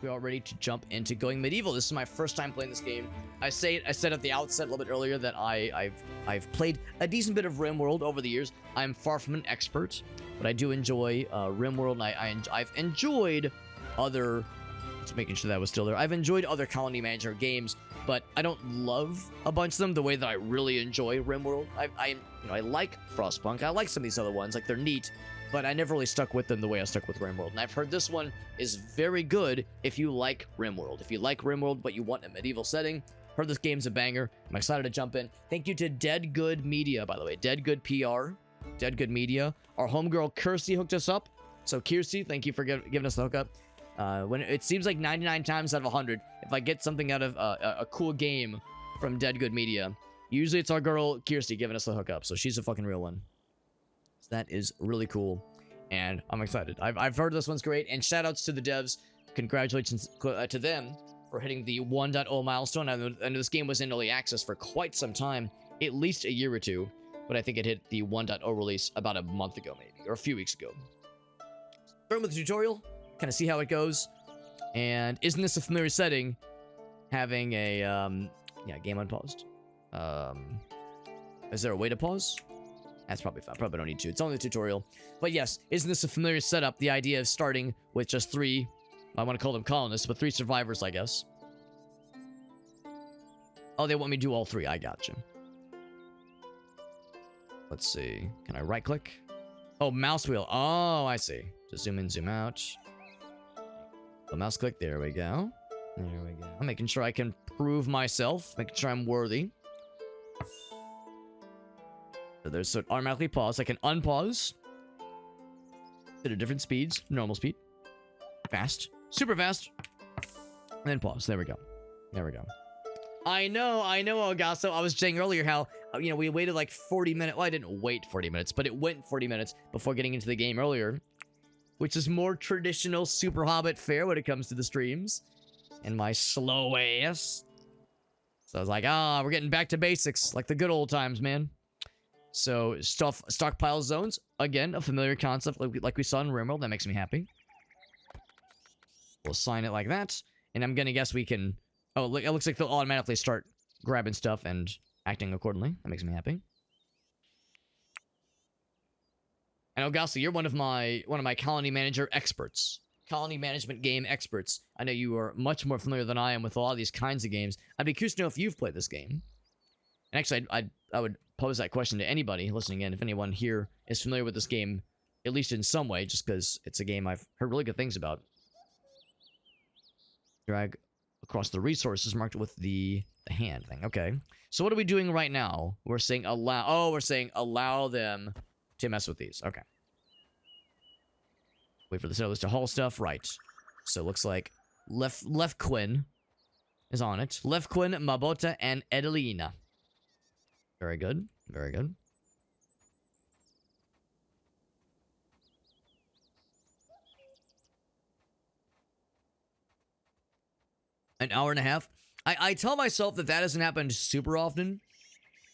we are ready to jump into going medieval. This is my first time playing this game. I said at the outset a little bit earlier that I've played a decent bit of RimWorld over the years. I'm far from an expert, but I do enjoy RimWorld, and I've enjoyed other. Just making sure that was still there. I've enjoyed other colony manager games, but I don't love a bunch of them the way that I really enjoy RimWorld. I like Frostpunk. I like some of these other ones, like they're neat, but I never really stuck with them the way I stuck with RimWorld. And I've heard this one is very good if you like RimWorld. If you like RimWorld, but you want a medieval setting, heard this game's a banger. I'm excited to jump in. Thank you to Dead Good Media, by the way. Dead Good PR. Dead Good Media. Our homegirl Kirsty hooked us up. So Kirsty, thank you for giving us the hookup. When it seems like 99 times out of 100, if I get something out of a cool game from Dead Good Media, usually it's our girl Kirsty giving us the hookup. So she's a fucking real one. So that is really cool, and I'm excited. I've heard this one's great, and shout outs to the devs. Congratulations to them for hitting the 1.0 milestone. I know this game was in early access for quite some time, at least a year or two, but I think it hit the 1.0 release about a month ago, maybe, or a few weeks ago. Starting with the tutorial, kind of see how it goes. And isn't this a familiar setting? Having a game unpaused. Is there a way to pause? That's probably fine. Probably don't need to. It's only a tutorial. But yes, isn't this a familiar setup? The idea of starting with just 3, I want to call them colonists, but 3 survivors, I guess. Oh, they want me to do all 3. I got you. Let's see. Can I right click? Oh, mouse wheel. Oh, I see. Just zoom in, zoom out. So mouse click. There we go. There we go. I'm making sure I can prove myself. Making sure I'm worthy. So it automatically pause. I can unpause. At different speeds. Normal speed. Fast. Super fast. And then pause. There we go. There we go. I know, Augusto. I was saying earlier how, we waited like 40 minutes. Well, I didn't wait 40 minutes, but it went 40 minutes before getting into the game earlier. Which is more traditional Super Hobbit fare when it comes to the streams. And my slow ass. So I was like, we're getting back to basics. Like the good old times, man. So, stockpile zones. Again, a familiar concept like we saw in RimWorld. That makes me happy. We'll assign it like that. And I'm gonna guess we can... Oh, look, it looks like they'll automatically start grabbing stuff and acting accordingly. That makes me happy. And Augusta, you're one of my colony manager experts. Colony management game experts. I know you are much more familiar than I am with a lot of these kinds of games. I'd be curious to know if you've played this game. And actually, I would pose that question to anybody listening in, if anyone here is familiar with this game, at least in some way, just because it's a game I've heard really good things about. Drag across the resources marked with the hand thing. Okay. So what are we doing right now? We're saying allow. Oh, we're saying allow them to mess with these. Okay. Wait for the settlers to haul stuff. Right. So it looks like Left Quinn is on it. Left Quinn, Mabota, and Edelina. Very good. Very good. An hour and a half. I tell myself that hasn't happened super often,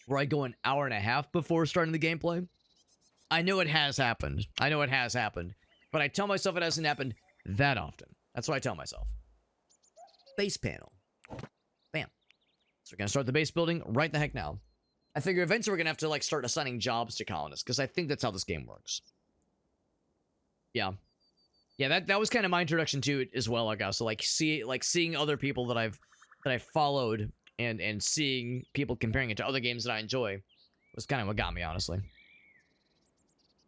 where I go an hour and a half before starting the gameplay. I know it has happened. But I tell myself it hasn't happened that often. That's what I tell myself. Base panel. Bam. So we're going to start the base building right the heck now. I figure eventually we're going to have to, start assigning jobs to colonists, because I think that's how this game works. Yeah. Yeah, that was kind of my introduction to it as well, I guess. So, seeing other people that I've followed and seeing people comparing it to other games that I enjoy was kind of what got me, honestly.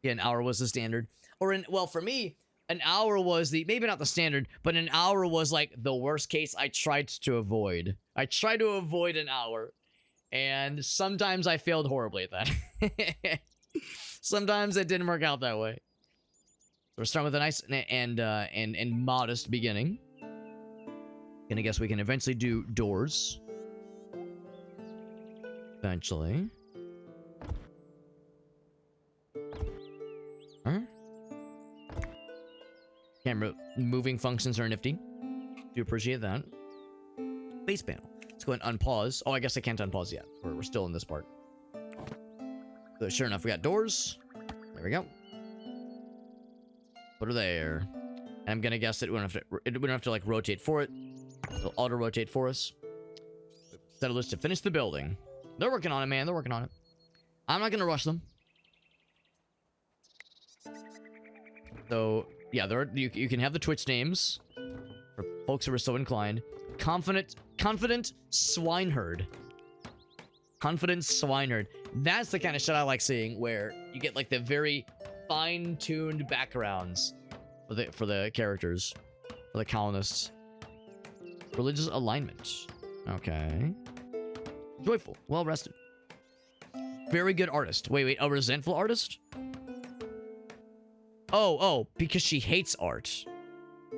Yeah, an hour was the standard. Well, for me, an hour was maybe not the standard, but an hour was, the worst case I tried to avoid. I tried to avoid an hour. And sometimes I failed horribly at that. Sometimes it didn't work out that way. So we're starting with a nice and modest beginning. Gonna guess we can eventually do doors. Eventually. Huh? Camera moving functions are nifty. Do appreciate that. Base panel. Let's go ahead and unpause. Oh, I guess I can't unpause yet. We're still in this part. So sure enough, we got doors. There we go. Put her there. And I'm gonna guess that we don't have to like rotate for it. It'll auto rotate for us. Settlers to finish the building. They're working on it, man. They're working on it. I'm not gonna rush them. So yeah, you can have the Twitch names for folks who are so inclined. Confident swineherd. Confident swineherd. That's the kind of shit I like seeing, where you get like the very fine-tuned backgrounds for the characters, for the colonists. Religious alignment. Okay. Joyful. Well rested. Very good artist. Wait. A resentful artist? Oh, because she hates art.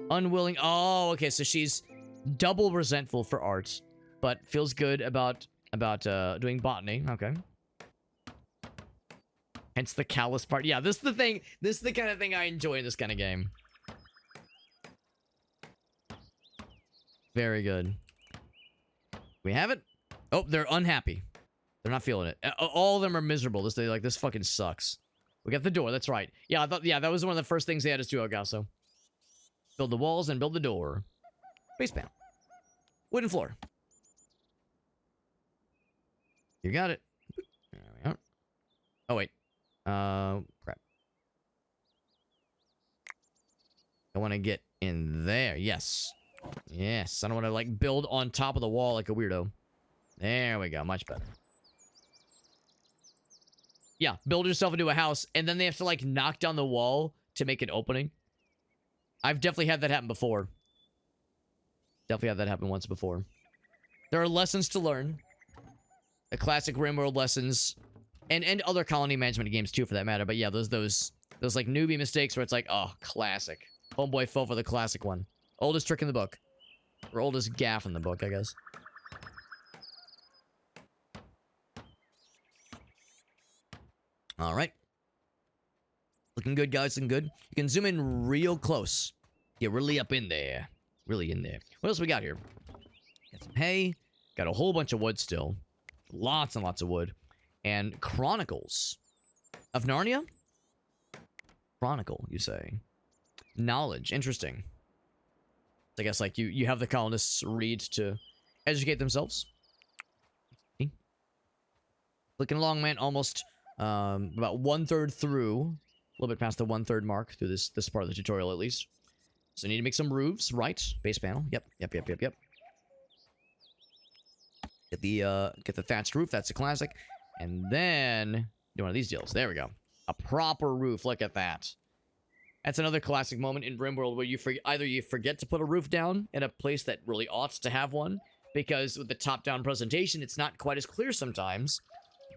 Unwilling. Oh, okay. So she's double resentful for art, but feels good about doing botany. Okay. Hence the callous part. Yeah, this is the thing. This is the kind of thing I enjoy in this kind of game. Very good. We have it. Oh, they're unhappy. They're not feeling it. All of them are miserable. This fucking sucks. We got the door. That's right. Yeah, that was one of the first things they had us do, Elgaso. Build the walls and build the door. Base panel. Wooden floor. You got it. There we are. Oh, wait. Crap. I want to get in there. Yes. Yes. I don't want to, like, build on top of the wall like a weirdo. There we go. Much better. Yeah, build yourself into a house, and then they have to, like, knock down the wall to make an opening. I've definitely had that happen before. Definitely had that happen once before. There are lessons to learn. The classic RimWorld lessons. And other colony management games, too, for that matter. But yeah, those like, newbie mistakes where it's like, oh, classic. Homeboy fell for the classic one. Oldest trick in the book. Or oldest gaff in the book, I guess. Alright. Looking good, guys. Looking good. You can zoom in real close. Get really up in there. Really in there. What else we got here? Got some hay. Got a whole bunch of wood still. Lots and lots of wood. And Chronicles of Narnia? Chronicle, you say. Knowledge. Interesting. I guess, like, you have the colonists read to educate themselves. Looking along, man. Almost about 1/3 through. A little bit past the 1/3 mark through this part of the tutorial, at least. So, need to make some roofs, right? Base panel. Yep. Get the thatched roof. That's a classic. And then do one of these deals. There we go. A proper roof. Look at that. That's another classic moment in RimWorld where either you forget to put a roof down in a place that really ought to have one, because with the top-down presentation, it's not quite as clear sometimes,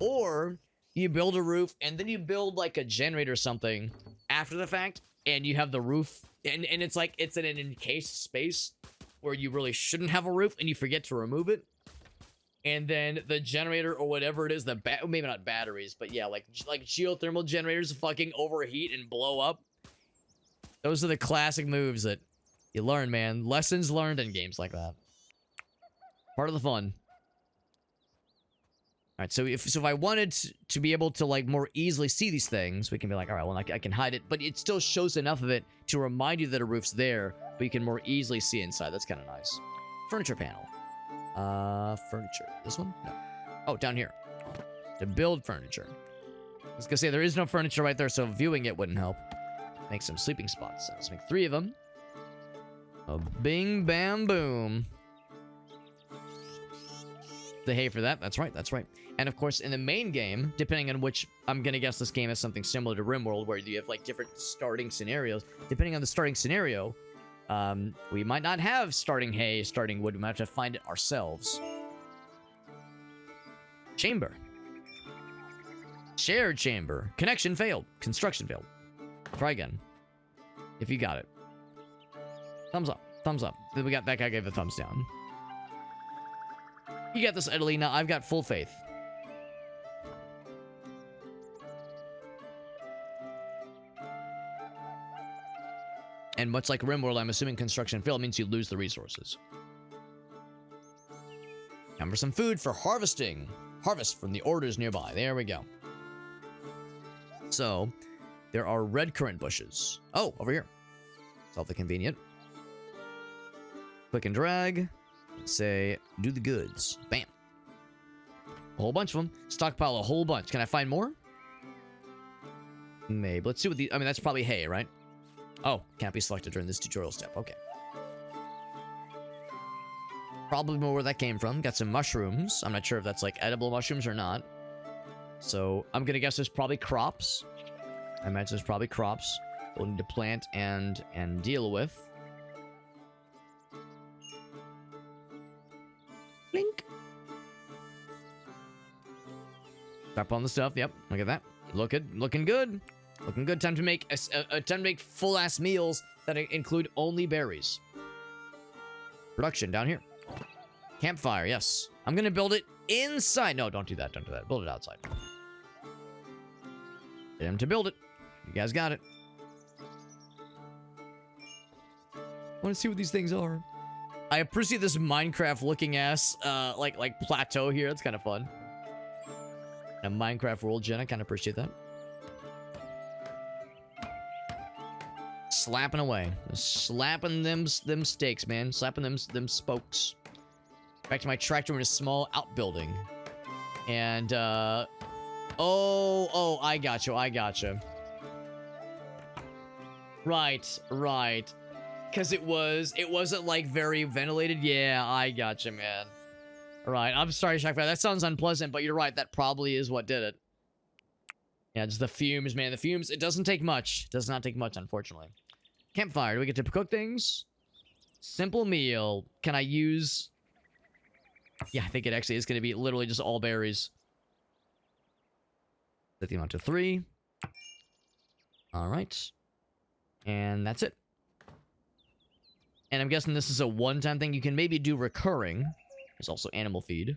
or you build a roof and then you build like a generator or something after the fact, and you have the roof, and it's like it's in an encased space where you really shouldn't have a roof, and you forget to remove it. And then the generator or whatever it is, maybe not batteries, but yeah, like geothermal generators fucking overheat and blow up. Those are the classic moves that you learn, man. Lessons learned in games like that. Part of the fun. Alright, so if I wanted to be able to, like, more easily see these things, we can be like, alright, well, I can hide it, but it still shows enough of it to remind you that a roof's there, but you can more easily see inside. That's kind of nice. Furniture panel. Furniture. This one? No. Oh, down here. To build furniture. I was gonna say, there is no furniture right there, so viewing it wouldn't help. Make some sleeping spots. Let's make 3 of them. A bing, bam, boom. The hay for that. That's right. That's right. And of course, in the main game, depending on which, I'm gonna guess this game is something similar to RimWorld, where you have like different starting scenarios. Depending on the starting scenario, we might not have starting hay, starting wood. We might have to find it ourselves. Chamber. Shared chamber. Connection failed. Construction failed. Try again. If you got it. Thumbs up. Thumbs up. Then we got that guy gave a thumbs down. You got this, Adelina. I've got full faith. And much like RimWorld, I'm assuming construction failed means you lose the resources. Time for some food for harvesting. Harvest from the orders nearby. There we go. So, there are red currant bushes. Oh, over here. It's awfully convenient. Click and drag. Say, do the goods. Bam. A whole bunch of them. Stockpile a whole bunch. Can I find more? Maybe. Let's see what the... I mean, that's probably hay, right? Oh, can't be selected during this tutorial step. Okay. Probably more where that came from. Got some mushrooms. I'm not sure if that's, like, edible mushrooms or not. So, I'm gonna guess there's probably crops. I imagine there's probably crops we'll need to plant and deal with. Blink. Step on the stuff. Yep, look at that. Looking good. Looking good. Time to make time to make full-ass meals that include only berries. Production down here. Campfire. Yes. I'm gonna build it inside. No, don't do that. Don't do that. Build it outside. Get him to build it. You guys got it. I want to see what these things are. I appreciate this Minecraft looking ass like plateau here. It's kind of fun. A Minecraft world gen. I kind of appreciate that. Slapping away. Slapping them stakes, man. Slapping them spokes. Back to my tractor in a small outbuilding. And oh, I gotcha. Right. Because it wasn't like very ventilated. Yeah, I gotcha, man. Right, I'm sorry, Shockfire. That sounds unpleasant, but you're right. That probably is what did it. Yeah, just the fumes, man. The fumes. It doesn't take much. It does not take much, unfortunately. Campfire. Do we get to cook things? Simple meal. Can I use... Yeah, I think it actually is going to be literally just all berries. Set the amount to 3. All right. And that's it. And I'm guessing this is a one-time thing. You can maybe do recurring. There's also animal feed.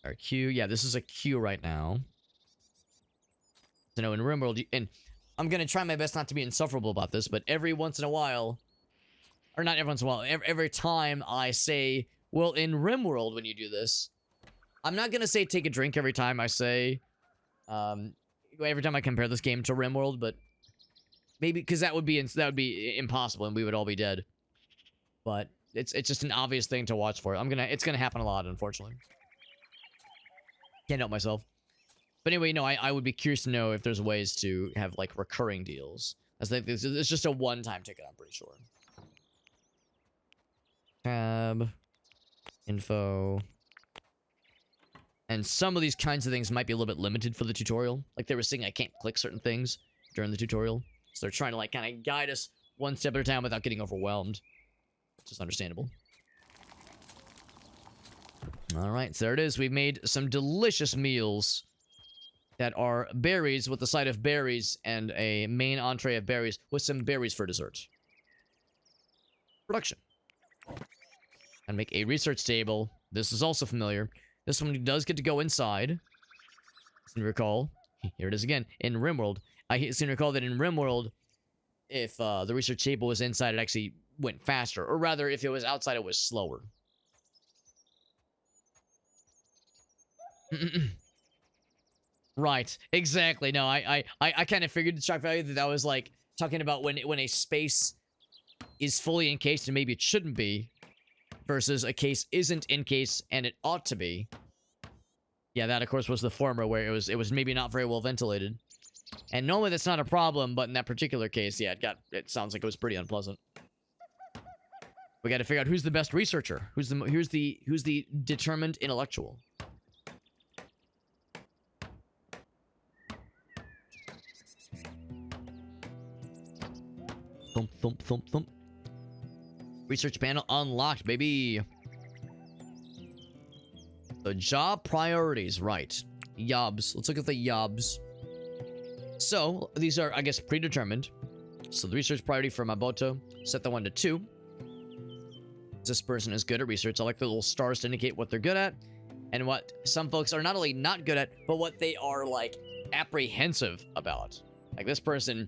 Our queue. Yeah, this is a queue right now. So, no, in RimWorld, and I'm going to try my best not to be insufferable about this, but every once in a while, or not every once in a while, every time I say, well, in RimWorld, when you do this, I'm not going to say take a drink every time I say, every time I compare this game to RimWorld, but maybe, because that would be impossible and we would all be dead. But it's just an obvious thing to watch for. It's gonna happen a lot, unfortunately. Can't help myself. But anyway, no, I would be curious to know if there's ways to have like recurring deals. I think it's just a one-time ticket, I'm pretty sure. Tab. Info. And some of these kinds of things might be a little bit limited for the tutorial. Like they were saying I can't click certain things during the tutorial. So they're trying to like kind of guide us one step at a time without getting overwhelmed. Which is understandable. Alright, so there it is. We've made some delicious meals that are berries with a side of berries and a main entree of berries with some berries for dessert. Production. And make a research table. This is also familiar. This one does get to go inside. As you recall, here it is again, in RimWorld. I seem to recall that in RimWorld, if the research table was inside, it actually went faster. Or rather, if it was outside, it was slower. Right, exactly. No, I kind of figured the shock value that was like talking about when a space is fully encased and maybe it shouldn't be, versus a case isn't encased and it ought to be. Yeah, that of course was the former, where it was maybe not very well ventilated. And normally that's not a problem, but in that particular case, yeah, it sounds like it was pretty unpleasant. We got to figure out who's the best researcher, who's the determined intellectual. Thump, thump, thump, thump. Research panel unlocked, baby. The job priorities, right. Jobs. Let's look at the jobs. So, these are, I guess, predetermined. So, the research priority for Maboto, set the 1 to 2. This person is good at research. I like the little stars to indicate what they're good at. And what some folks are not only not good at, but what they are, like, apprehensive about. Like, this person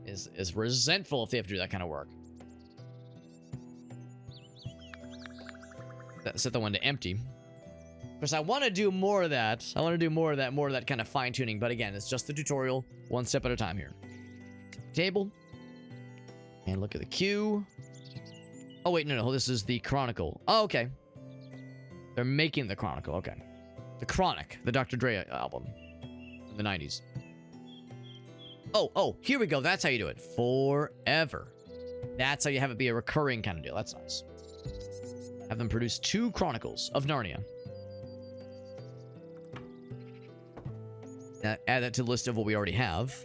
is resentful if they have to do that kind of work. Set the 1 to empty. Because I want to do more of that. I want to do more of that kind of fine-tuning. But again, it's just the tutorial, one step at a time here. Table. And look at the queue. Oh, wait, no, this is the Chronicle. Oh, okay. They're making the Chronicle, okay. The Chronic, the Dr. Dre album in the 90s. Oh, here we go. That's how you do it. Forever. That's how you have it be a recurring kind of deal. That's nice. Have them produce 2 Chronicles of Narnia. Add that to the list of what we already have.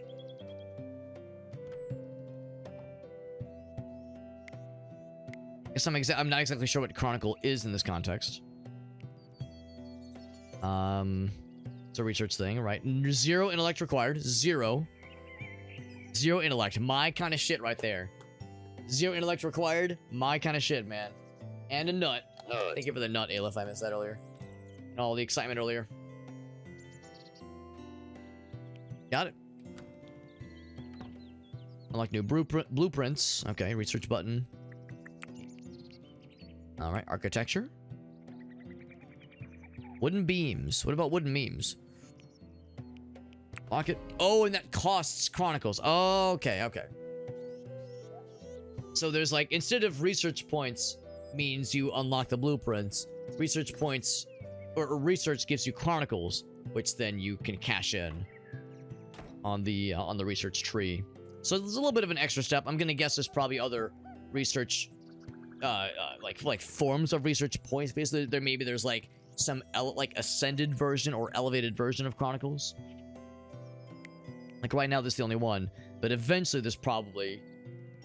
Guess I'm not exactly sure what Chronicle is in this context. It's a research thing, right? 0 intellect required. 0 intellect. My kind of shit right there. 0 intellect required. My kind of shit, man. And a nut. Thank you for the nut, Aleph. I missed that earlier. And all the excitement earlier. Got it. Unlock new blueprints. Okay, research button. Alright, architecture. Wooden beams. What about wooden beams? Lock it. Oh, and that costs Chronicles. Oh, okay. So there's like, instead of research points means you unlock the blueprints, research points, or research gives you Chronicles, which then you can cash in on the research tree. So there's a little bit of an extra step. I'm gonna guess there's probably other research, like forms of research points. Basically, there's like some ascended version or elevated version of Chronicles. Like right now, this is the only one, but eventually there's probably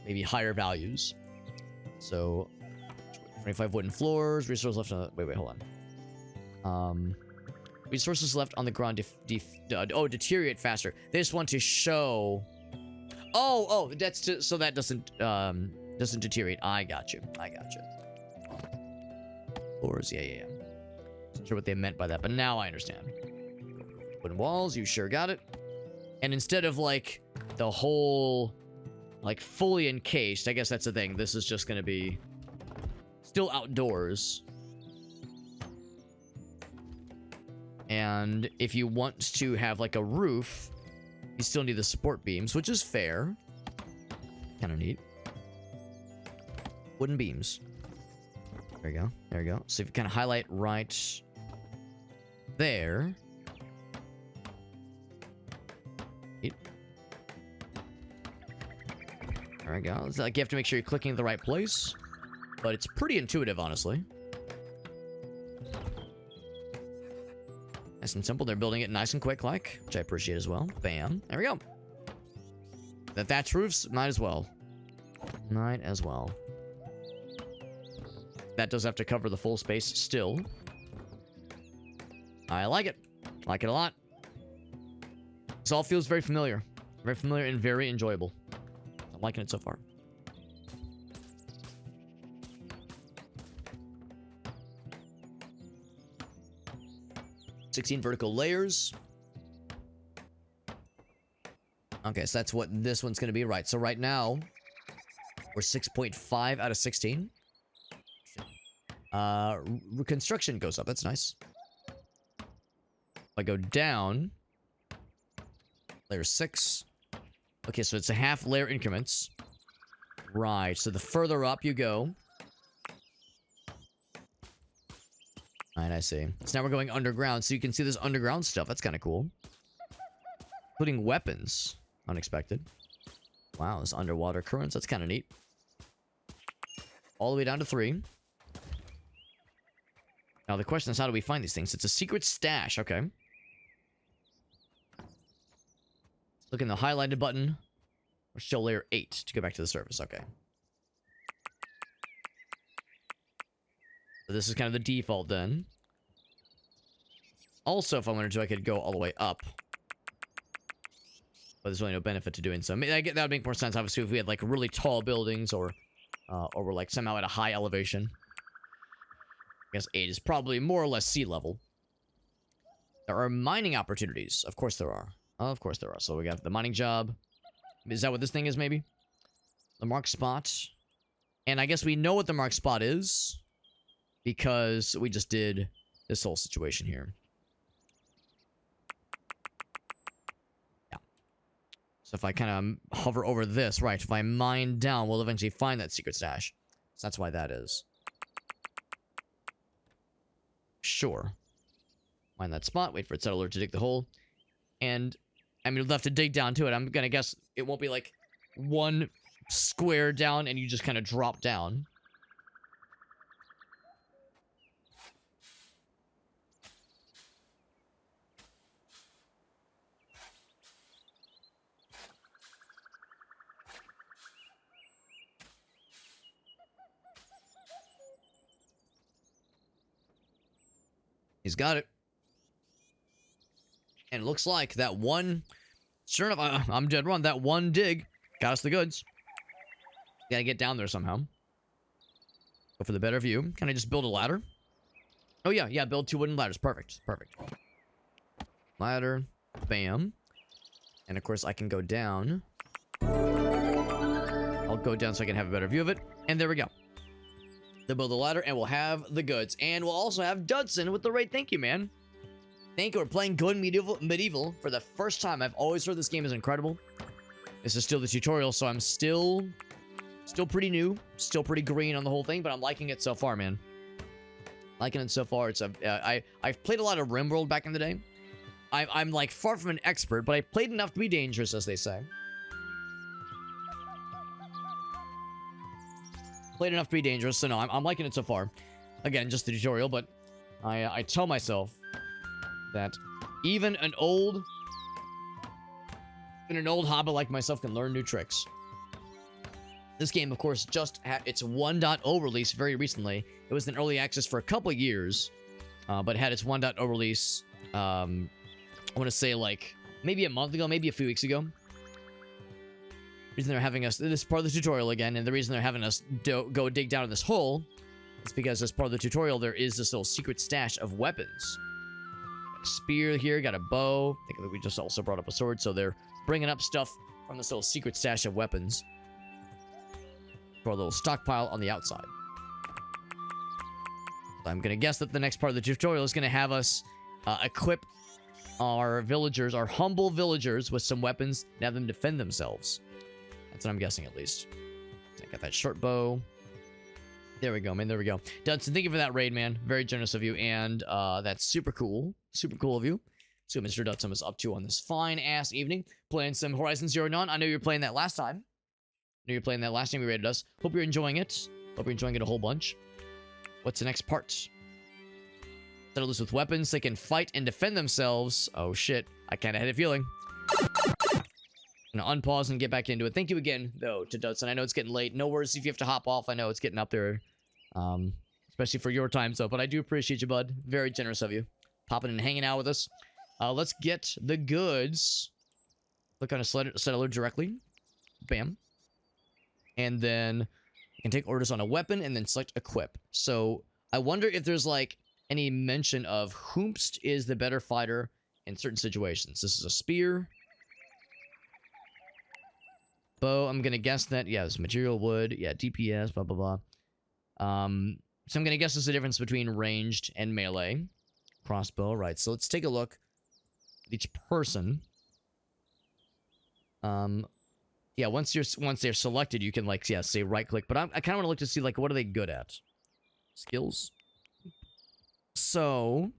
maybe higher values. So 25 wooden floors, resources left on the, wait, hold on. Resources left on the ground deteriorate faster. They just want to show. Oh, that's so that doesn't deteriorate. I got you. Floors, yeah. Not sure what they meant by that, but now I understand. Wooden walls, you sure got it. And instead of like the whole, like fully encased, I guess that's the thing. This is just gonna be still outdoors. And if you want to have like a roof, you still need the support beams, which is fair. Kind of neat. Wooden beams. There you go. So if you kind of highlight right there. Neat. There we go. It's like you have to make sure you're clicking the right place. But it's pretty intuitive, honestly. Nice and simple. They're building it nice and quick, like, which I appreciate as well. Bam. There we go. The thatch roofs, might as well. That does have to cover the full space still. I like it. Like it a lot. This all feels very familiar. Very familiar and very enjoyable. I'm liking it so far. $16 vertical layers. Okay, so that's what this one's going to be. Right, so right now, we're 6.5 out of 16. Construction goes up. That's nice. If I go down, layer 6. Okay, so it's a half layer increments. Right, so the further up you go. Alright, I see. So now we're going underground, so you can see this underground stuff. That's kind of cool. Including weapons. Unexpected. Wow, this underwater currents. That's kind of neat. All the way down to 3. Now the question is, how do we find these things? It's a secret stash. Okay. Look in the highlighted button. Or show layer 8 to go back to the surface. Okay. So this is kind of the default then. Also, if I wanted to, I could go all the way up. But there's really no benefit to doing so. I mean, that would make more sense, obviously, if we had like really tall buildings or we're like somehow at a high elevation. I guess 8 is probably more or less sea level. There are mining opportunities. Of course there are. Of course there are. So we got the mining job. Is that what this thing is, maybe? The mark spot. And I guess we know what the mark spot is, because we just did this whole situation here. Yeah. So if I kind of hover over this, right, if I mine down, we'll eventually find that secret stash. So that's why that is. Sure. Find that spot, wait for its settler to dig the hole. And, I mean, we'll have to dig down to it. I'm gonna guess it won't be like one square down and you just kind of drop down. He's got it. And it looks like that one... Sure enough, I'm dead wrong. That one dig got us the goods. Gotta get down there somehow. Go for the better view. Can I just build a ladder? Oh, yeah. Yeah, build 2 wooden ladders. Perfect. Perfect. Ladder. Bam. And, of course, I can go down. I'll go down so I can have a better view of it. And there we go. They'll build a ladder, and we'll have the goods. And we'll also have Dudson with the raid. Thank you, man. Thank you. We're playing Good Medieval for the first time. I've always heard this game is incredible. This is still the tutorial, so I'm still pretty new. Still pretty green on the whole thing, but I'm liking it so far, man. Liking it so far. It's I've played a lot of RimWorld back in the day. I'm like far from an expert, but I played enough to be dangerous, as they say. Played enough to be dangerous, so no, I'm liking it so far. Again, just the tutorial, but I tell myself that even an old hobbit like myself can learn new tricks. This game, of course, just had its 1.0 release very recently. It was in early access for a couple of years, but had its 1.0 release, I want to say like maybe a month ago, maybe a few weeks ago. The reason they're having us, this is part of the tutorial again, and the reason they're having us go dig down in this hole is because as part of the tutorial, there is this little secret stash of weapons. Got a spear here, got a bow. I think we just also brought up a sword, so they're bringing up stuff from this little secret stash of weapons for a little stockpile on the outside. So I'm going to guess that the next part of the tutorial is going to have us equip our villagers, our humble villagers, with some weapons and have them defend themselves. That's what I'm guessing, at least. I got that short bow. There we go, man. There we go. Dudson, thank you for that raid, man. Very generous of you. And that's super cool. Super cool of you. See what Mr. Dudson was up to on this fine-ass evening. Playing some Horizon Zero Dawn. I know you were playing that last time. I know you were playing that last time we raided us. Hope you're enjoying it. Hope you're enjoying it a whole bunch. What's the next part? Settlers with weapons. They can fight and defend themselves. Oh, shit. I kind of had a feeling. I'm gonna unpause and get back into it. Thank you again, though, to Dudson. I know it's getting late. No worries if you have to hop off. I know it's getting up there, especially for your time zone. But I do appreciate you, bud. Very generous of you. Popping and hanging out with us. Let's get the goods. Click on a settler directly. Bam. And then you can take orders on a weapon and then select equip. So I wonder if there's like any mention of whomst is the better fighter in certain situations. This is a spear. Bow, I'm gonna guess that, yeah, it's material, wood, yeah, DPS, blah, blah, blah. So I'm gonna guess there's a difference between ranged and melee. Crossbow, right, so let's take a look at each person. Yeah, once they're selected, you can, like, yeah, say right-click, but I kind of want to look to see, like, what are they good at? Skills. So,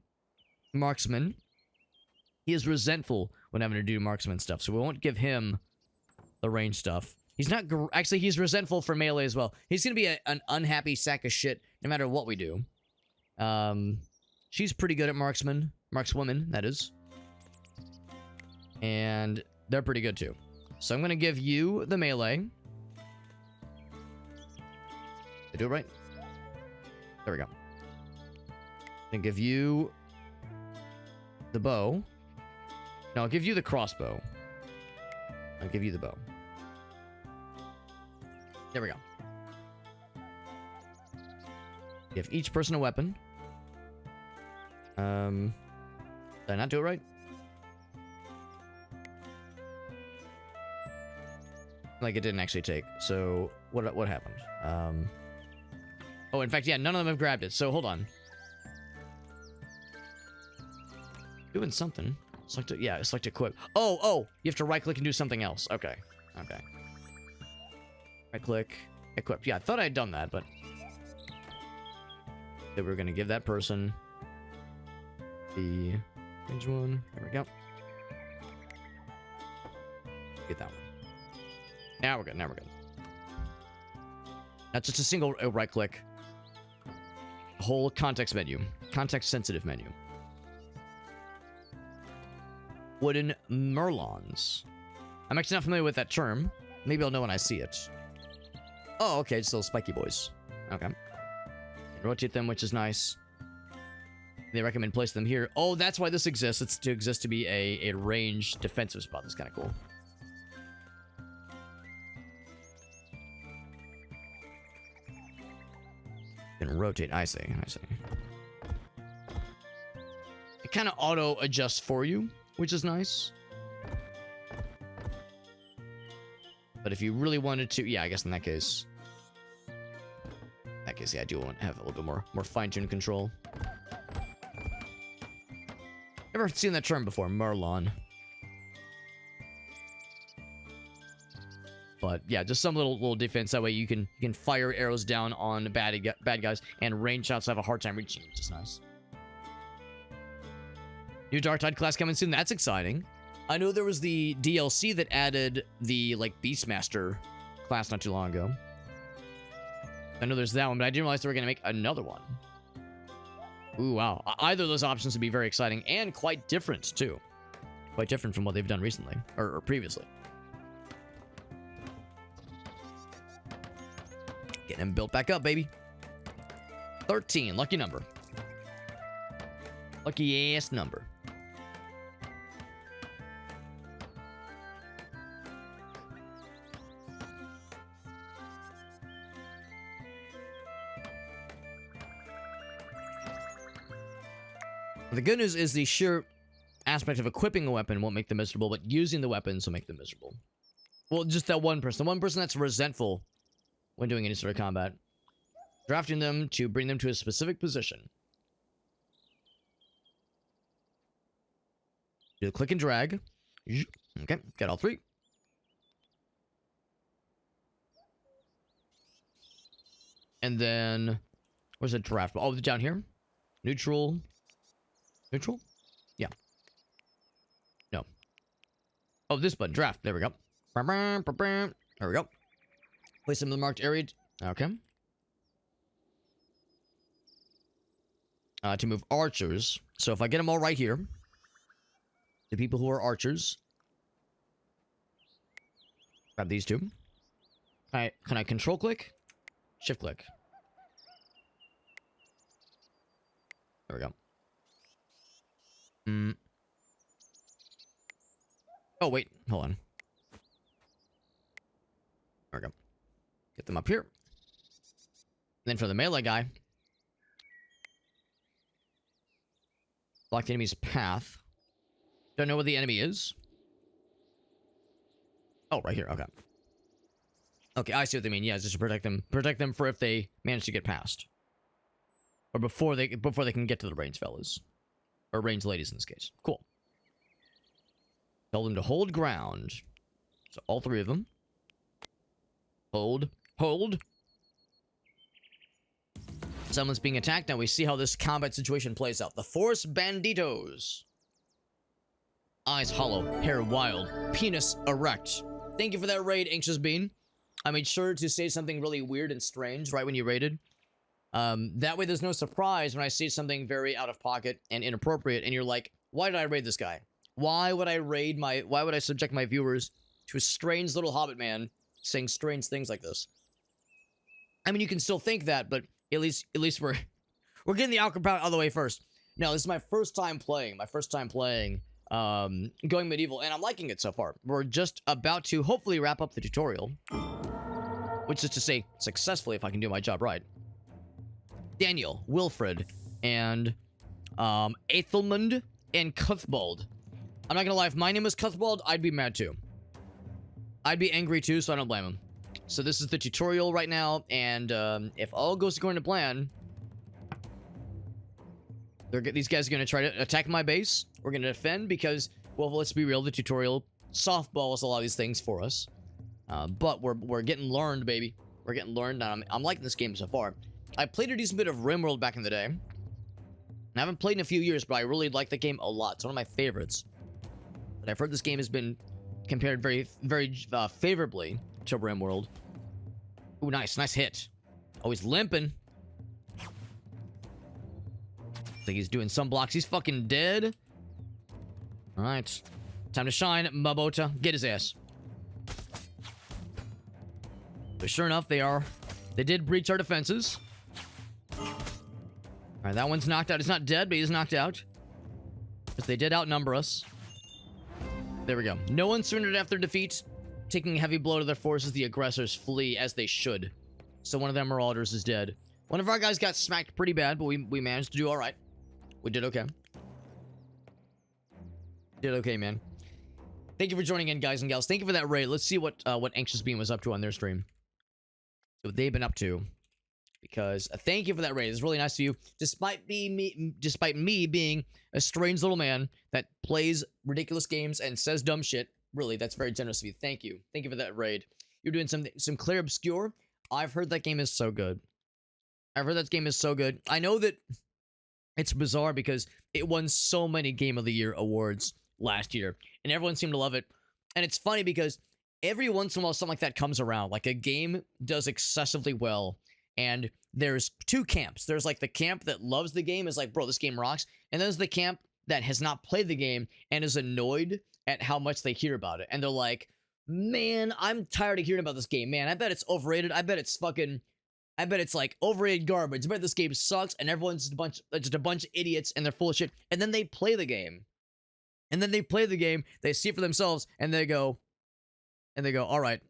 marksman. He is resentful when having to do marksman stuff, so we won't give him the range stuff. He's not... Actually, he's resentful for melee as well. He's gonna be an unhappy sack of shit no matter what we do. She's pretty good at marksman. Markswoman, that is. And they're pretty good, too. So I'm gonna give you the melee. Did I do it right? There we go. I'm gonna give you the bow. No, I'll give you the crossbow. I'll give you the bow. There we go. Give each person a weapon. Did I not do it right? Like, it didn't actually take. So, what happened? Oh, in fact, yeah, none of them have grabbed it. So, hold on. Doing something. Select it. Yeah, select equip. Oh, you have to right click and do something else. Okay. Right click, equip. Yeah, I thought I had done that, but that we're gonna give that person the range one. There we go. Get that one. Now we're good. That's just a single right click. Whole context menu. Context sensitive menu. Wooden merlons. I'm actually not familiar with that term. Maybe I'll know when I see it. Oh, okay, it's those spiky boys. Okay. Rotate them, which is nice. They recommend place them here. Oh, that's why this exists. It's to exist to be a ranged defensive spot. That's kind of cool. Can rotate. I see. It kind of auto adjusts for you, which is nice. But if you really wanted to, yeah, I guess in that case, yeah, I do want to have a little bit more fine-tuned control. Never seen that term before, merlon. But yeah, just some little defense. That way you can fire arrows down on bad guys, and range shots have a hard time reaching, which is nice. New Dark Tide class coming soon. That's exciting. I know there was the DLC that added the Beastmaster class not too long ago. I know there's that one, but I didn't realize they were gonna make another one. Ooh, wow. Either of those options would be very exciting and quite different too. Quite different from what they've done recently or previously. Getting him built back up, baby. 13, lucky number. Lucky ass number. The good news is the sheer aspect of equipping a weapon won't make them miserable, but using the weapons will make them miserable. Well, just that one person. The one person that's resentful when doing any sort of combat. Drafting them to bring them to a specific position. Do the click and drag. Okay, got all three. And then, where's the draft? Oh, down here. Neutral. Neutral? Yeah. No. Oh, this button. Draft. There we go. There we go. Place them in the marked area. Okay. To move archers. So if I get them all right here, the people who are archers, grab these two. Can I control click? Shift click. There we go. Oh, wait. Hold on. There we go. Get them up here. And then for the melee guy, block the enemy's path. Don't know where the enemy is. Oh, right here. Okay. Okay, I see what they mean. Yeah, just to protect them. Protect them for if they manage to get past. Or before they can get to the range fellas. Or range ladies in this case. Cool. Tell them to hold ground. So all three of them. Hold. Hold. Someone's being attacked. Now we see how this combat situation plays out. The Forest Banditos. Eyes hollow, hair wild, penis erect. Thank you for that raid, Anxious Bean. I made sure to say something really weird and strange right when you raided. That way there's no surprise when I see something very out of pocket and inappropriate and you're like, why did I raid this guy? Why would I subject my viewers to a strange little hobbit man saying strange things like this? I mean, you can still think that, but at least we're getting the outcome out of the way first. Now, this is my first time playing. Going medieval, and I'm liking it so far. We're just about to hopefully wrap up the tutorial, which is to say successfully if I can do my job right. Daniel, Wilfred, and Aethelmund, and Cuthbald. I'm not gonna lie, if my name was Cuthbald, I'd be mad too. I'd be angry too, so I don't blame him. So this is the tutorial right now, and if all goes according to plan, these guys are gonna try to attack my base. We're gonna defend because well, let's be real, the tutorial softballs a lot of these things for us. But we're getting learned, baby. We're getting learned, and I'm liking this game so far. I played a decent bit of RimWorld back in the day. I haven't played in a few years, but I really like the game a lot. It's one of my favorites. But I've heard this game has been compared very, very favorably to RimWorld. Ooh, nice hit. Oh, he's limping. I think he's doing some blocks. He's fucking dead. All right, time to shine, Mabota. Get his ass. But sure enough, they did breach our defenses. All right, that one's knocked out. He's not dead, but he's knocked out. Because they did outnumber us. There we go. No one surrendered after defeat. Taking a heavy blow to their forces, the aggressors flee as they should. So one of their marauders is dead. One of our guys got smacked pretty bad, but we managed to do all right. We did okay. Did okay, man. Thank you for joining in, guys and gals. Thank you for that raid. Let's see what Anxious Beam was up to on their stream. What they've been up to. Because thank you for that raid. It's really nice of you. Despite me being a strange little man that plays ridiculous games and says dumb shit, really, that's very generous of you. Thank you. Thank you for that raid. You're doing some Clair Obscur. I've heard that game is so good. I've heard that game is so good. I know that it's bizarre because it won so many Game of the Year awards last year, and everyone seemed to love it. And it's funny because every once in a while something like that comes around. Like a game does excessively well, and there's two camps. There's like the camp that loves the game, is like, bro, this game rocks. And there's the camp that has not played the game and is annoyed at how much they hear about it. And they're like, man, I'm tired of hearing about this game, man. I bet it's overrated. I bet it's like overrated garbage. I bet this game sucks and everyone's just a bunch of idiots and they're full of shit. And then they play the game. They see it for themselves, and they go, all right,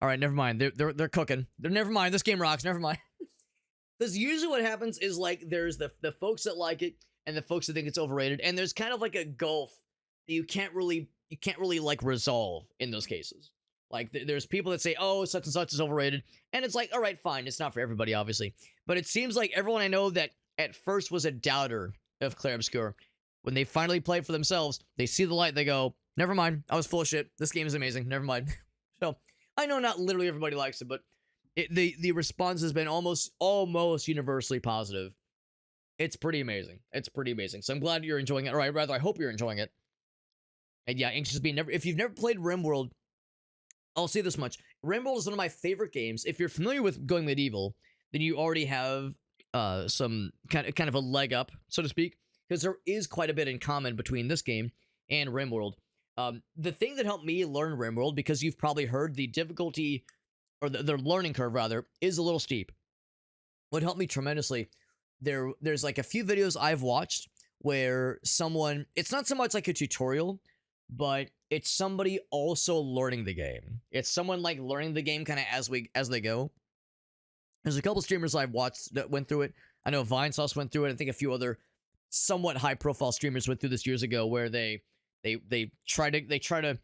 never mind. They're cooking. Never mind. This game rocks. Never mind. Because usually what happens is like there's the folks that like it and the folks that think it's overrated, and there's kind of like a gulf that you can't really like resolve in those cases. Like there's people that say, oh, such and such is overrated, and it's like, all right, fine, it's not for everybody, obviously. But it seems like everyone I know that at first was a doubter of Clair Obscur, when they finally play it for themselves, they see the light, they go, never mind, I was full of shit. This game is amazing. Never mind. So I know not literally everybody likes it, but the response has been almost universally positive. It's pretty amazing. So I'm glad you're enjoying it. Or rather, I hope you're enjoying it. And yeah, Anxious Beam, if you've never played RimWorld, I'll say this much. RimWorld is one of my favorite games. If you're familiar with Going Medieval, then you already have some kind of a leg up, so to speak, because there is quite a bit in common between this game and RimWorld. The thing that helped me learn RimWorld, because you've probably heard the difficulty, or the learning curve rather, is a little steep. What helped me tremendously, there's like a few videos I've watched where someone, it's not so much like a tutorial, but it's somebody also learning the game. It's someone like learning the game kind of as they go. There's a couple streamers I've watched that went through it. I know Vinesauce went through it. I think a few other somewhat high profile streamers went through this years ago, where they try to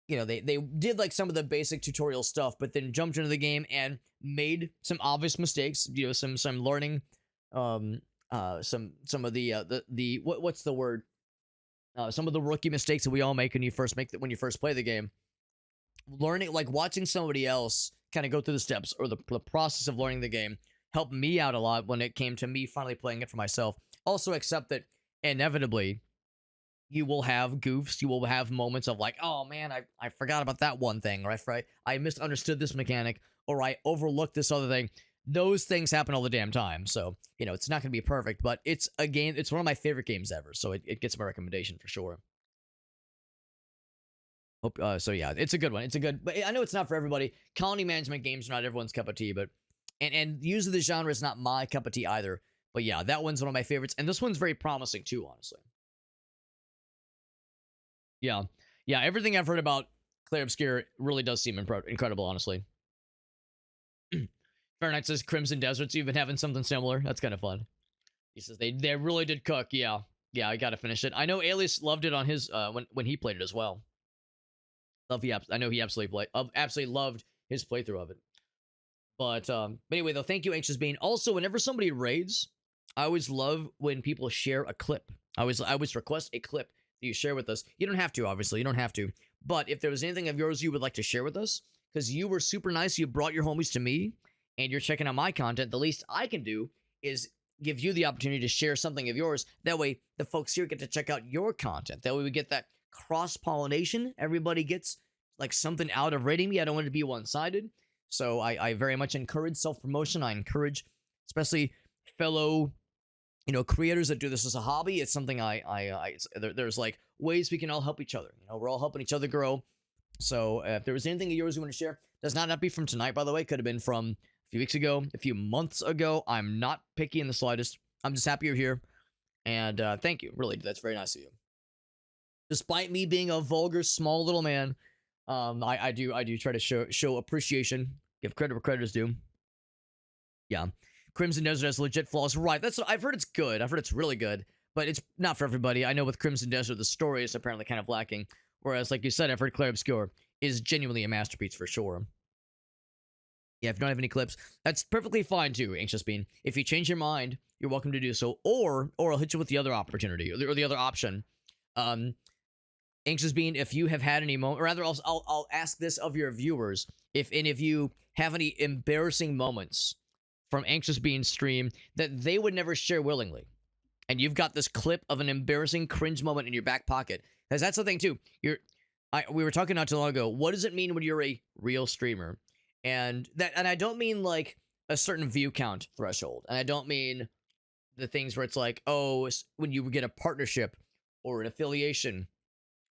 you know, they did like some of the basic tutorial stuff, but then jumped into the game and made some obvious mistakes, you know, some learning, some of the what's the word? Some of the rookie mistakes that we all make when you first play the game. Learning, like watching somebody else kind of go through the steps or the process of learning the game helped me out a lot when it came to me finally playing it for myself. Also accept that inevitably you will have goofs, you will have moments of like, oh man, I forgot about that one thing, or I misunderstood this mechanic, or I overlooked this other thing. Those things happen all the damn time. So, you know, it's not going to be perfect, but it's a game, it's one of my favorite games ever. So it gets my recommendation for sure. So yeah, it's a good one. But I know it's not for everybody. Colony management games are not everyone's cup of tea, but, and usually the genre is not my cup of tea either. But yeah, that one's one of my favorites. And this one's very promising too, honestly. Yeah. Yeah, everything I've heard about Clair Obscur really does seem incredible, honestly. Fahrenheit says Crimson Deserts, you've been having something similar. That's kind of fun. He says they really did cook. Yeah. Yeah, I gotta finish it. I know Alias loved it on his when he played it as well. I know he absolutely loved his playthrough of it. But anyway, though, thank you, Anxious Bean. Also, whenever somebody raids, I always love when people share a clip. I always request a clip that you share with us. You don't have to, obviously. You don't have to. But if there was anything of yours you would like to share with us, because you were super nice, you brought your homies to me, and you're checking out my content, the least I can do is give you the opportunity to share something of yours. That way, the folks here get to check out your content. That way, we get that cross-pollination. Everybody gets like something out of rating me. I don't want it to be one-sided. So I very much encourage self-promotion. I encourage, especially fellow, creators that do this as a hobby. It's something there's like ways we can all help each other. We're all helping each other grow. So if there was anything of yours you want to share, does not have to be from tonight, by the way. Could have been from a few weeks ago, a few months ago. I'm not picky in the slightest. I'm just happy you're here. And thank you. Really, that's very nice of you. Despite me being a vulgar, small little man, I do try to show appreciation. Give credit where credit is due. Yeah. Crimson Desert has legit flaws. Right. That's what I've heard. It's good. I've heard it's really good. But it's not for everybody. I know with Crimson Desert, the story is apparently kind of lacking. Whereas, like you said, I've heard Clair Obscur is genuinely a masterpiece for sure. Yeah, if you don't have any clips, that's perfectly fine too, Anxious Bean. If you change your mind, you're welcome to do so. Or I'll hit you with the other opportunity, or the other option. Anxious Bean, if you have had any moment, or rather, I'll ask this of your viewers. If any of you have any embarrassing moments from Anxious Bean's stream that they would never share willingly, and you've got this clip of an embarrassing cringe moment in your back pocket, because that's the thing too. We were talking not too long ago. What does it mean when you're a real streamer? And I don't mean like a certain view count threshold, and I don't mean the things where it's like, oh, when you get a partnership or an affiliation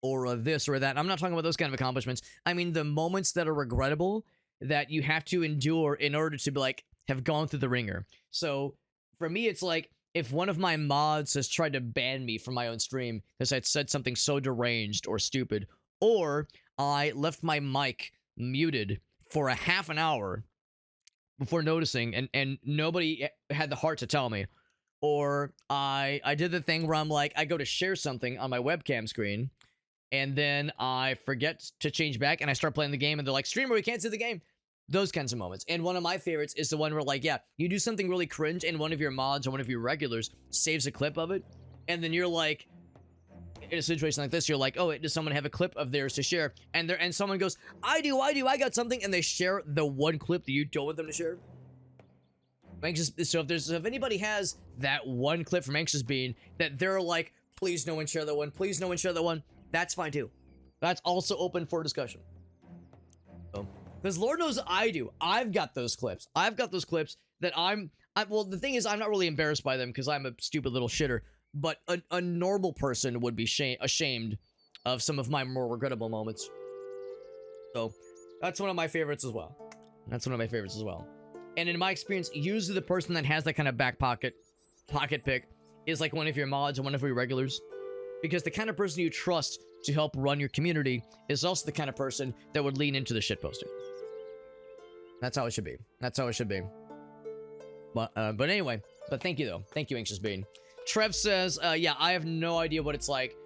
or a this or that. I'm not talking about those kind of accomplishments. I mean the moments that are regrettable that you have to endure in order to be like have gone through the ringer. So for me, it's like if one of my mods has tried to ban me from my own stream because I'd said something so deranged or stupid, or I left my mic muted for a half an hour before noticing and nobody had the heart to tell me, or I did the thing where I'm like, I go to share something on my webcam screen and then I forget to change back and I start playing the game and they're like, streamer, we can't see the game. Those kinds of moments. And one of my favorites is the one where like, yeah, you do something really cringe and one of your mods or one of your regulars saves a clip of it. And then you're like, in a situation like this, you're like, oh, does someone have a clip of theirs to share? And someone goes, I do, I got something. And they share the one clip that you don't want them to share. So if anybody has that one clip from Anxious Bean that they're like, please no one share that one, please no one share that one, that's fine too. That's also open for discussion. So, because Lord knows I do. I've got those clips. I've got those clips that well, the thing is, I'm not really embarrassed by them because I'm a stupid little shitter. But a normal person would be ashamed of some of my more regrettable moments. So, that's one of my favorites as well. And in my experience, usually the person that has that kind of back pocket pick is like one of your mods or one of your regulars. Because the kind of person you trust to help run your community is also the kind of person that would lean into the shitposting. That's how it should be. But anyway, thank you though. Thank you, Anxious Bean. Trev says, yeah, I have no idea what it's like.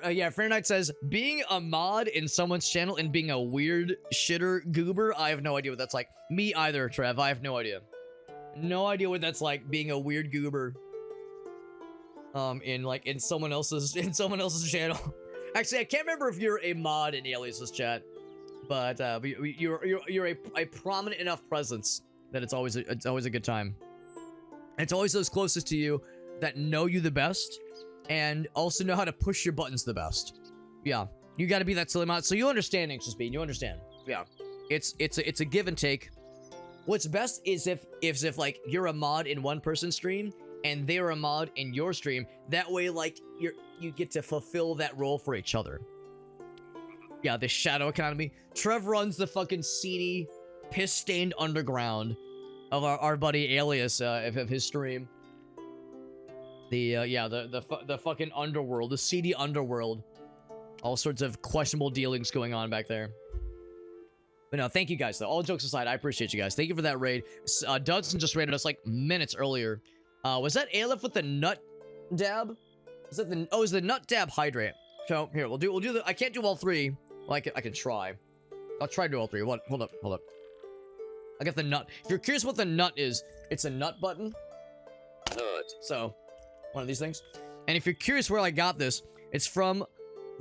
Yeah, Friend Night says, being a mod in someone's channel and being a weird shitter goober, I have no idea what that's like. Me either, Trev. I have no idea. No idea what that's like, being a weird goober. In someone else's channel. Actually, I can't remember if you're a mod in Alias's chat, but you're a prominent enough presence that it's always a good time. It's always those closest to you that know you the best and also know how to push your buttons the best. Yeah, you got to be that silly mod, so you understand, Anxious Bean. You understand. Yeah, it's a give and take. What's best is if like you're a mod in one person's stream and they're a mod in your stream. That way, like you get to fulfill that role for each other. Yeah, the shadow economy. Trev runs the fucking seedy, piss-stained underground of our buddy Alias of his stream. The fucking underworld, the seedy underworld. All sorts of questionable dealings going on back there. But no, thank you guys though. All jokes aside, I appreciate you guys. Thank you for that raid. Dudson just raided us like minutes earlier. Was that Aleph with the nut dab? Is that the is the nut dab hydrate? So here we'll do the. I can't do all three. Well, I can try. I'll try to do all three. What? Hold up. I got the nut. If you're curious what the nut is, it's a nut button. Nut. So, one of these things. And if you're curious where I got this, it's from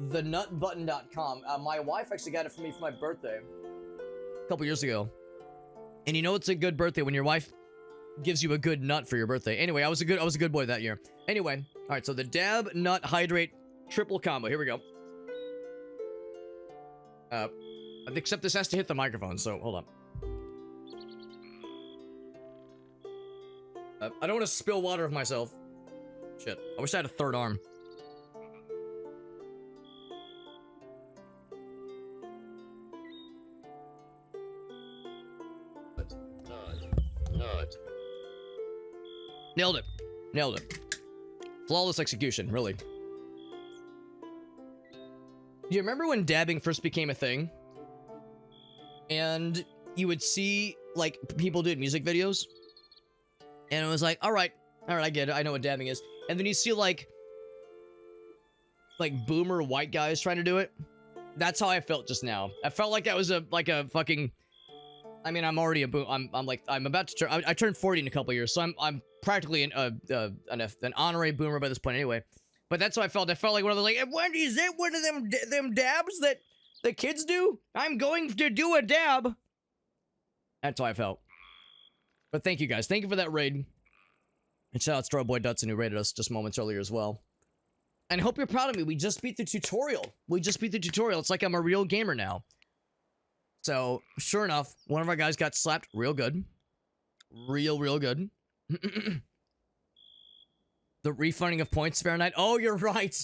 thenutbutton.com. My wife actually got it for me for my birthday a couple years ago. And you know it's a good birthday when your wife gives you a good nut for your birthday. Anyway, I was a good boy that year. Anyway, all right, so the dab, nut, hydrate, triple combo. Here we go. Except this has to hit the microphone, so hold on. I don't want to spill water of myself. Shit, I wish I had a third arm. Nut. Nailed it. Nailed it. Flawless execution, really. Do you remember when dabbing first became a thing? And you would see, like, people doing music videos? And it was like, alright, I get it, I know what dabbing is. And then you see, like boomer white guys trying to do it. That's how I felt just now. I felt like I was a fucking... I mean, I'm already a I'm about to turn... I turned 40 in a couple years, so I'm practically an honorary boomer by this point anyway. But that's how I felt. I felt like one of those, like, what is it? One of them dabs that the kids do? I'm going to do a dab. That's how I felt. But thank you guys. Thank you for that raid. And shout out to our boy Dutson who raided us just moments earlier as well. And I hope you're proud of me. We just beat the tutorial. It's like I'm a real gamer now. So, sure enough, one of our guys got slapped real good. Real good. The refunding of points, Fahrenheit. Oh, you're right.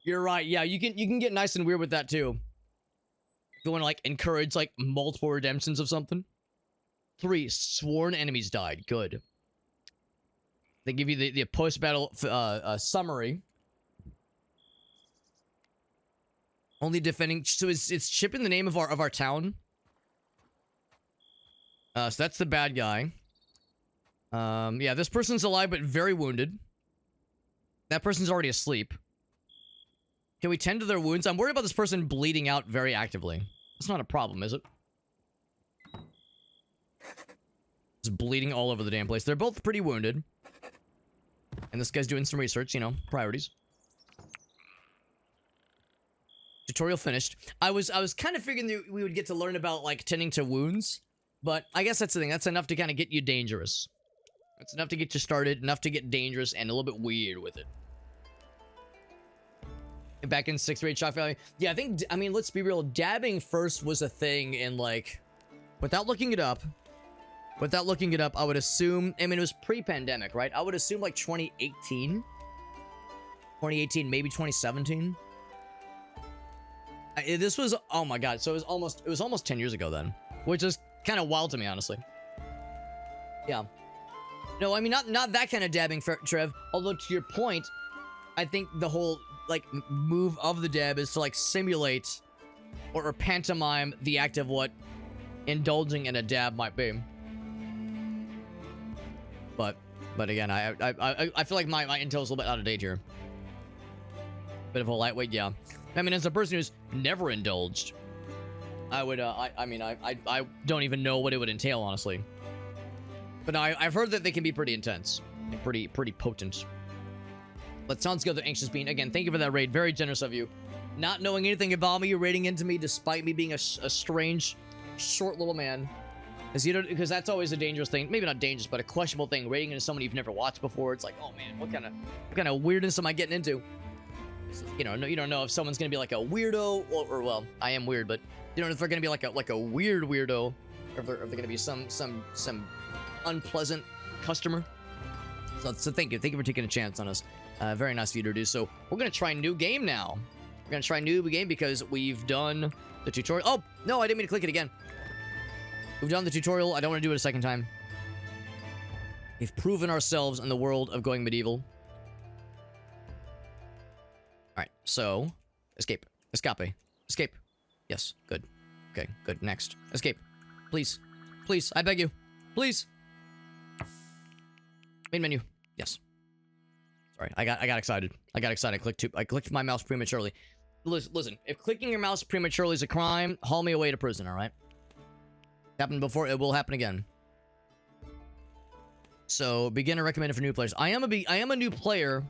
You're right. Yeah, you can get nice and weird with that too. If you want to like encourage like multiple redemptions of something. 3 sworn enemies died. Good. They give you the post-battle summary. Only defending. So it's Chip in the name of our town. So that's the bad guy. Yeah, this person's alive but very wounded. That person's already asleep. Can we tend to their wounds? I'm worried about this person bleeding out very actively. It's not a problem, is it? It's bleeding all over the damn place. They're both pretty wounded. And this guy's doing some research, you know, priorities. Tutorial finished. I was kind of figuring that we would get to learn about, like, tending to wounds. But I guess that's the thing. That's enough to kind of get you dangerous. That's enough to get you started, enough to get dangerous, and a little bit weird with it. Back in 6th grade Shock Valley. Yeah, I mean, let's be real. Dabbing first was a thing in, like... Without looking it up, I would assume... I mean, it was pre-pandemic, right? I would assume, like, 2018? 2018, maybe 2017? This was... Oh, my God. So it was almost 10 years ago then. Which is kind of wild to me, honestly. Yeah. No, I mean, not that kind of dabbing, Trev. Although, to your point, I think the whole... like move of the dab is to like simulate or pantomime the act of what indulging in a dab might be. But again, I feel like my intel is a little bit out of date here. Bit of a lightweight, yeah. I mean, as a person who's never indulged, I would I mean I don't even know what it would entail, honestly. But no, I've heard that they can be pretty intense and pretty potent. But sounds good, the Anxious Bean. Again, thank you for that raid. Very generous of you. Not knowing anything about me, you're raiding into me despite me being a strange, short little man. Because that's always a dangerous thing. Maybe not dangerous, but a questionable thing. Raiding into someone you've never watched before. It's like, oh man, what kind of weirdness am I getting into? You know, you don't know if someone's gonna be like a weirdo, or well, I am weird, but you don't know if they're gonna be like a weird weirdo, or if they're gonna be some unpleasant customer. So thank you for taking a chance on us. Very nice of you to do so. We're gonna try a new game now. We're gonna try a new game because we've done the tutorial. Oh, no, I didn't mean to click it again. We've done the tutorial. I don't want to do it a second time. We've proven ourselves in the world of going medieval. Alright, so... Escape. Escape. Yes, good. Okay, good. Next. Escape. Please. Please, I beg you. Please. Main menu. Yes. Sorry, I got excited. I clicked my mouse prematurely. Listen, if clicking your mouse prematurely is a crime, haul me away to prison, alright? Happened before, it will happen again. So, beginner recommended for new players. I am a new player,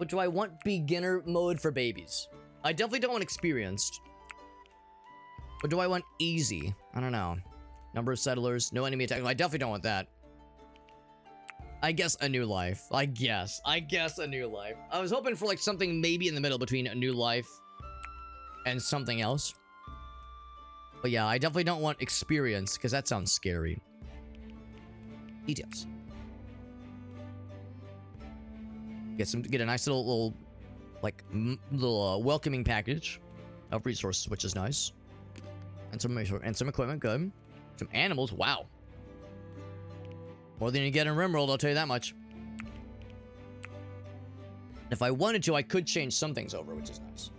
But do I want beginner mode for babies? I definitely don't want experienced. But do I want easy? I don't know. Number of settlers, no enemy attack. I definitely don't want that. I guess a new life. I guess a new life. I was hoping for like something maybe in the middle between a new life and something else. But yeah, I definitely don't want experience because that sounds scary. Details. Get a nice little welcoming package of resources, which is nice. And some equipment, good. Some animals, wow. More than you get in RimWorld, I'll tell you that much. If I wanted to, I could change some things over, which is nice.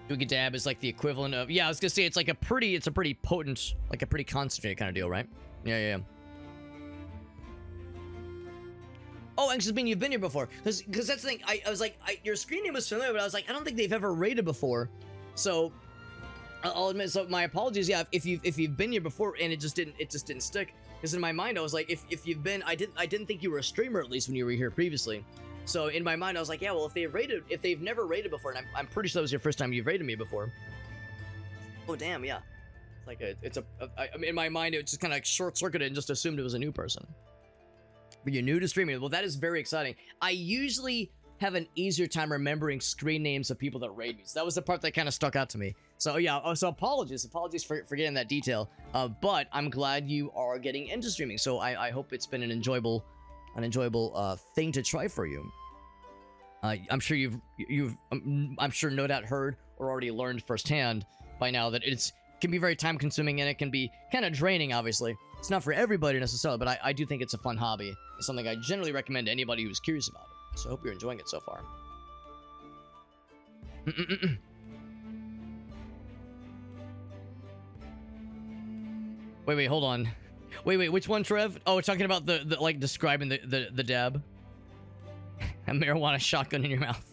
Doogie Dab is like the equivalent of, yeah, I was gonna say it's a pretty potent, like a pretty concentrated kind of deal, right? Yeah. Oh, Anxious Bean, you've been here before. Because that's the thing. I was like, your screen name was familiar, but I was like, I don't think they've ever raided before. So, I'll admit, so my apologies. Yeah, if you've been here before and it just didn't stick. Because in my mind, I was like, if you've been, I didn't think you were a streamer at least when you were here previously. So in my mind, I was like, yeah, well, if they've never raided before, and I'm pretty sure that was your first time you've raided me before. Oh damn, yeah. It's like in my mind, it just kind of like short-circuited and just assumed it was a new person. But you're new to streaming. Well, that is very exciting. I usually have an easier time remembering screen names of people that raid me. So that was the part that kind of stuck out to me. So yeah, so apologies for getting that detail. But I'm glad you are getting into streaming. So I hope it's been an enjoyable thing to try for you. I'm sure I'm sure no doubt heard or already learned firsthand by now that it can be very time consuming and it can be kind of draining, obviously. It's not for everybody necessarily, but I do think it's a fun hobby. It's something I generally recommend to anybody who's curious about it. So I hope you're enjoying it so far. Wait, hold on. Wait, which one, Trev? Oh, we're talking about the like describing the dab. A marijuana shotgun in your mouth.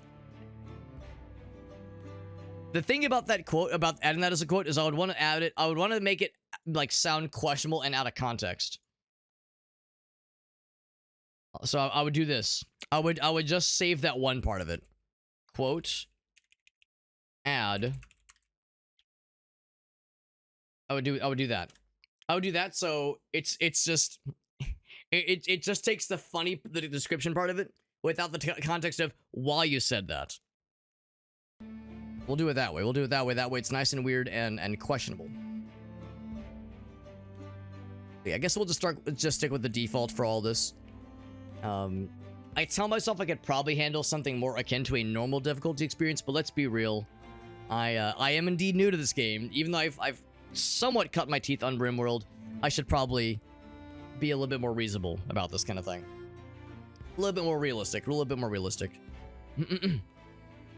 The thing about that quote, about adding that as a quote, is I would want to add it. I would want to make it like sound questionable and out of context. So I would do this. I would just save that one part of it. Quote. Add. I would do that. I would do that. So it's just it just takes the description part of it without the context of why you said that. We'll do it that way. That way it's nice and weird and questionable. Yeah, I guess we'll just stick with the default for all this. I tell myself I could probably handle something more akin to a normal difficulty experience, but let's be real. I am indeed new to this game. Even though I've somewhat cut my teeth on RimWorld, I should probably be a little bit more reasonable about this kind of thing. A little bit more realistic.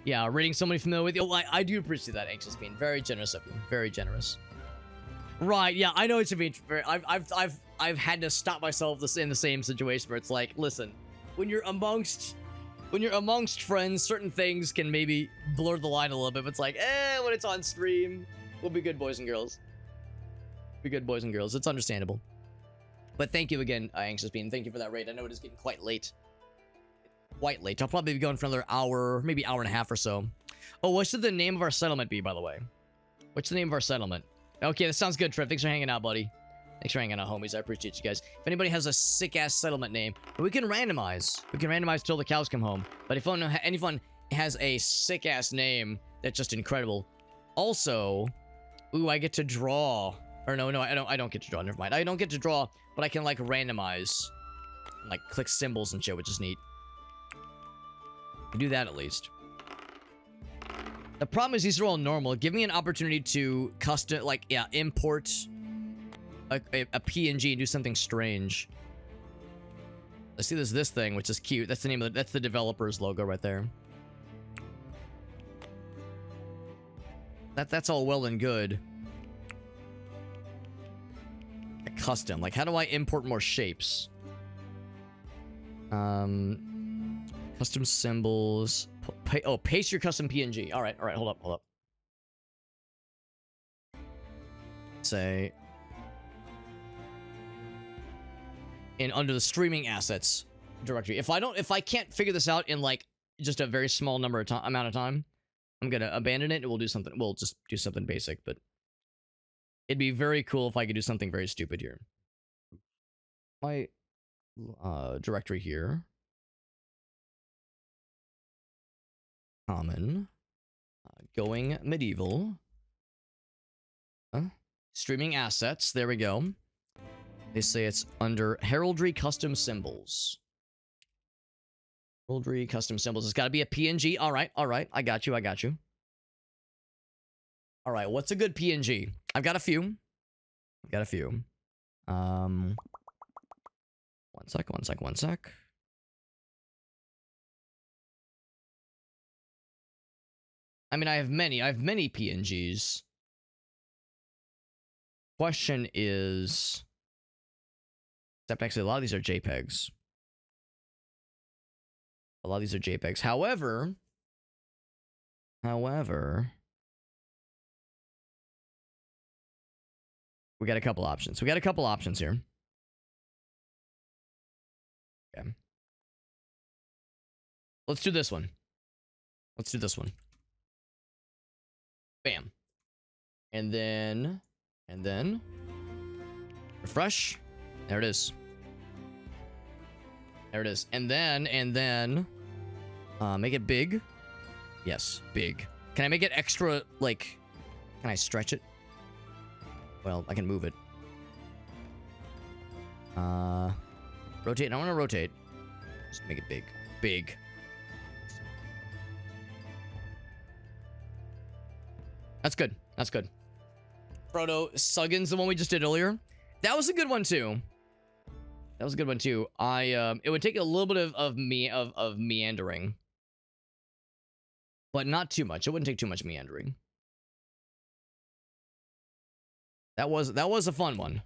Yeah, reading somebody familiar with you. Oh, I do appreciate that, Anxious Being very generous of you. Very generous. Right, yeah, I know it's a bit. I've had to stop myself in the same situation where it's like, listen, when you're amongst friends, certain things can maybe blur the line a little bit, but it's like, when it's on stream, we'll be good boys and girls. It's understandable. But thank you again, Anxious Being. Thank you for that raid. I know it is getting quite late. I'll probably be going for another hour, maybe hour and a half or so. Oh, what should the name of our settlement be, by the way? What's the name of our settlement? Okay, that sounds good, Trev. Thanks for hanging out, buddy. Thanks for hanging out, homies. I appreciate you guys. If anybody has a sick-ass settlement name, we can randomize. Till the cows come home. But if anyone has a sick-ass name that's just incredible. Also, ooh, I get to draw. Or no, I don't get to draw. Never mind. I don't get to draw, but I can, like, randomize. Like, click symbols and shit, which is neat. Do that at least. The problem is these are all normal. Give me an opportunity to custom, like, yeah, import a PNG and do something strange. I see there's this thing, which is cute. That's the name of that's the developer's logo right there. That's all well and good. A custom, like, how do I import more shapes? Custom symbols. Paste your custom PNG. All right, hold up. say in under the streaming assets directory. If I can't figure this out in like just a very small amount of time, I'm gonna abandon it and we'll just do something basic. But it'd be very cool if I could do something very stupid here. My directory here, common, going medieval, streaming assets. There we go. They say it's under heraldry custom symbols. Heraldry custom symbols. It's got to be a PNG. All right. I got you. All right. What's a good PNG? I've got a few. One sec. I mean, I have many PNGs. Question is, except actually a lot of these are JPEGs. However, we got a couple options. Here. Okay. Let's do this one. Bam. And then refresh. There it is. And then make it big. Yes, big. Can I make it extra, like, can I stretch it? Well, I can move it. Rotate. I want to rotate. Just make it big. Big. That's good. Proto Suggins, the one we just did earlier. That was a good one too. It would take a little bit of meandering. But not too much. It wouldn't take too much meandering. That was a fun one.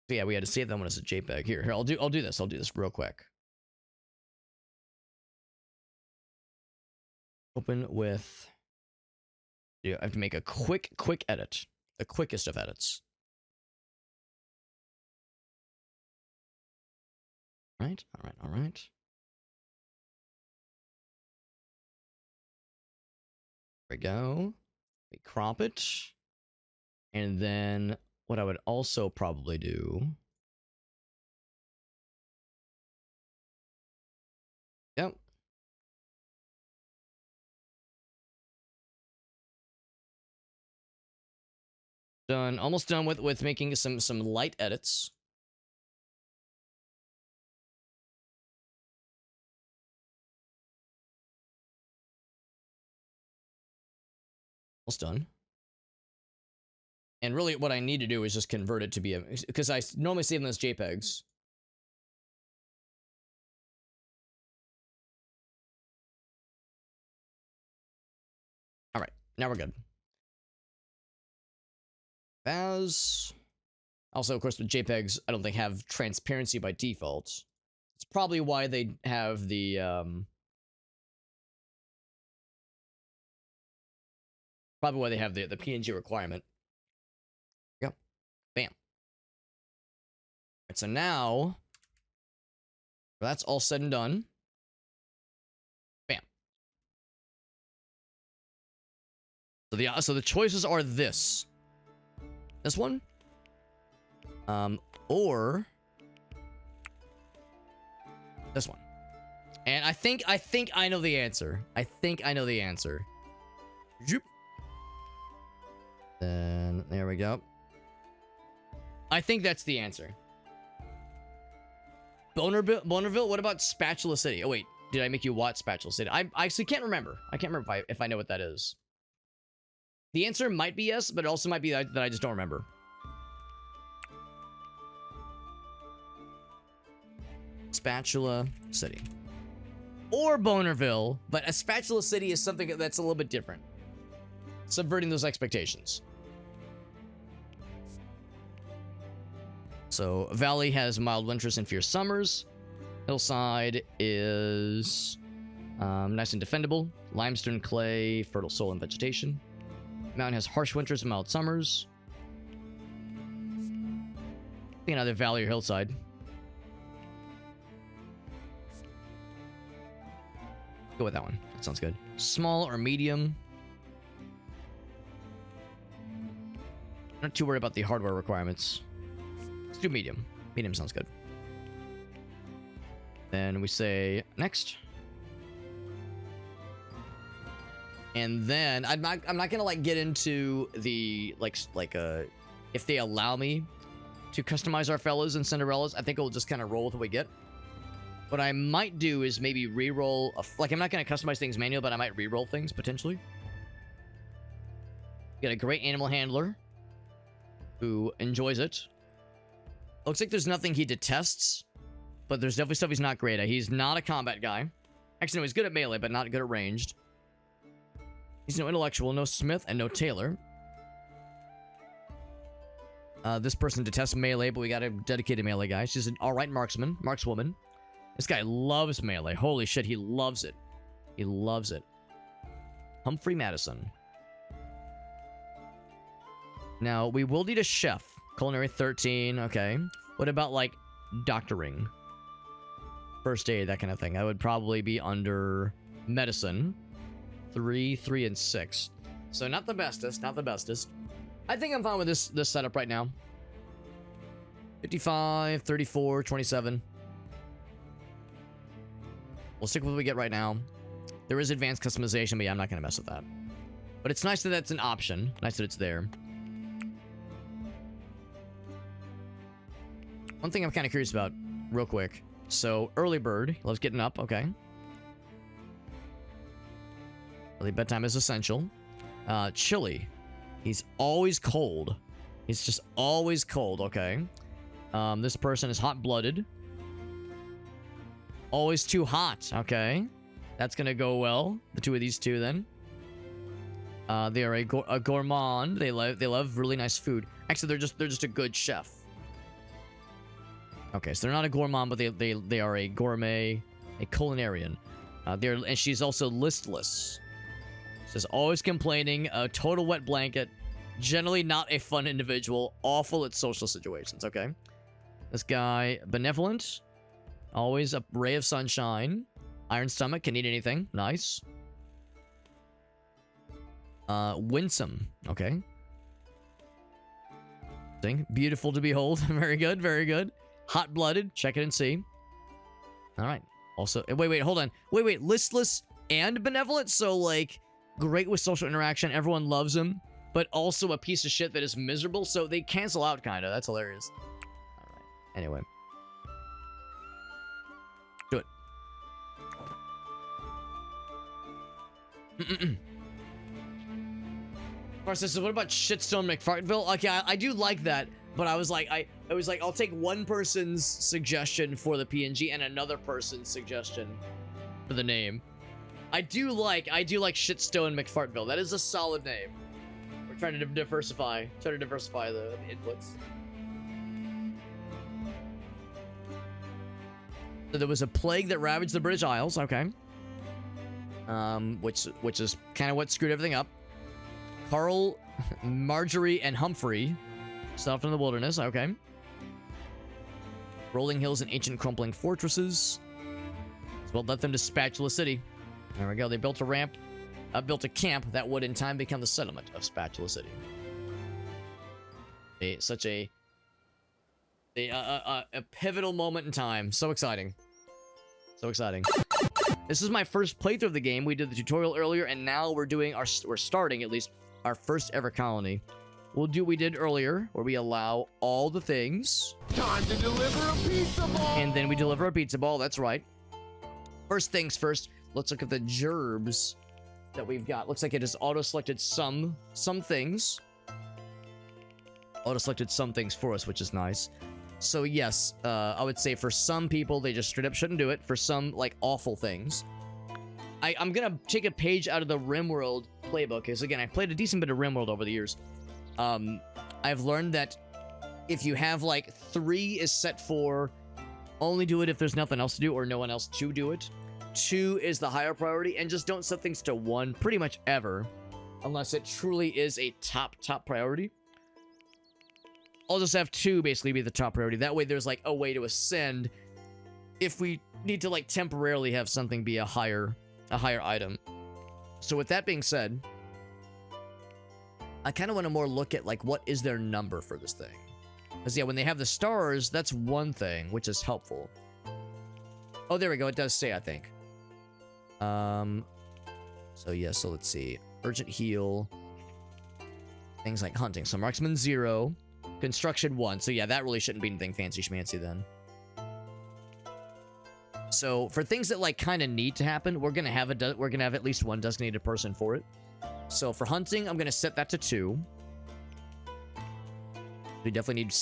So yeah, we had to save that one as a JPEG. Here, I'll do this. I'll do this real quick. Open with. Yeah, I have to make a quick edit. The quickest of edits. All right. There we go. We crop it. And then what I would also probably do. Yep. Done. Almost done with making some light edits. Almost done. And really what I need to do is just convert it to be a, because I normally save them as JPEGs. All right, now we're good. As also, of course, with JPEGs, I don't think have transparency by default. It's probably why they have the the PNG requirement. Yep. Bam. All right, so now that's all said and done. Bam. So the choices are this one, or this one. And I think I know the answer. Zoop. Then there we go. I think that's the answer. Bonerville. What about Spatula City? Oh wait, did I make you watch Spatula City? I actually can't remember. I can't remember if I know what that is. The answer might be yes, but it also might be that I just don't remember. Spatula City. Or Bonerville, but a Spatula City is something that's a little bit different. Subverting those expectations. So, Valley has mild winters and fierce summers. Hillside is Nice and defendable. Limestone, clay, fertile soil, and vegetation. Mountain has harsh winters and mild summers. I think another valley or hillside. Go with that one. That sounds good. Small or medium. Not too worried about the hardware requirements. Let's do medium. Medium sounds good. Then we say next. And then I'm not gonna like get into the if they allow me to customize our fellas and Cinderellas. I think we'll just kind of roll with what we get. What I might do is maybe re-roll I'm not gonna customize things manual, but I might re-roll things potentially. Get a great animal handler who enjoys it. Looks like there's nothing he detests, but there's definitely stuff he's not great at. He's not a combat guy. Actually, no, he's good at melee, but not good at ranged. He's no intellectual, no smith, and no tailor. This person detests melee, but we got a dedicated melee guy. She's an alright markswoman. This guy loves melee. Holy shit, he loves it. He loves it. Humphrey Madison. Now, we will need a chef. Culinary 13, okay. What about, like, doctoring? First aid, that kind of thing. I would probably be under medicine. 3, 3, and 6. So not the bestest, not the bestest. I think I'm fine with this setup right now. 55, 34, 27. We'll stick with what we get right now. There is advanced customization, but yeah, I'm not going to mess with that. But it's nice that that's an option. Nice that it's there. One thing I'm kind of curious about, real quick. So, early bird. He loves getting up, okay. Early bedtime is essential. Chilly. He's always cold. He's just always cold, okay. This person is hot-blooded. Always too hot, okay. That's gonna go well. The two of these two, then. They are a gourmand. They love really nice food. Actually, they're just a good chef. Okay, so they're not a gourmand, but they are a gourmet, a culinarian. And she's also listless. She's always complaining, a total wet blanket, generally not a fun individual, awful at social situations, okay? This guy, benevolent, always a ray of sunshine, iron stomach, can eat anything, nice. Winsome, okay. Beautiful to behold, very good, very good. Hot-blooded, check it and see. All right, also, wait, hold on. Wait, listless and benevolent, so like, great with social interaction, everyone loves him, but also a piece of shit that is miserable, so they cancel out, kind of. That's hilarious. All right. Anyway. Do it. Says, what about Shitstone McFartville? Okay, I do like that, but I was like, I'll take one person's suggestion for the PNG and another person's suggestion for the name. I do like Shitstone McFartville. That is a solid name. We're trying to diversify the inputs. So there was a plague that ravaged the British Isles, okay. Which is kind of what screwed everything up. Carl, Marjorie, and Humphrey set off in the wilderness, okay. Rolling hills and ancient crumbling fortresses. Well, led them to Spatula City. There we go. They built a ramp, built a camp that would in time become the settlement of Spatula City. Such a pivotal moment in time. So exciting. So exciting. This is my first playthrough of the game. We did the tutorial earlier, and now we're starting at least our first ever colony. We'll do what we did earlier, where we allow all the things. Time to deliver a pizza ball! And then we deliver a pizza ball, that's right. First things first, let's look at the gerbs that we've got. Looks like it has auto-selected some things. Auto-selected some things for us, which is nice. So yes, I would say for some people, they just straight up shouldn't do it. For some, like, awful things. I'm gonna take a page out of the RimWorld playbook, because again, I've played a decent bit of RimWorld over the years. I've learned that if you have, like, 3 is set for only do it if there's nothing else to do or no one else to do it. 2 is the higher priority, and just don't set things to 1 pretty much ever, unless it truly is a top priority. I'll just have 2 basically be the top priority. That way there's like a way to ascend if we need to like temporarily have something be a higher item. So with that being said, I kind of want to more look at like what is their number for this thing. Because yeah, when they have the stars, that's one thing, which is helpful. Oh, there we go. It does say, I think. So yeah, so let's see. Urgent heal. Things like hunting. So marksman 0. Construction 1. So yeah, that really shouldn't be anything fancy schmancy then. So for things that like kind of need to happen, we're gonna have at least 1 designated person for it. So for hunting, I'm gonna set that to 2. We definitely need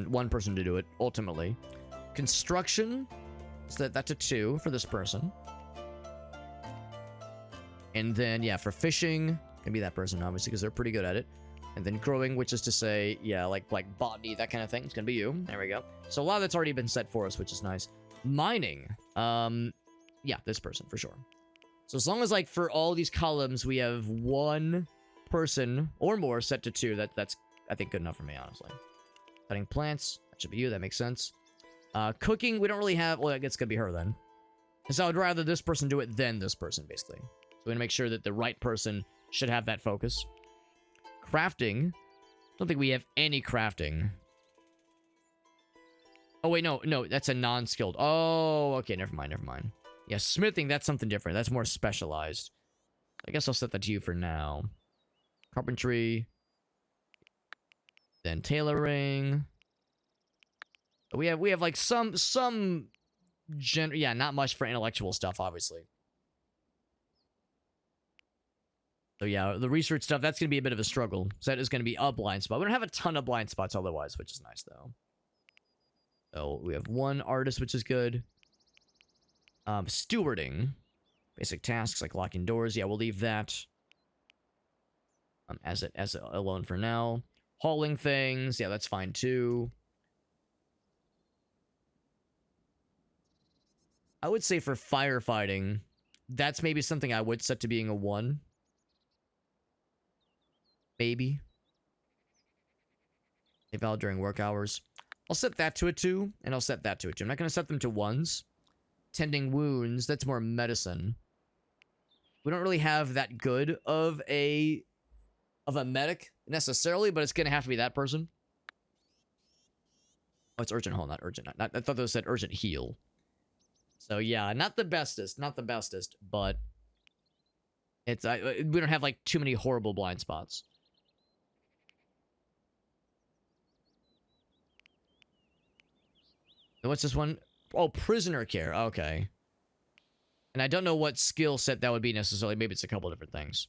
one person to do it ultimately. Construction, set that to 2 for this person. And then yeah, for fishing, gonna be that person obviously because they're pretty good at it. And then growing, which is to say, yeah, like botany, that kind of thing, it's gonna be you. There we go. So a lot of that's already been set for us, which is nice. Mining, yeah, this person for sure. So as long as like for all these columns we have 1 person or more set to 2, that's I think good enough for me, honestly. Cutting plants, that should be you, that makes sense. Cooking, we don't really have, well, I guess it's gonna be her then. So I would rather this person do it than this person, basically. So we're gonna make sure that the right person should have that focus. Crafting, don't think we have any crafting. Oh wait, no, that's a non-skilled. Oh, okay, never mind. Yeah, smithing, that's something different. That's more specialized. I guess I'll set that to you for now. Carpentry. Then tailoring. We have like some yeah, not much for intellectual stuff, obviously. So yeah, the research stuff, that's going to be a bit of a struggle. So that is going to be a blind spot. We don't have a ton of blind spots otherwise, which is nice, though. So we have 1 artist, which is good. Stewarding. Basic tasks like locking doors. Yeah, we'll leave that as it alone for now. Hauling things. Yeah, that's fine, too. I would say for firefighting, that's maybe something I would set to being a 1. Maybe. Eval during work hours. I'll set that to a 2, and I'll set that to a 2. I'm not going to set them to 1s. Tending wounds, that's more medicine. We don't really have that good of a medic, necessarily, but it's going to have to be that person. Oh, it's urgent hold, not urgent. I thought those said urgent heal. So yeah, not the bestest, but it's we don't have like too many horrible blind spots. What's this one? Oh, prisoner care. Okay. And I don't know what skill set that would be necessarily. Maybe it's a couple different things.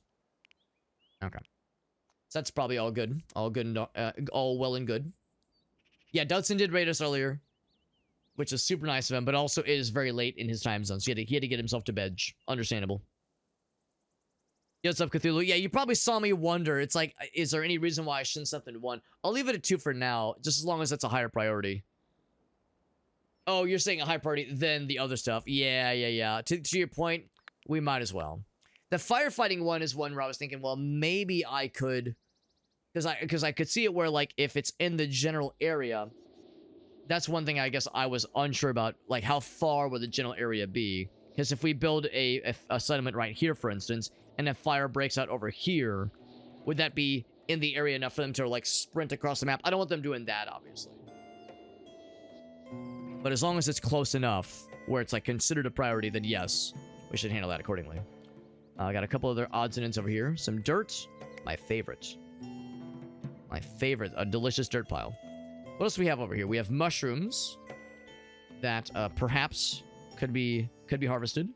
Okay. So that's probably all good. All good and all well and good. Yeah, Dudson did raid us earlier, which is super nice of him, but also is very late in his time zone, so he had to get himself to bed. Understandable. Yo, what's up, Cthulhu? Yeah, you probably saw me wonder. It's like, is there any reason why I shouldn't set them to 1? I'll leave it at 2 for now, just as long as that's a higher priority. Oh, you're saying a high priority than the other stuff. Yeah. To your point, we might as well. The firefighting one is one where I was thinking, well, maybe I could... Because I could see it where, like, if it's in the general area, that's one thing I guess I was unsure about. Like, how far would the general area be? Because if we build a settlement right here, for instance, and a fire breaks out over here, would that be in the area enough for them to, like, sprint across the map? I don't want them doing that, obviously. But as long as it's close enough where it's, like, considered a priority, then yes, we should handle that accordingly. I got a couple other odds and ends over here. Some dirt. My favorite. My favorite. A delicious dirt pile. What else do we have over here? We have mushrooms that perhaps could be harvested.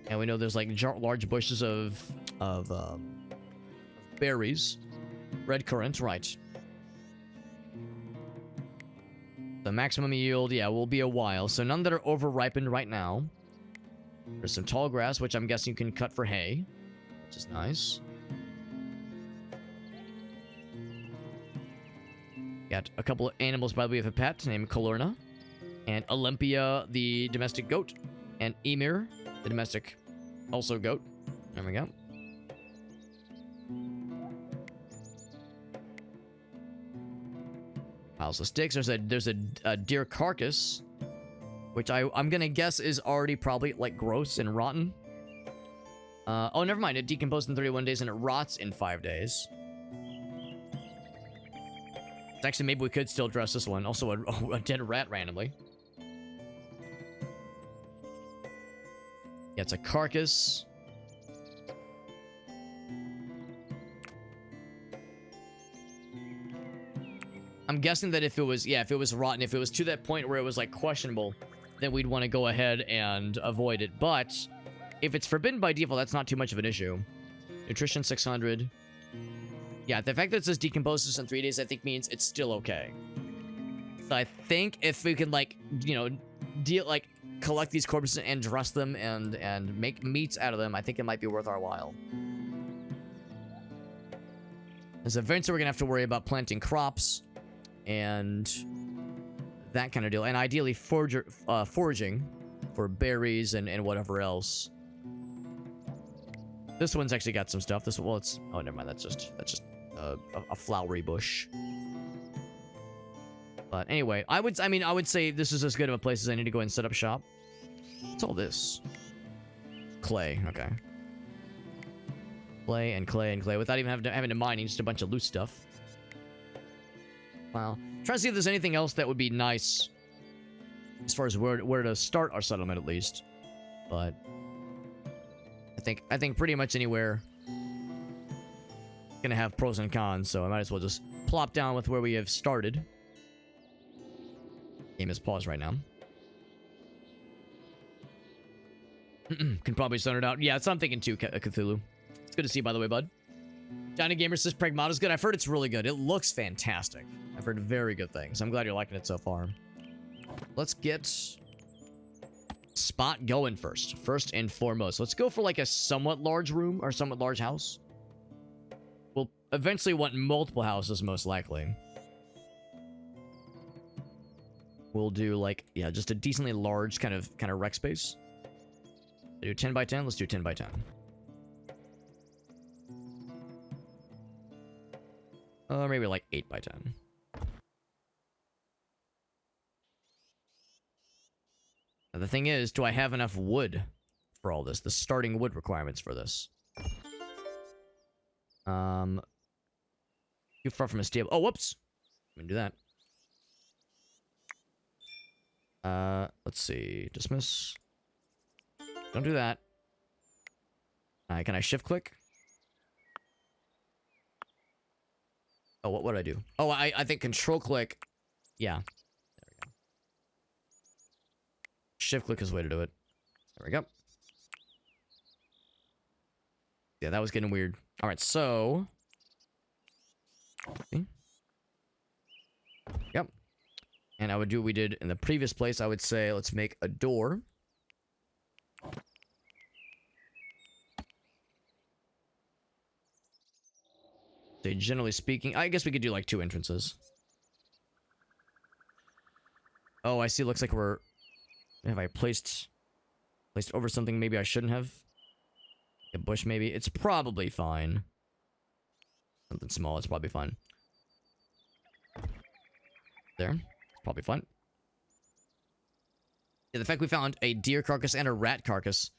And we know there's, like, large bushes of berries. Red currant, right. The maximum yield, yeah, will be a while. So none that are over-ripened right now. There's some tall grass, which I'm guessing you can cut for hay, which is nice. Got a couple of animals, by the way, of a pet named Kalurna. And Olympia, the domestic goat. And Emir, the domestic also goat. There we go. Piles of sticks. There's a deer carcass, which I'm gonna guess is already probably like gross and rotten. Oh, never mind. It decomposed in 31 days and it rots in 5 days. Actually, maybe we could still dress this one. Also, a dead rat randomly. Yeah, it's a carcass. I'm guessing that if it was rotten, if it was to that point where it was like questionable, then we'd want to go ahead and avoid it. But if it's forbidden by default, that's not too much of an issue. Nutrition 600. Yeah, the fact that it says decomposes in 3 days, I think means it's still okay. So I think if we could, like, you know, collect these corpses and dress them and make meats out of them, I think it might be worth our while. There's events where we're gonna have to worry about planting crops and that kind of deal, and ideally foraging for berries and whatever else. This one's actually got some stuff. This one, well, it's, oh, never mind. That's just a flowery bush. But anyway, I would say this is as good of a place as I need to go and set up shop. What's all this? Clay. Okay. Clay and clay and clay without even having to mining, just a bunch of loose stuff. Wow. Trying to see if there's anything else that would be nice as far as where to start our settlement, at least. But I think pretty much anywhere gonna have pros and cons, so I might as well just plop down with where we have started. Game is paused right now. Can probably sort it out. Yeah, that's what I'm thinking too, Cthulhu. It's good to see you, by the way, bud. Johnny Gamer says Pragmata's good. I've heard it's really good. It looks fantastic. I've heard very good things. I'm glad you're liking it so far. Let's get spot going first. First and foremost. Let's go for like a somewhat large room or somewhat large house. We'll eventually want multiple houses, most likely. We'll do like, yeah, just a decently large kind of rec space. Do 10 by 10? Let's do 10 by 10. Or maybe like 8 by 10. Now the thing is, do I have enough wood for all this? The starting wood requirements for this. Too far from a stable. Oh, whoops. I'm gonna do that. Let's see. Dismiss. Don't do that. Can I shift click? Oh, what would I do? Oh, I think control click. Yeah. There we go. Shift click is the way to do it. There we go. Yeah, that was getting weird. All right, so. See? Yep. And I would do what we did in the previous place. I would say, let's make a door. So generally speaking, I guess we could do like 2 entrances. Oh, I see. Looks like we're... Have I placed over something maybe I shouldn't have? A bush maybe? It's probably fine. Something small, it's probably fine. There. It's probably fine. Yeah, the fact we found a deer carcass and a rat carcass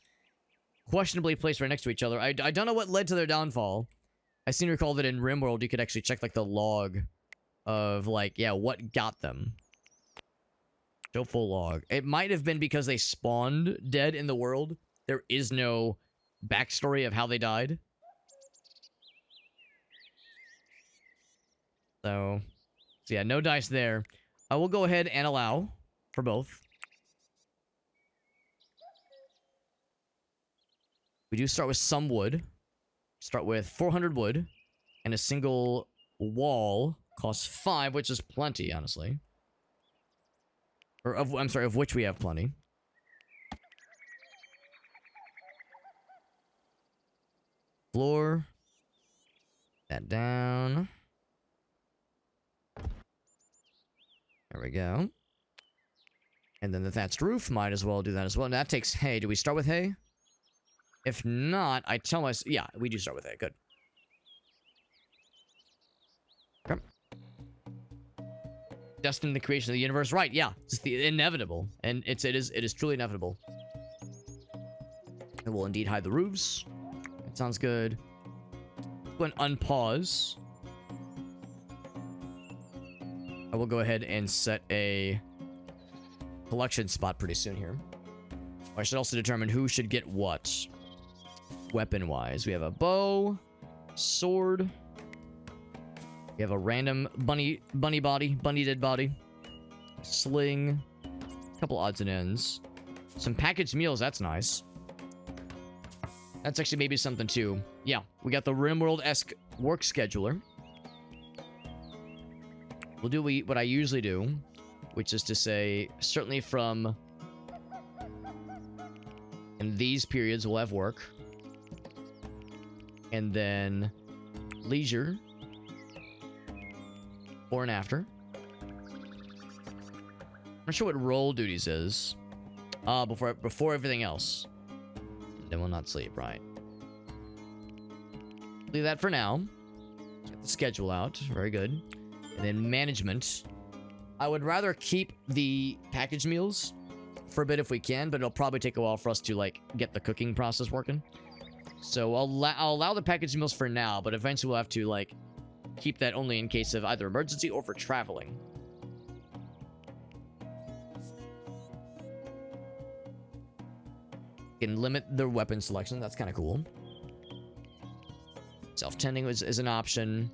questionably placed right next to each other. I don't know what led to their downfall. I seem to recall that in RimWorld you could actually check like the log of like, yeah, what got them. Show full log. It might have been because they spawned dead in the world. There is no backstory of how they died. So yeah, no dice there. I will go ahead and allow for both. We do start with some wood. Start with 400 wood. And a single wall costs 5, which is plenty, honestly. Or I'm sorry, of which we have plenty. Floor. That down. There we go. And then the thatched roof, might as well do that as well. And that takes hay. Do we start with hay? If not, I tell myself... Yeah, we do start with hay. Good. Okay. Destined the creation of the universe. Right, yeah. It's the inevitable. And it is truly inevitable. It will indeed hide the roofs. That sounds good. Go and unpause. I will go ahead and set a collection spot pretty soon here. I should also determine who should get what. Weapon-wise. We have a bow, sword. We have a random bunny dead body. Sling. A couple odds and ends. Some packaged meals, that's nice. That's actually maybe something too. Yeah, we got the RimWorld-esque work scheduler. We'll do what I usually do, which is to say, certainly from in these periods we'll have work. And then leisure. Before and after. I'm not sure what role duties is. Before everything else. Then we'll not sleep, right? Leave that for now. Get the schedule out. Very good. And then management. I would rather keep the packaged meals for a bit if we can, but it'll probably take a while for us to, like, get the cooking process working. So I'll allow the packaged meals for now, but eventually we'll have to, like, keep that only in case of either emergency or for traveling. You can limit the weapon selection. That's kind of cool. Self-tending is an option.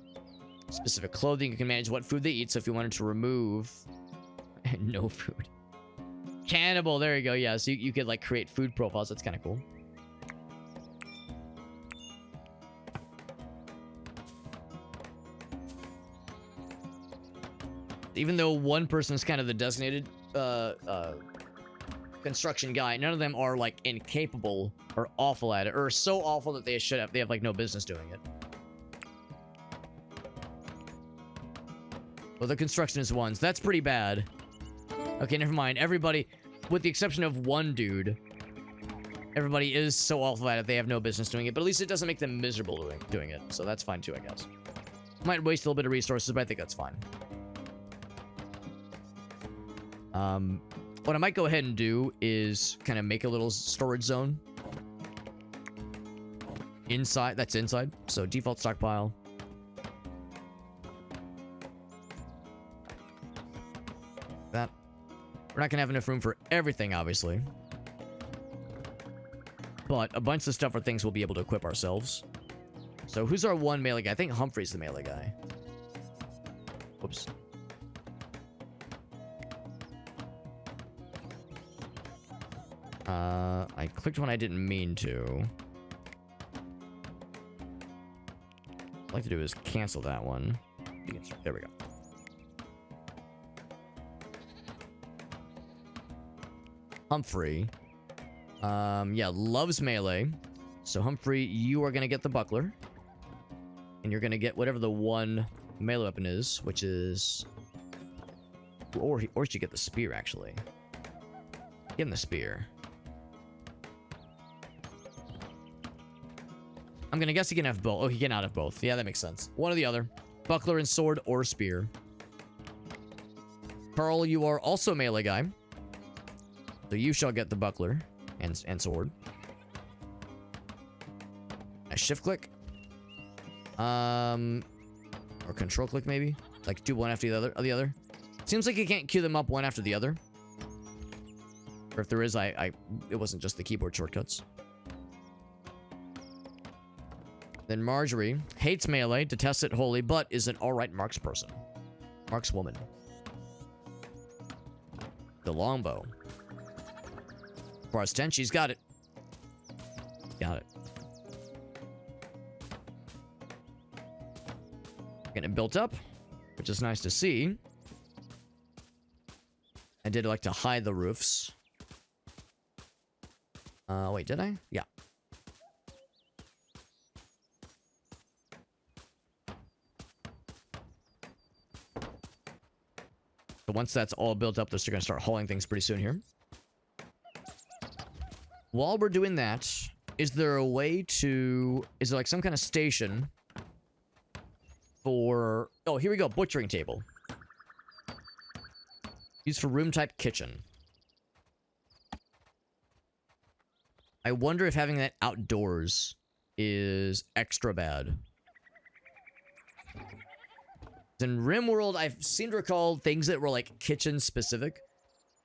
Specific clothing, you can manage what food they eat. So if you wanted to remove no food, cannibal, there you go. Yeah, so you could like create food profiles. That's kind of cool. Even though one person is kind of the designated construction guy, none of them are like incapable or awful at it, or so awful that they have like no business doing it. Well, the construction is ones. That's pretty bad. Okay, never mind. Everybody, with the exception of one dude, everybody is so awful at it they have no business doing it, but at least it doesn't make them miserable doing it, so that's fine too, I guess. Might waste a little bit of resources, but I think that's fine. What I might go ahead and do is kind of make a little storage zone. Inside, that's inside, so default stockpile. That. We're not gonna have enough room for everything, obviously. But a bunch of stuff are things we'll be able to equip ourselves. So who's our one melee guy? I think Humphrey's the melee guy. Whoops. I clicked when I didn't mean to. What I'd like to do is cancel that one. There we go. Humphrey. Yeah, loves melee. So Humphrey, you are gonna get the buckler. And you're gonna get whatever the one melee weapon is, which is... Or you should get the spear, actually. Give him the spear. I'm gonna guess he can have both. Oh, he cannot have both. Yeah, that makes sense. One or the other. Buckler and sword or spear. Carl, you are also melee guy. So you shall get the buckler and sword. A shift click. Or control click maybe. Like do one after the other. Seems like you can't queue them up one after the other. Or if there is, it wasn't just the keyboard shortcuts. Then Marjorie hates melee, detests it wholly, but is an alright marks person. Marks woman. The longbow. For our 10, she's got it. Got it. Getting it built up, which is nice to see. I did like to hide the roofs. Wait, did I? Yeah. once that's all built up, they're still gonna start hauling things pretty soon here. While we're doing that, is there a way to... Is there like some kind of station for... Oh, here we go. Butchering table. Used for room type kitchen. I wonder if having that outdoors is extra bad. In RimWorld, I seem to recall things that were like kitchen specific.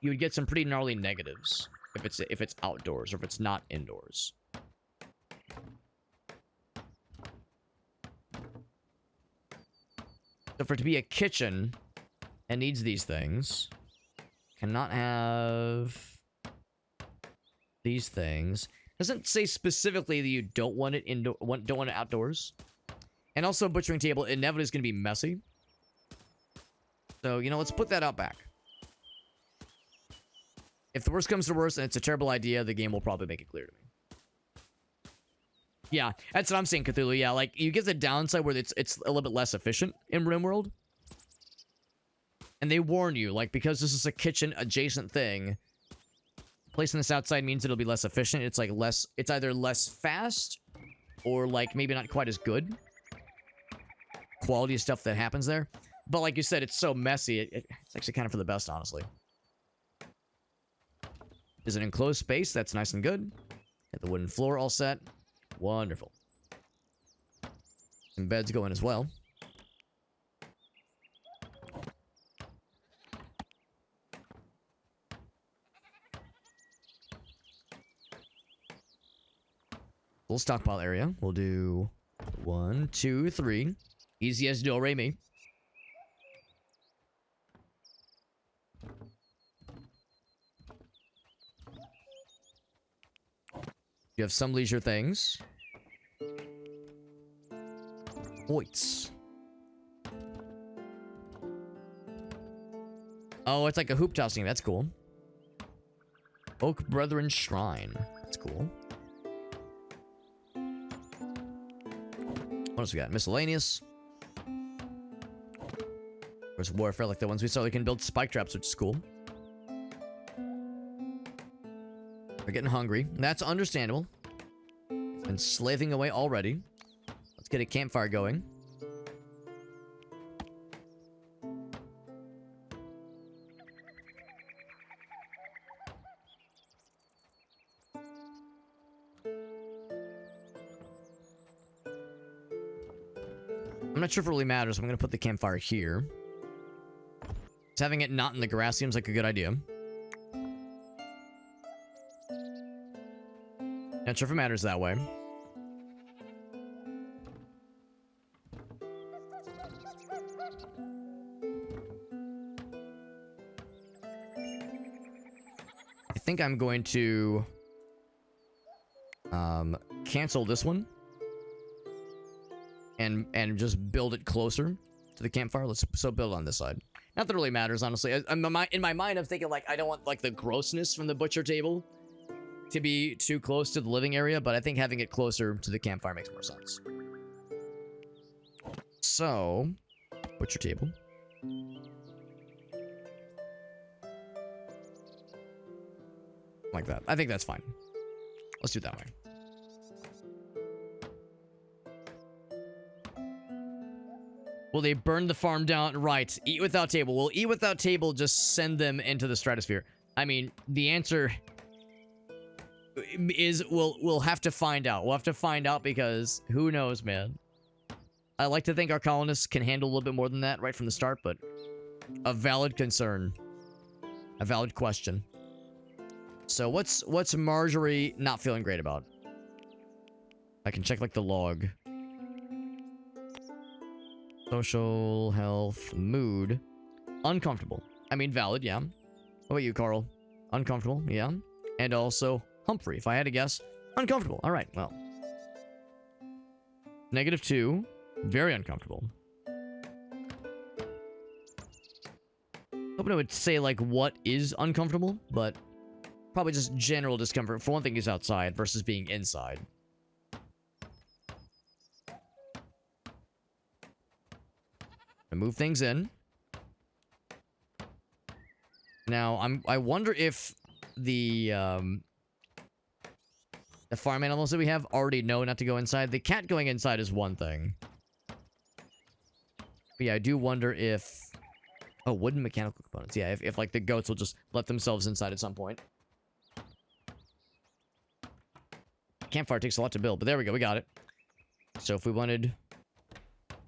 You would get some pretty gnarly negatives if it's outdoors or if it's not indoors. So for it to be a kitchen and needs these things, cannot have these things. Doesn't say specifically that you don't want it don't want it outdoors. And also butchering table inevitably is going to be messy. So, you know, let's put that out back. If the worst comes to worst and it's a terrible idea, the game will probably make it clear to me. Yeah, that's what I'm saying, Cthulhu. Yeah, like, you get the downside where it's a little bit less efficient in RimWorld. And they warn you, like, because this is a kitchen adjacent thing, placing this outside means it'll be less efficient. It's like less, it's either less fast or like maybe not quite as good quality of stuff that happens there. But like you said, it's so messy, it's actually kind of for the best, honestly. Is an enclosed space. That's nice and good. Get the wooden floor all set. Wonderful. Some beds go in as well. Little stockpile area. We'll do 1, 2, 3. Easy as do re mi. You have some leisure things. Oits. Oh, it's like a hoop tossing. That's cool. Oak Brethren Shrine. That's cool. What else we got? Miscellaneous. There's warfare like the ones we saw. We can build spike traps, which is cool. We're getting hungry. That's understandable. It's been slaving away already. Let's get a campfire going. I'm not sure if it really matters. I'm going to put the campfire here. Just having it not in the grass seems like a good idea. Not sure if it matters that way. I think I'm going to cancel this one and just build it closer to the campfire. Let's build on this side. Not that it really matters, honestly. In my mind, I'm thinking like I don't want like the grossness from the butcher table to be too close to the living area, but I think having it closer to the campfire makes more sense. So, butcher table. Like that. I think that's fine. Let's do it that way. Will they burn the farm down? Right. Eat without table. Will eat without table just send them into the stratosphere? I mean, the answer is we'll have to find out. We'll have to find out because who knows, man. I like to think our colonists can handle a little bit more than that right from the start, but a valid concern. A valid question. So what's Marjorie not feeling great about? I can check like the log. Social, health, mood. Uncomfortable. I mean, valid, yeah. What about you, Carl? Uncomfortable, yeah. And also, Humphrey, if I had to guess. Uncomfortable. All right, well. -2. Very uncomfortable. Hoping it would say, like, what is uncomfortable, but probably just general discomfort. For one thing, he's outside versus being inside. Move things in. Now, I wonder if the farm animals that we have already know not to go inside. The cat going inside is one thing. But yeah, I do wonder if... Oh, wooden mechanical components. Yeah, if like the goats will just let themselves inside at some point. Campfire takes a lot to build, but there we go, we got it. So if we wanted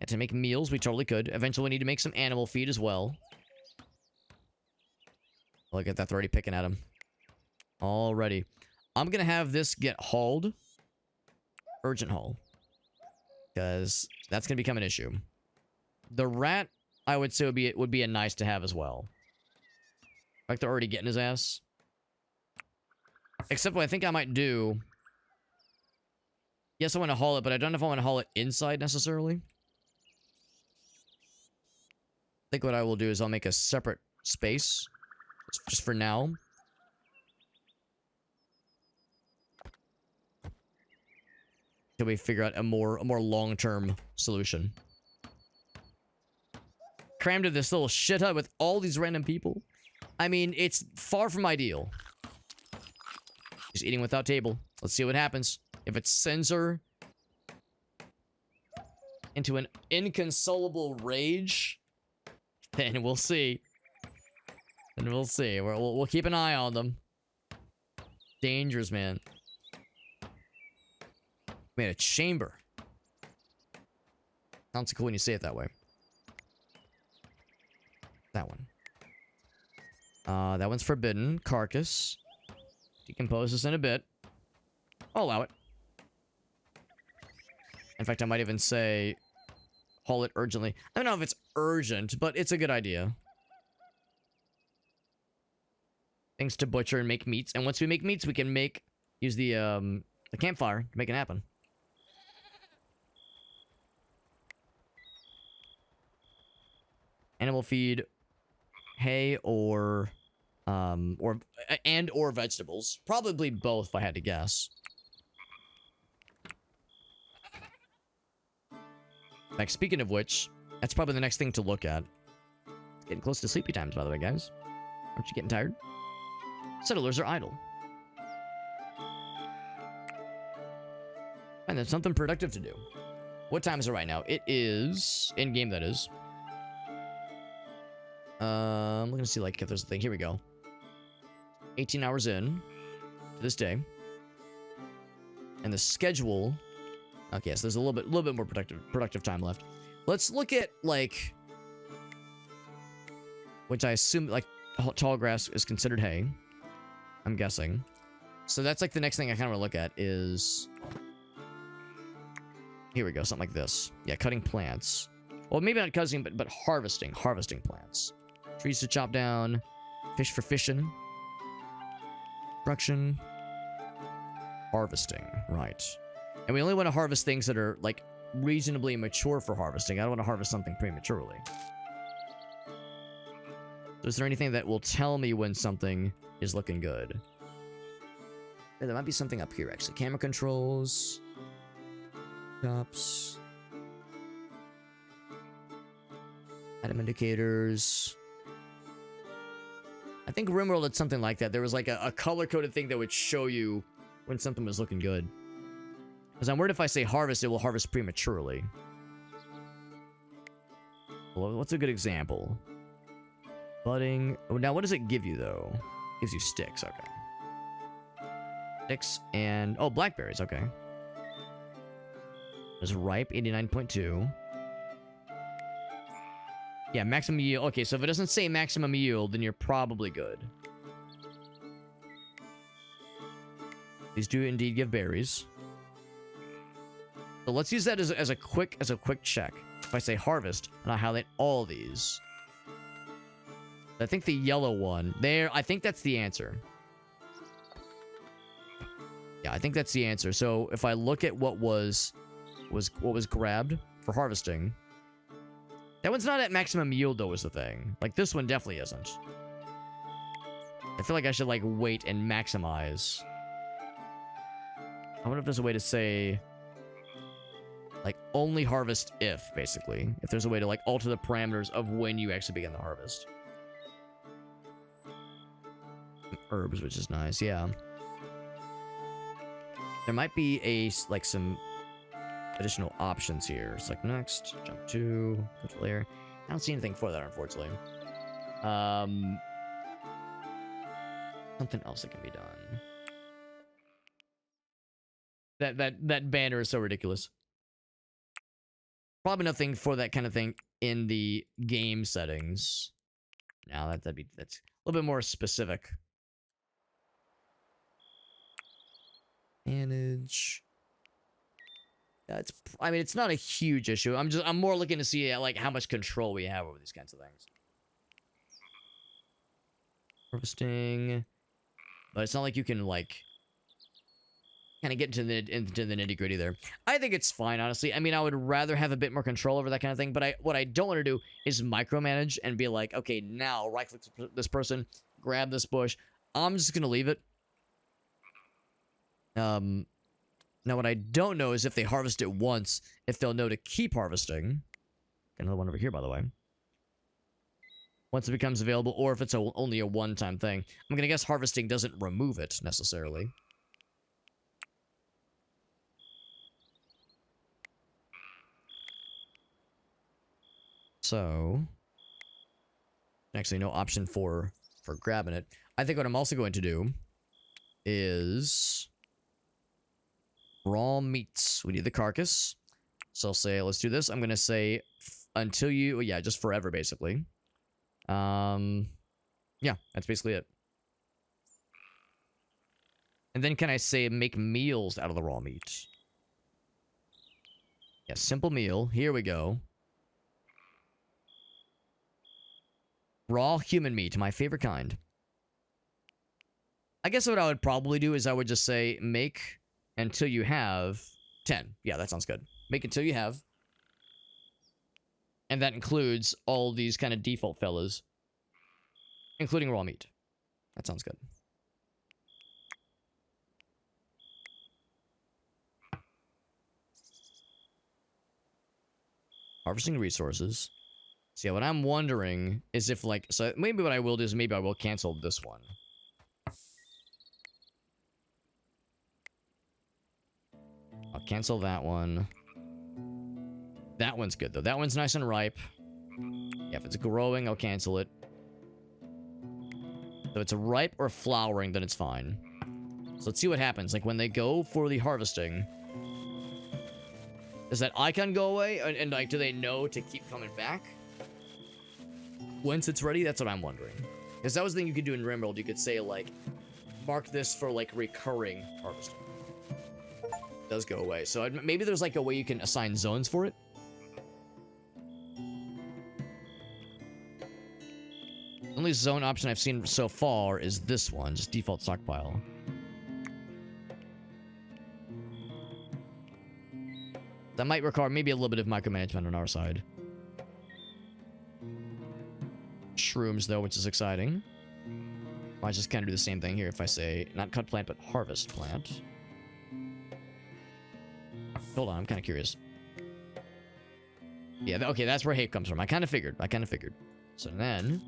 to make meals, we totally could. Eventually we need to make some animal feed as well. Look at that, they're already picking at him. Already. I'm gonna have this get hauled. Urgent haul. Because that's gonna become an issue. The rat, I would say, would be a nice to have as well. Like they're already getting his ass. Except what I think I might do... Yes, I want to haul it, but I don't know if I want to haul it inside necessarily. I think what I will do is I'll make a separate space. Just for now. Till we figure out a more long-term solution. Crammed into this little shit hut with all these random people. I mean, it's far from ideal. Just eating without table. Let's see what happens. If it sends her into an inconsolable rage, then we'll see. Then we'll see. We'll keep an eye on them. Dangerous, man. Made a chamber. Sounds cool when you say it that way. That one. That one's forbidden. Carcass. Decompose this in a bit. I'll allow it. In fact, I might even say haul it urgently. I don't know if it's urgent, but it's a good idea. Things to butcher and make meats. And once we make meats, we can use the campfire to make it happen. Animal feed, hay, or vegetables. Probably both, if I had to guess. In fact, speaking of which, that's probably the next thing to look at. It's getting close to sleepy times, by the way, guys. Aren't you getting tired? Settlers are idle. And there's something productive to do. What time is it right now? It is... in-game, that is. I'm looking to see, like, if there's a thing. Here we go. 18 hours in to this day. And the schedule... Okay, so there's a little bit more productive time left. Let's look at, like... which I assume, like, tall grass is considered hay. I'm guessing. So that's, like, the next thing I kind of want to look at is... Here we go, something like this. Yeah, cutting plants. Well, maybe not cutting, but harvesting. Harvesting plants. Trees to chop down. Fish for fishing. Construction. Harvesting. Right. And we only want to harvest things that are, like, reasonably mature for harvesting. I don't want to harvest something prematurely. So is there anything that will tell me when something is looking good? Yeah, there might be something up here, actually. Camera controls. Stops. Item indicators. I think RimWorld had something like that. There was like a color-coded thing that would show you when something was looking good. Because I'm worried if I say harvest, it will harvest prematurely. Well, what's a good example? Budding. Oh, now what does it give you, though? It gives you sticks, okay. Sticks and... oh, blackberries, okay. There's ripe, 89.2. Yeah, maximum yield. Okay, so if it doesn't say maximum yield, then you're probably good. These do indeed give berries. So let's use that as a quick check. If I say harvest, and I highlight all these. I think the yellow one there, I think that's the answer. Yeah, I think that's the answer. So if I look at what was grabbed for harvesting, that one's not at maximum yield though, is the thing. Like this one definitely isn't. I feel like I should like wait and maximize. I wonder if there's a way to say like only harvest if, basically. If there's a way to like alter the parameters of when you actually begin the harvest. Herbs, which is nice. Yeah. There might be like some additional options here. Select next, jump to, control layer. I don't see anything for that, unfortunately. Something else that can be done. That banner is so ridiculous. Probably nothing for that kind of thing in the game settings. Now that's a little bit more specific. Manage. Yeah, I mean, it's not a huge issue. I'm more looking to see like how much control we have over these kinds of things. Harvesting, but it's not like you can like kind of get into the nitty gritty there. I think it's fine, honestly. I mean, I would rather have a bit more control over that kind of thing, but what I don't want to do is micromanage and be like, okay, now right click this person, grab this bush. I'm just gonna leave it. Now what I don't know is if they harvest it once, if they'll know to keep harvesting. Got another one over here, by the way. Once it becomes available, or if it's only a one-time thing. I'm gonna guess harvesting doesn't remove it necessarily. So, actually no option for grabbing it. I think what I'm also going to do is raw meats. We need the carcass. So I'll say, let's do this. I'm going to say until you, yeah, just forever, basically. Yeah, that's basically it. And then can I say make meals out of the raw meat? Yeah, simple meal. Here we go. Raw human meat, my favorite kind. I guess what I would probably do is I would just say make until you have 10. Yeah, that sounds good. Make until you have. And that includes all these kind of default fellas. Including raw meat. That sounds good. Harvesting resources. So yeah, what I'm wondering is if like, so maybe what I will do is maybe I will cancel this one. I'll cancel that one. That one's good though. That one's nice and ripe. Yeah, if it's growing, I'll cancel it. So if it's ripe or flowering, then it's fine. So let's see what happens. Like when they go for the harvesting, does that icon go away? And like, do they know to keep coming back? Once it's ready, that's what I'm wondering. Because that was the thing you could do in Rimworld. You could say, like, mark this for, like, recurring harvesting. It does go away. So maybe there's, like, a way you can assign zones for it. The only zone option I've seen so far is this one. Just default stockpile. That might require maybe a little bit of micromanagement on our side. Shrooms though, which is exciting. I just kind of do the same thing here if I say not cut plant but harvest plant. Hold on, I'm kind of curious. Yeah, okay, that's where hate comes from. I kind of figured. So then,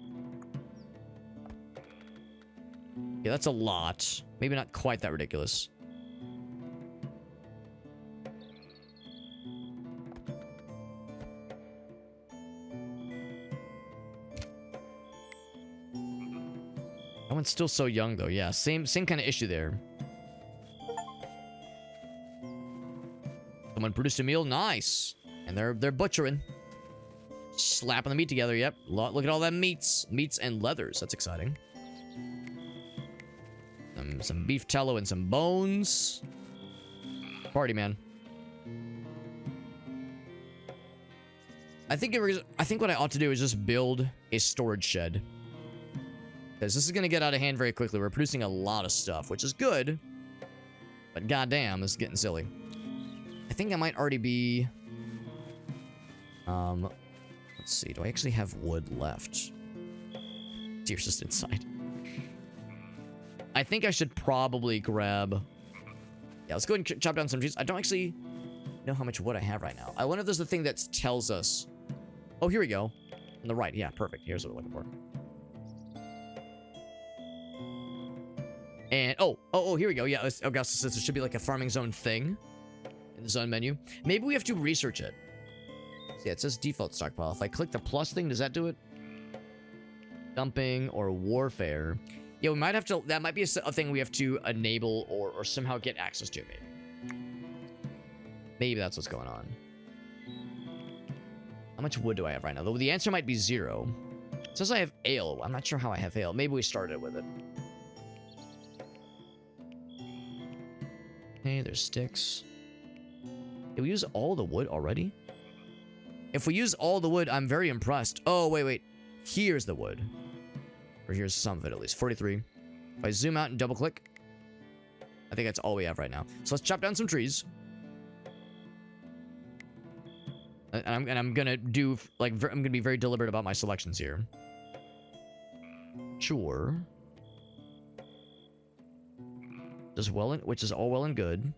yeah, that's a lot. Maybe not quite that ridiculous. That one's still so young though. Yeah, same kind of issue there. Someone produced a meal. Nice. And they're butchering. Slapping the meat together. Yep. Look at all that meats and leathers. That's exciting. Some beef tallow and some bones. Party, man. I think what I ought to do is just build a storage shed. Because this is going to get out of hand very quickly. We're producing a lot of stuff, which is good. But goddamn, this is getting silly. I think I might already be... let's see. Do I actually have wood left? Deer's just inside. I think I should probably grab... Yeah, let's go ahead and chop down some trees. I don't actually know how much wood I have right now. I wonder if there's a thing that tells us... Oh, here we go. On the right. Yeah, perfect. Here's what we're looking for. And oh, here we go. Yeah, Augustus says there should be like a farming zone thing in the zone menu. Maybe we have to research it. So yeah, it says default stockpile. If I click the plus thing, does that do it? Dumping or warfare. Yeah, we might have to. That might be a thing we have to enable or somehow get access to. Maybe that's what's going on. How much wood do I have right now? Though the answer might be 0. It says I have ale. I'm not sure how I have ale. Maybe we started with it. Okay, there's sticks. Did we use all the wood already? If we use all the wood, I'm very impressed. Oh, wait. Here's the wood. Or here's some of it, at least. 43. If I zoom out and double click, I think that's all we have right now. So let's chop down some trees. And I'm gonna do, like, I'm gonna be very deliberate about my selections here. Sure. Which is all well and good.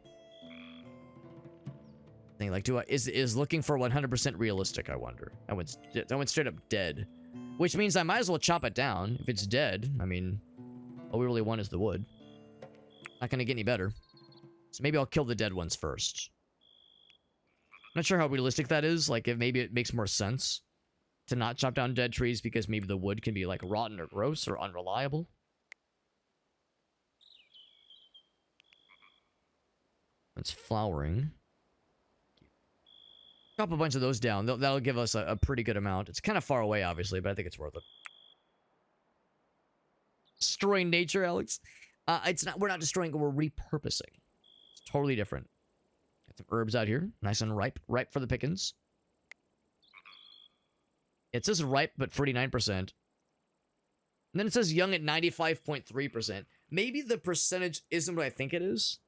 Thing like, is looking for 100% realistic? I wonder. I went straight up dead, which means I might as well chop it down. If it's dead, I mean, all we really want is the wood. Not gonna get any better. So maybe I'll kill the dead ones first. I'm not sure how realistic that is. Like, if maybe it makes more sense to not chop down dead trees because maybe the wood can be like rotten or gross or unreliable. It's flowering. Chop a bunch of those down. That'll give us a pretty good amount. It's kind of far away, obviously, but I think it's worth it. Destroying nature, Alex. It's not. We're not destroying. We're repurposing. It's totally different. Got some herbs out here, nice and ripe for the pickings. It says ripe, but 49%. And then it says young at 95.3%. Maybe the percentage isn't what I think it is.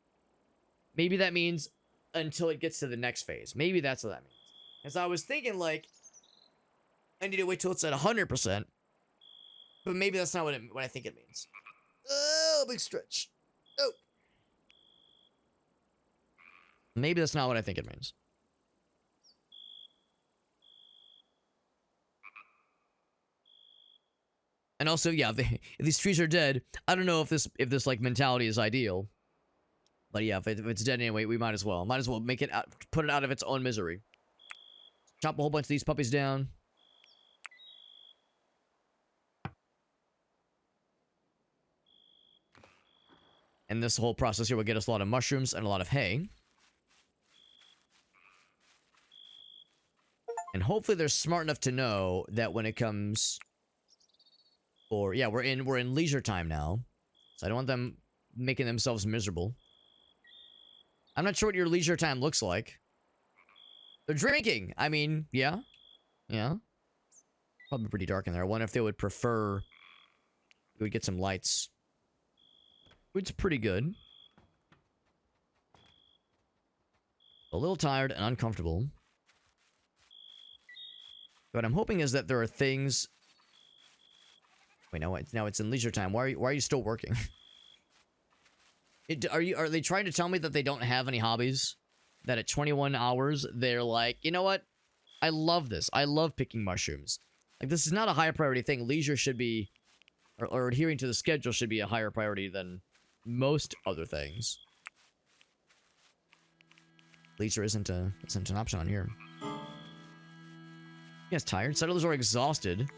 Maybe that means until it gets to the next phase. Maybe that's what that means. Because I was thinking, like, I need to wait till it's at 100%. But maybe that's not what I think it means. Oh, big stretch. Oh. Maybe that's not what I think it means. And also, yeah, if these trees are dead, I don't know if this like mentality is ideal. But yeah, if it's dead anyway, we might as well make it out, put it out of its own misery. Chop a whole bunch of these puppies down. And this whole process here will get us a lot of mushrooms and a lot of hay. And hopefully they're smart enough to know that when it comes, or yeah, we're in leisure time now, so I don't want them making themselves miserable. I'm not sure what your leisure time looks like. They're drinking. I mean, yeah. Probably pretty dark in there. I wonder if they would prefer we would get some lights. It's pretty good. A little tired and uncomfortable. What I'm hoping is that there are things. Wait, no, it's in leisure time. Why are you still working? Are they trying to tell me that they don't have any hobbies? That at 21 hours they're like, you know what? I love this. I love picking mushrooms. Like, this is not a higher priority thing. Leisure should be, or adhering to the schedule should be a higher priority than most other things. Leisure isn't an option on here. You guys tired? Settlers are exhausted.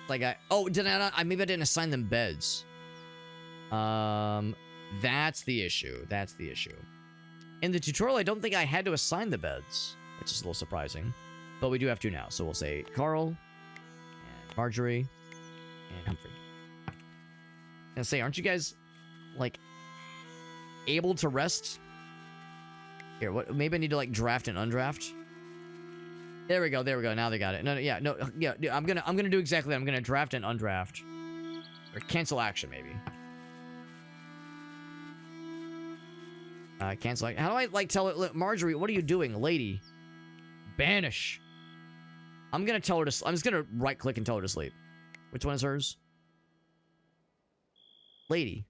Like did I not? Maybe I didn't assign them beds. That's the issue. That's the issue. In the tutorial, I don't think I had to assign the beds, which is a little surprising. But we do have to now. So we'll say Carl, and Marjorie, and Humphrey. And say, aren't you guys, like, able to rest? Here, what? Maybe I need to, like, draft and undraft. There we go. Now they got it. Yeah. I'm gonna do exactly that. I'm gonna draft and undraft, or cancel action maybe. Cancel. How do I, like, tell it? Marjorie, what are you doing, lady? Banish. I'm gonna tell her to. I'm just gonna right click and tell her to sleep. Which one is hers? Lady.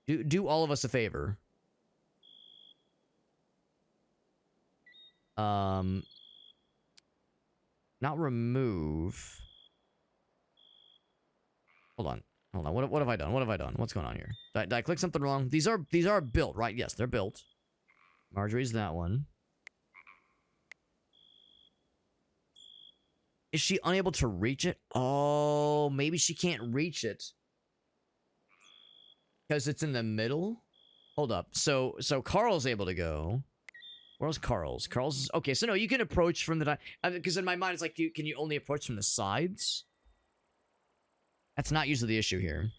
Do all of us a favor. Not remove. Hold on. Hold on. What have I done? What have I done? What's going on here? Did I click something wrong? These are built, right? Yes, they're built. Marjorie's that one. Is she unable to reach it? Oh, maybe she can't reach it. Because it's in the middle? Hold up. So Carl's able to go. Where's Carl's? Carl's is... Okay, so no, you can approach from the... Because in my mind, it's like, can you only approach from the sides? That's not usually the issue here.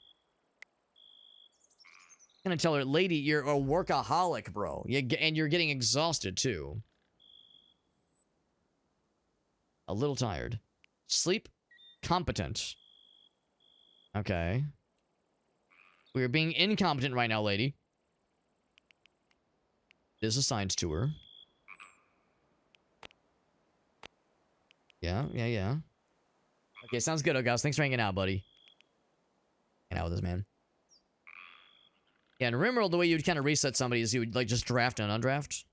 I'm gonna tell her, lady, you're a workaholic, bro. And you're getting exhausted, too. A little tired. Sleep competent. Okay. We are being incompetent right now, lady. This is assigned to her. Yeah. Okay, sounds good, August. Thanks for hanging out, buddy. Hanging out with this man. Yeah, and remember the way you'd kind of reset somebody is you would, like, just draft and undraft.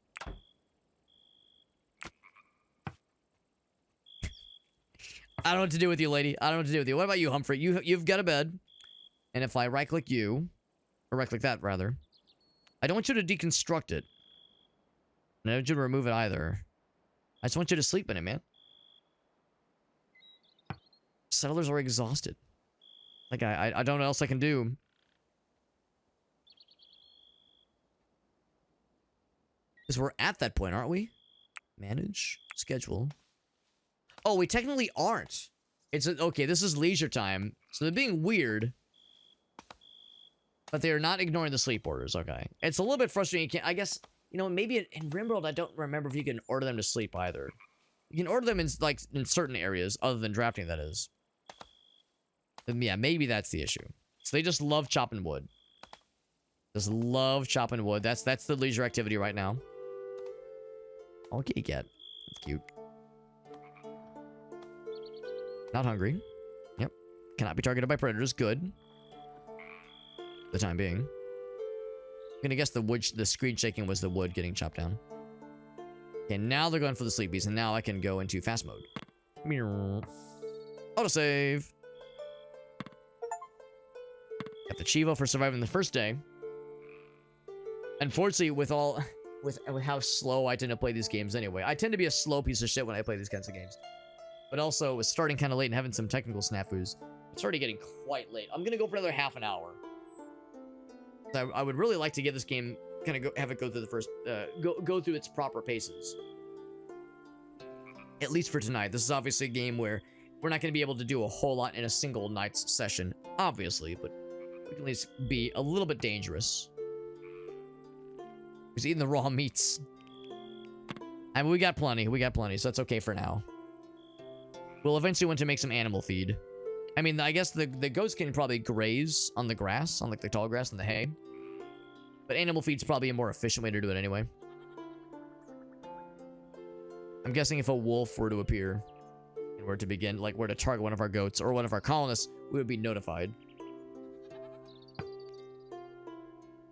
I don't know what to do with you, lady. I don't know what to do with you. What about you, Humphrey? You've got a bed. And if I right-click you, or right-click that, rather, I don't want you to deconstruct it. And I don't want you to remove it either. I just want you to sleep in it, man. Settlers are exhausted. Like, I don't know what else I can do. Because we're at that point, aren't we? Manage. Schedule. Oh, we technically aren't. Okay, this is leisure time. So they're being weird. But they're not ignoring the sleep orders, okay. It's a little bit frustrating. You can't, I guess, you know, maybe in RimWorld, I don't remember if you can order them to sleep either. You can order them in, like, in certain areas, other than drafting, that is. Then, yeah, maybe that's the issue. So they just love chopping wood. Just love chopping wood. That's the leisure activity right now. Oh, kitty cat. That's cute. Not hungry. Yep. Cannot be targeted by predators. Good. For the time being. I'm gonna guess the screen shaking was the wood getting chopped down. Okay, now they're going for the sleepies, and now I can go into fast mode. Autosave. Got the Chivo for surviving the first day. Unfortunately, with how slow I tend to play these games anyway. I tend to be a slow piece of shit when I play these kinds of games. But also, with starting kind of late and having some technical snafus, it's already getting quite late. I'm gonna go for another half an hour. I would really like to get this game, kind of have it go through the first, go through its proper paces. At least for tonight. This is obviously a game where we're not going to be able to do a whole lot in a single night's session, obviously, but we can at least be a little bit dangerous. He's eating the raw meats. I mean, we got plenty, so that's okay for now. We'll eventually want to make some animal feed. I mean, I guess the goats can probably graze on the grass, on like the tall grass and the hay. But animal feed's probably a more efficient way to do it anyway. I'm guessing if a wolf were to appear and were to begin, like, were to target one of our goats or one of our colonists, we would be notified.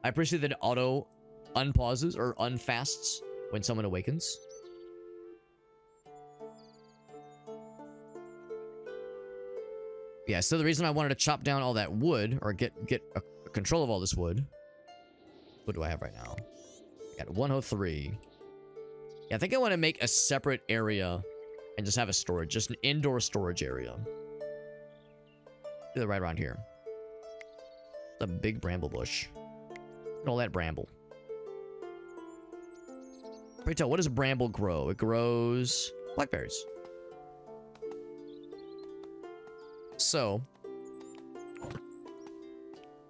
I appreciate that it auto unpauses or unfasts when someone awakens. Yeah, so the reason I wanted to chop down all that wood, or get a control of all this wood. What do I have right now? I got 103. Yeah, I think I want to make a separate area and just have a storage, just an indoor storage area. Do that right around here. It's a big bramble bush. Look at all that bramble. Pray tell, what does bramble grow? It grows blackberries. So,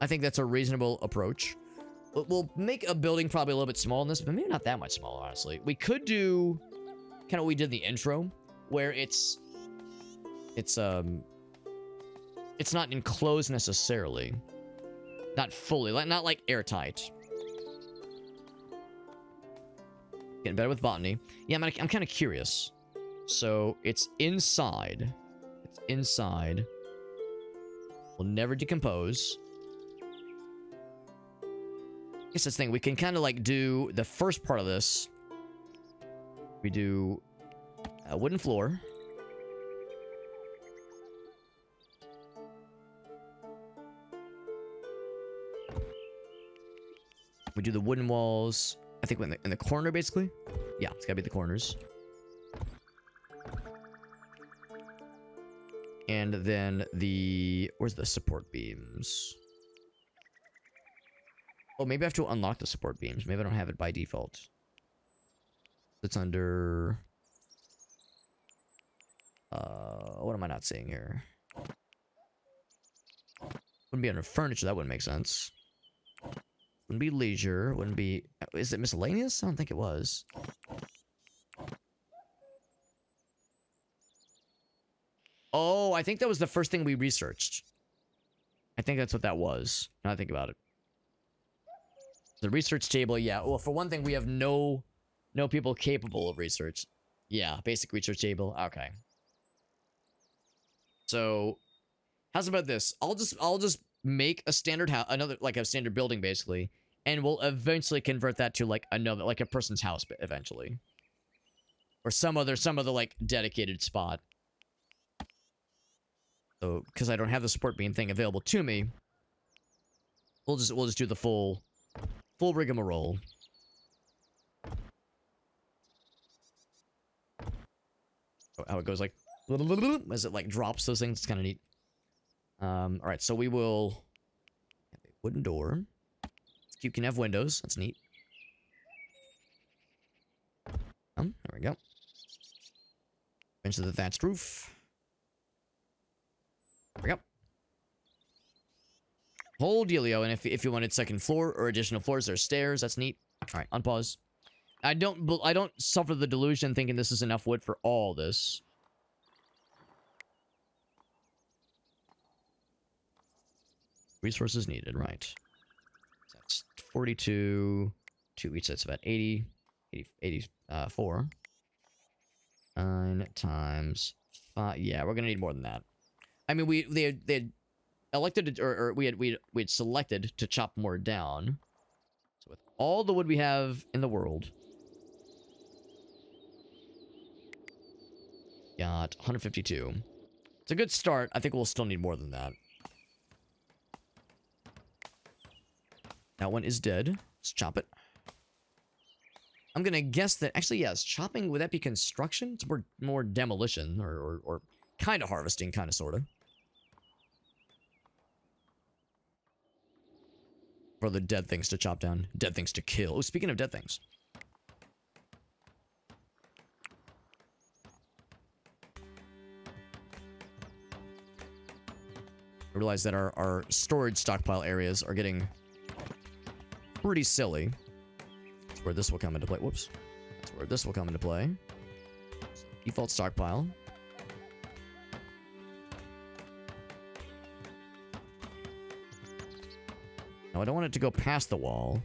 I think that's a reasonable approach. We'll make a building probably a little bit smaller than this, but maybe not that much smaller, honestly. We could do kind of what we did in the intro, where it's not enclosed necessarily. Not fully, not like airtight. Getting better with botany. Yeah, I'm kind of curious. So, it's inside. It's inside. Will never decompose. I guess this thing, we can kind of like do the first part of this. We do a wooden floor. We do the wooden walls. I think in the corner, basically. Yeah, it's gotta be the corners. And then where's the support beams? Oh, maybe I have to unlock the support beams. Maybe I don't have it by default. It's under... what am I not seeing here? Wouldn't be under furniture. That wouldn't make sense. Wouldn't be leisure. Wouldn't be... Is it miscellaneous? I don't think it was. Oh, I think that was the first thing we researched. I think that's what that was. Now I think about it. The research table, yeah. Well, for one thing, we have no people capable of research. Yeah, basic research table. Okay. So, how's about this? I'll just make a standard house, like a standard building, basically, and we'll eventually convert that to like like a person's house, eventually, or some other like dedicated spot. So, because I don't have the support beam thing available to me, we'll just do the full rigmarole. How it goes, like, as it like drops those things. It's kind of neat. All right, so we will have a wooden door. You can have windows. That's neat. There we go. Into the thatched roof. There we go. Whole dealio, and if you wanted second floor or additional floors, there's stairs. That's neat. All right, unpause. I don't suffer the delusion thinking this is enough wood for all this. Resources needed, right. So that's 42. 2 each, that's about 80. 84. 9 times 5. Yeah, we're gonna need more than that. I mean, they had elected to, or we had selected to chop more down. So with all the wood we have in the world, got 152. It's a good start. I think we'll still need more than that. That one is dead. Let's chop it. I'm gonna guess that actually, yes, chopping, would that be construction? It's more demolition or kind of harvesting, kind of sorta. For the dead things to chop down, dead things to kill. Oh, speaking of dead things. I realize that our storage stockpile areas are getting pretty silly. That's where this will come into play. Whoops. That's where this will come into play. So, default stockpile. Now, I don't want it to go past the wall.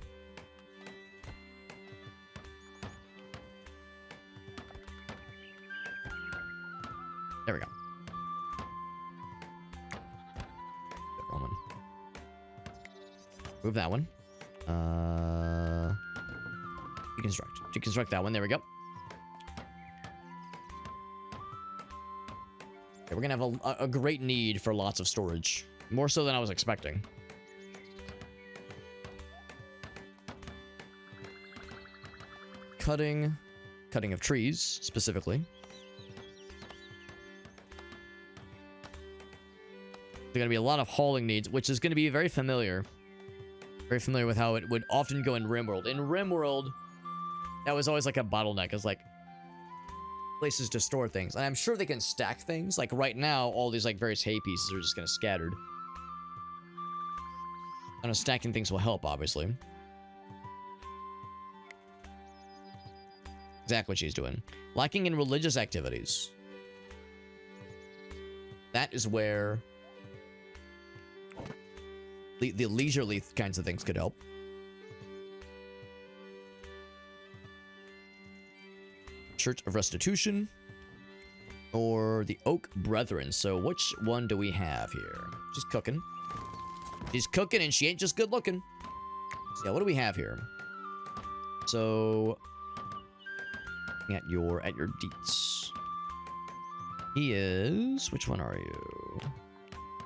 There we go. Good Roman. Move that one. Deconstruct. Deconstruct that one. There we go. Okay, we're gonna have a great need for lots of storage. More so than I was expecting. Cutting of trees, specifically. There's gonna be a lot of hauling needs, which is gonna be very familiar. Very familiar with how it would often go in RimWorld. In RimWorld, that was always like a bottleneck. It's like places to store things. And I'm sure they can stack things. Like right now, all these like various hay pieces are just kind of scattered. I know stacking things will help, obviously. Exactly what she's doing. Lacking in religious activities. That is where the leisurely kinds of things could help. Church of Restitution. Or the Oak Brethren. So which one do we have here? She's cooking. She's cooking and she ain't just good looking. So yeah, what do we have here? So at your deets. He is... Which one are you?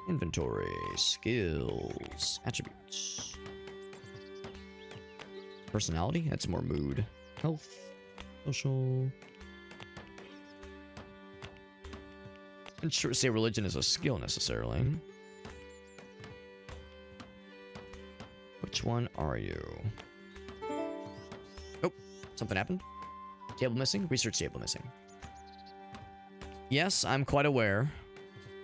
Inventory. Skills. Attributes. Personality? That's more mood. Health. Social. I wouldn't sure say religion is a skill necessarily. Which one are you? Oh, something happened. Table missing? Research table missing. Yes, I'm quite aware.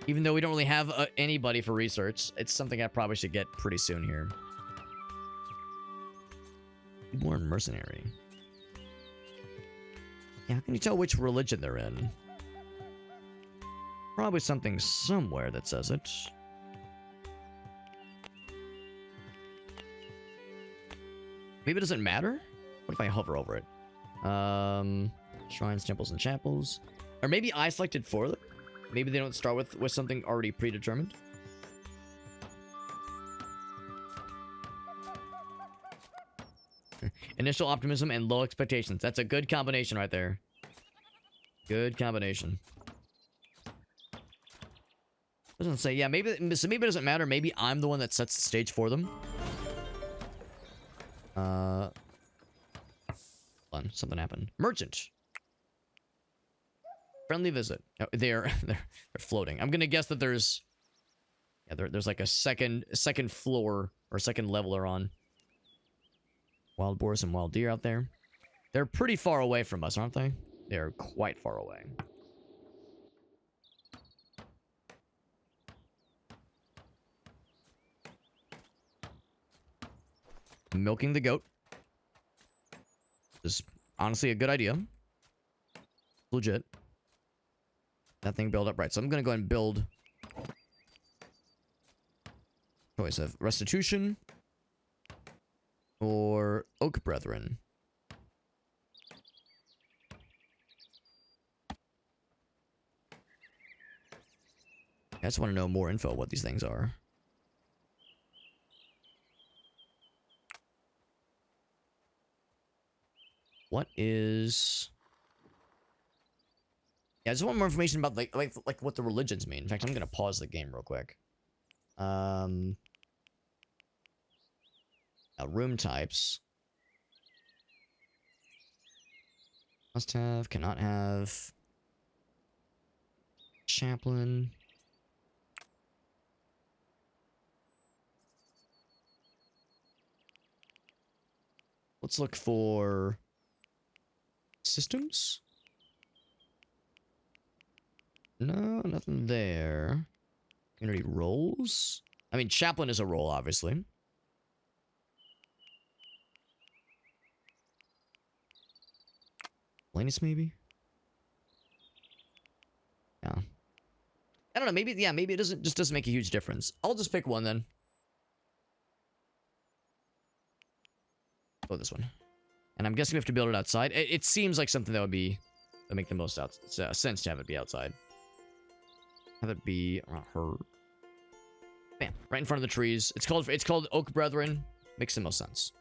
Even though we don't really have anybody for research, it's something I probably should get pretty soon here. More mercenary. Yeah, how can you tell which religion they're in? Probably something somewhere that says it. Maybe it doesn't matter? What if I hover over it? Shrines, temples, and chapels. Or maybe I selected for them? Maybe they don't start with something already predetermined? Initial optimism and low expectations. That's a good combination right there. Good combination. Doesn't say, yeah, maybe it doesn't matter. Maybe I'm the one that sets the stage for them. Hold on, something happened. Merchant. Friendly visit. Oh, they're floating. I'm gonna guess that there's there's like a second floor or second leveler on. Wild boars and wild deer out there. They're pretty far away from us, aren't they? They're quite far away. Milking the goat is honestly a good idea. Legit. That thing build up right. So I'm gonna go ahead and build choice of restitution or oak brethren. I just want to know more info what these things are. What is... Yeah, I just want more information about like what the religions mean. In fact, I'm gonna pause the game real quick. Now, room types. Must have, cannot have. Chaplain. Let's look for systems. No, nothing there. Community roles. I mean, chaplain is a role, obviously. Linus, maybe? Yeah. I don't know, maybe, yeah, maybe it doesn't make a huge difference. I'll just pick one then. Oh, this one. And I'm guessing we have to build it outside. It seems like something that would make the most sense to have it be outside. Have it be her. Bam, right in front of the trees. It's called Oak Brethren. Makes the most sense.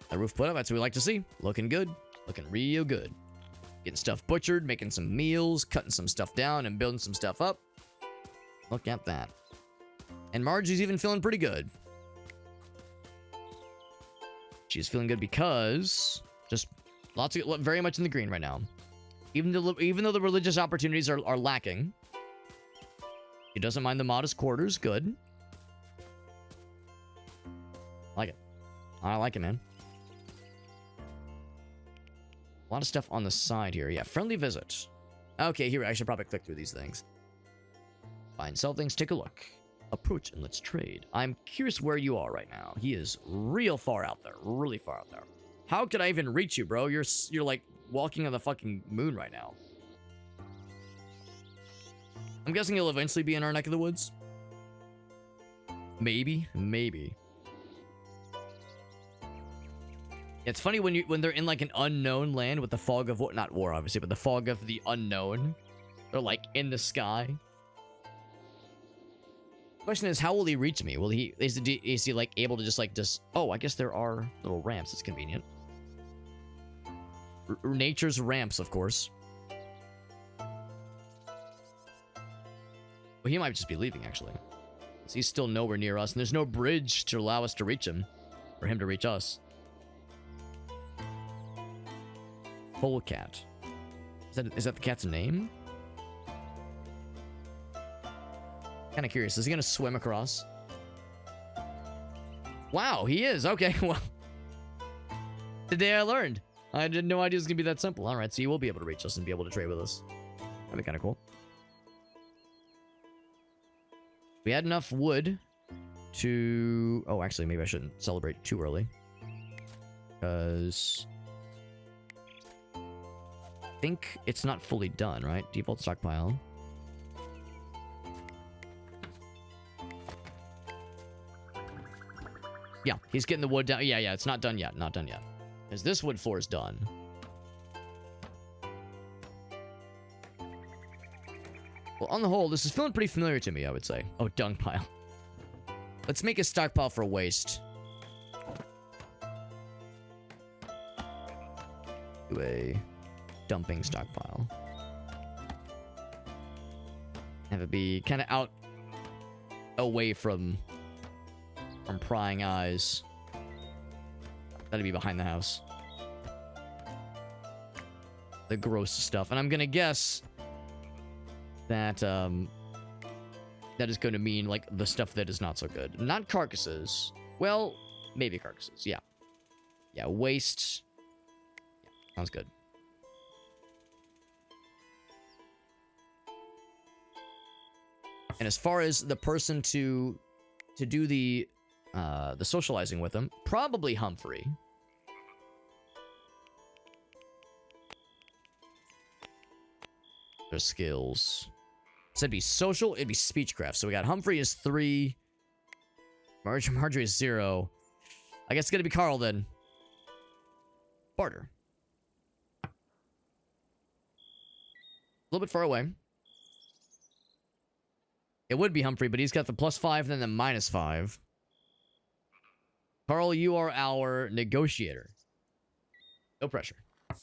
The roof put up, that's what we like to see. Looking good. Looking real good. Getting stuff butchered, making some meals, cutting some stuff down, and building some stuff up. Look at that. And Margie's even feeling pretty good. She's feeling good because just very much in the green right now. Even though the religious opportunities are lacking. She doesn't mind the modest quarters. Good. I like it. I like it, man. A lot of stuff on the side here. Yeah, friendly visit. Okay, here, I should probably click through these things. Find, sell things, take a look. Approach and let's trade. I'm curious where you are right now. He is real far out there. Really far out there. How could I even reach you, bro? You're like walking on the fucking moon right now. I'm guessing you'll eventually be in our neck of the woods. Maybe. It's funny when they're in like an unknown land with the fog of not war obviously, but the fog of the unknown. They're like in the sky. Question is, how will he reach me? Is he like able to just oh, I guess there are little ramps. It's convenient. Nature's ramps, of course. Well, he might just be leaving, actually. He's still nowhere near us, and there's no bridge to allow us to reach him. For him to reach us. Polecat. Is that the cat's name? Kind of curious. Is he gonna swim across? Wow, he is. Okay, well. Today I learned. I had no idea it was gonna be that simple. Alright, so you will be able to reach us and be able to trade with us. That'd be kind of cool. We had enough wood to... Oh, actually, maybe I shouldn't celebrate too early. Because... I think it's not fully done, right? Default stockpile. Yeah, he's getting the wood down. Yeah, it's not done yet. Not done yet. Because this wood floor is done. Well, on the whole, this is feeling pretty familiar to me, I would say. Oh, dung pile. Let's make a stockpile for waste. Do a dumping stockpile. Have it be kind of out away from prying eyes. That'd be behind the house. The gross stuff. And I'm gonna guess that that is going to mean like the stuff that is not so good. Not carcasses. Well, maybe carcasses. Yeah. Yeah, waste. Yeah, sounds good. And as far as the person to do the socializing with them, probably Humphrey. Their skills. So it'd be social, it'd be speechcraft. So we got Humphrey is 3. Marjorie is 0. I guess it's gonna be Carl then. Barter. A little bit far away. It would be Humphrey, but he's got the +5 and then the -5. Carl, you are our negotiator. No pressure. What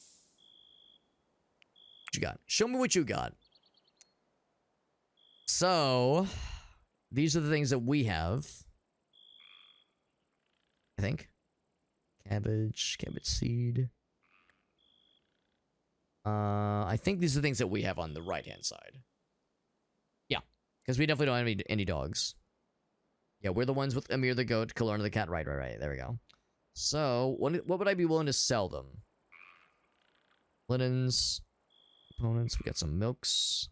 you got? Show me what you got. So, these are the things that we have. I think. Cabbage seed. I think these are the things that we have on the right-hand side. Yeah, because we definitely don't have any dogs. Yeah, we're the ones with Amir the goat, Kalorna the cat. Right. There we go. So, what would I be willing to sell them? Linens. Components. We got some milks.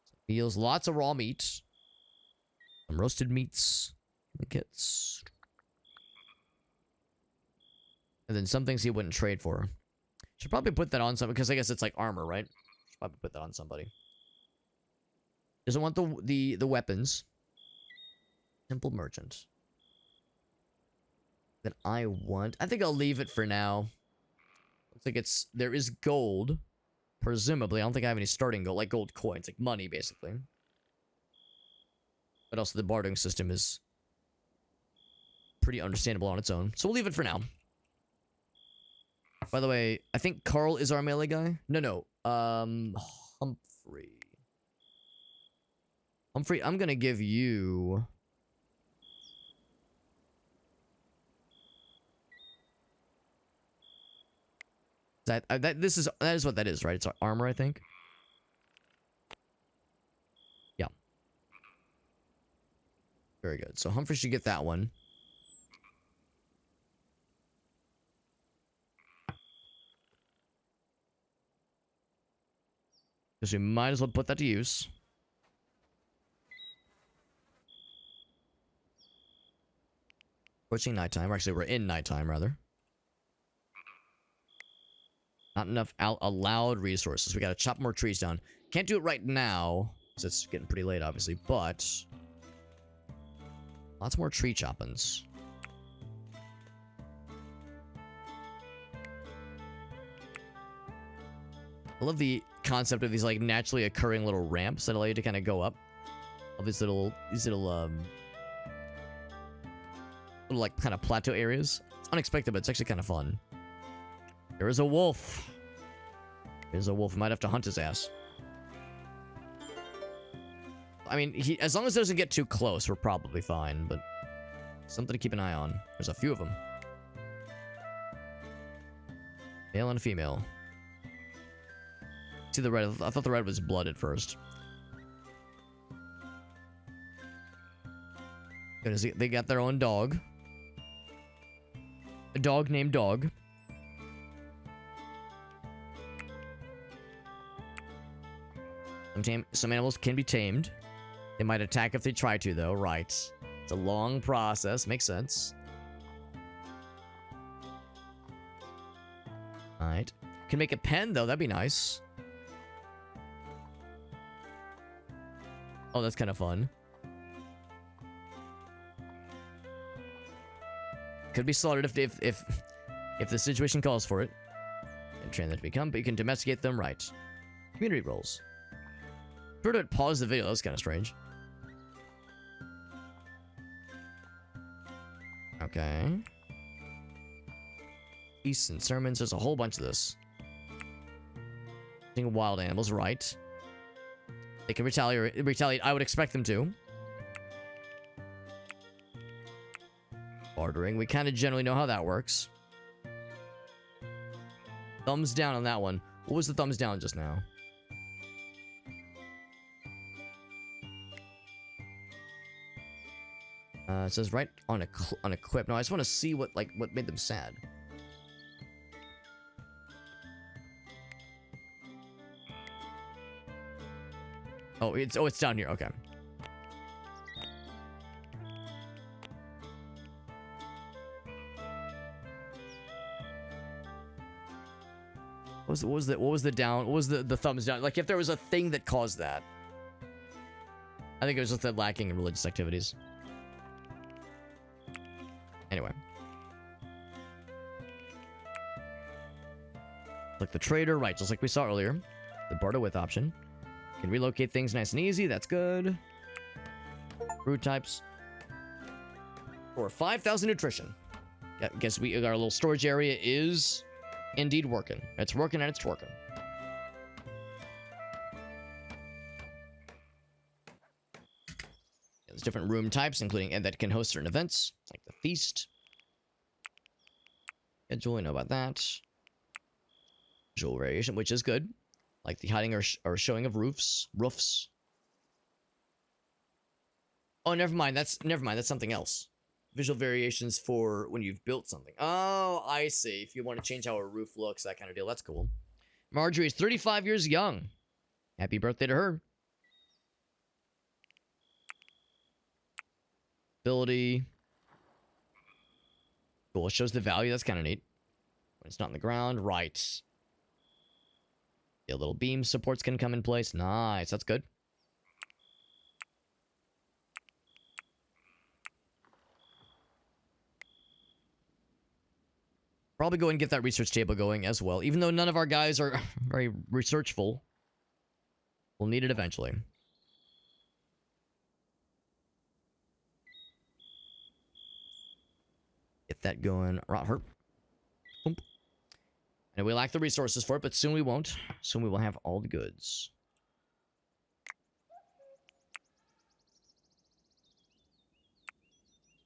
Some meals. Lots of raw meat. Some roasted meats. Kits. And then some things he wouldn't trade for. Should probably put that on something, because I guess it's like armor, right? Should probably put that on somebody. Doesn't want the weapons. Simple merchant. Then I think I'll leave it for now. Looks like there is gold. Presumably, I don't think I have any starting gold, like gold coins, like money, basically. But also the bartering system is pretty understandable on its own. So we'll leave it for now. By the way, I think Carl is our melee guy. No. Humphrey. Humphrey, I'm gonna give you... That is what that is, right? It's our armor, I think. Yeah. Very good. So Humphrey should get that one. Because we might as well put that to use. Approaching nighttime. Actually, we're in nighttime, rather. Not enough allowed resources. We gotta chop more trees down. Can't do it right now, because it's getting pretty late, obviously, but... Lots more tree choppings. I love the concept of these, like, naturally occurring little ramps that allow you to kind of go up. All these little, like, kind of plateau areas. It's unexpected, but it's actually kind of fun. There is a wolf. There's a wolf. We might have to hunt his ass. I mean, as long as it doesn't get too close, we're probably fine, but something to keep an eye on. There's a few of them. Male and female. See the red. I thought the red was blood at first. Goodness, they got their own dog. A dog named Dog. Some animals can be tamed. They might attack if they try to, though. Right. It's a long process. Makes sense. Alright. Can make a pen, though. That'd be nice. Oh, that's kind of fun. Could be slaughtered if the situation calls for it. And train them to become, but you can domesticate them. Right. Community roles. Sort of pause the video. That was kind of strange. Okay. Feasts and sermons. There's a whole bunch of this. Wild animals, right? They can retaliate. I would expect them to. Bartering. We kind of generally know how that works. Thumbs down on that one. What was the thumbs down just now? It says right on equip. No, I just want to see what made them sad. Oh, it's down here. Okay. What was the thumbs down? Like, if there was a thing that caused that. I think it was just that lacking in religious activities. Anyway. Like the trader, right, just like we saw earlier. The barter with option. Can relocate things nice and easy, that's good. Fruit types. For 5,000 nutrition. I guess our little storage area is indeed working. It's working and it's twerking. There's different room types, including and that can host certain events, like the feast. Schedule, we know about that. Visual variation, which is good. Like the hiding or showing of roofs. Oh, never mind. That's something else. Visual variations for when you've built something. Oh, I see. If you want to change how a roof looks, that kind of deal. That's cool. Marjorie is 35 years young. Happy birthday to her. Ability. Cool. It shows the value. That's kind of neat. When it's not on the ground. Right. Yeah, little beam supports can come in place. Nice. That's good. Probably go and get that research table going as well. Even though none of our guys are very researchful. We'll need it eventually. Get that going. Herp. Boom. And we lack the resources for it, but soon we won't. Soon we will have all the goods.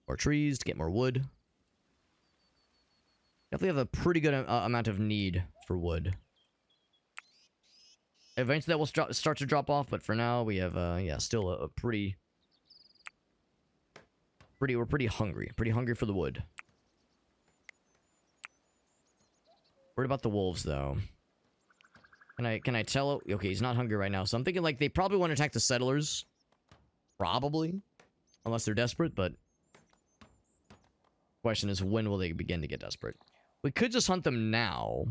More trees to get more wood. Definitely have a pretty good amount of need for wood. Eventually that will start to drop off, but for now we have, yeah, still a pretty... We're pretty hungry. Pretty hungry for the wood. Worried about the wolves, though. Can I tell? Okay, he's not hungry right now, so I'm thinking, like, they probably want to attack the settlers. Probably. Unless they're desperate, but... Question is, when will they begin to get desperate? We could just hunt them now.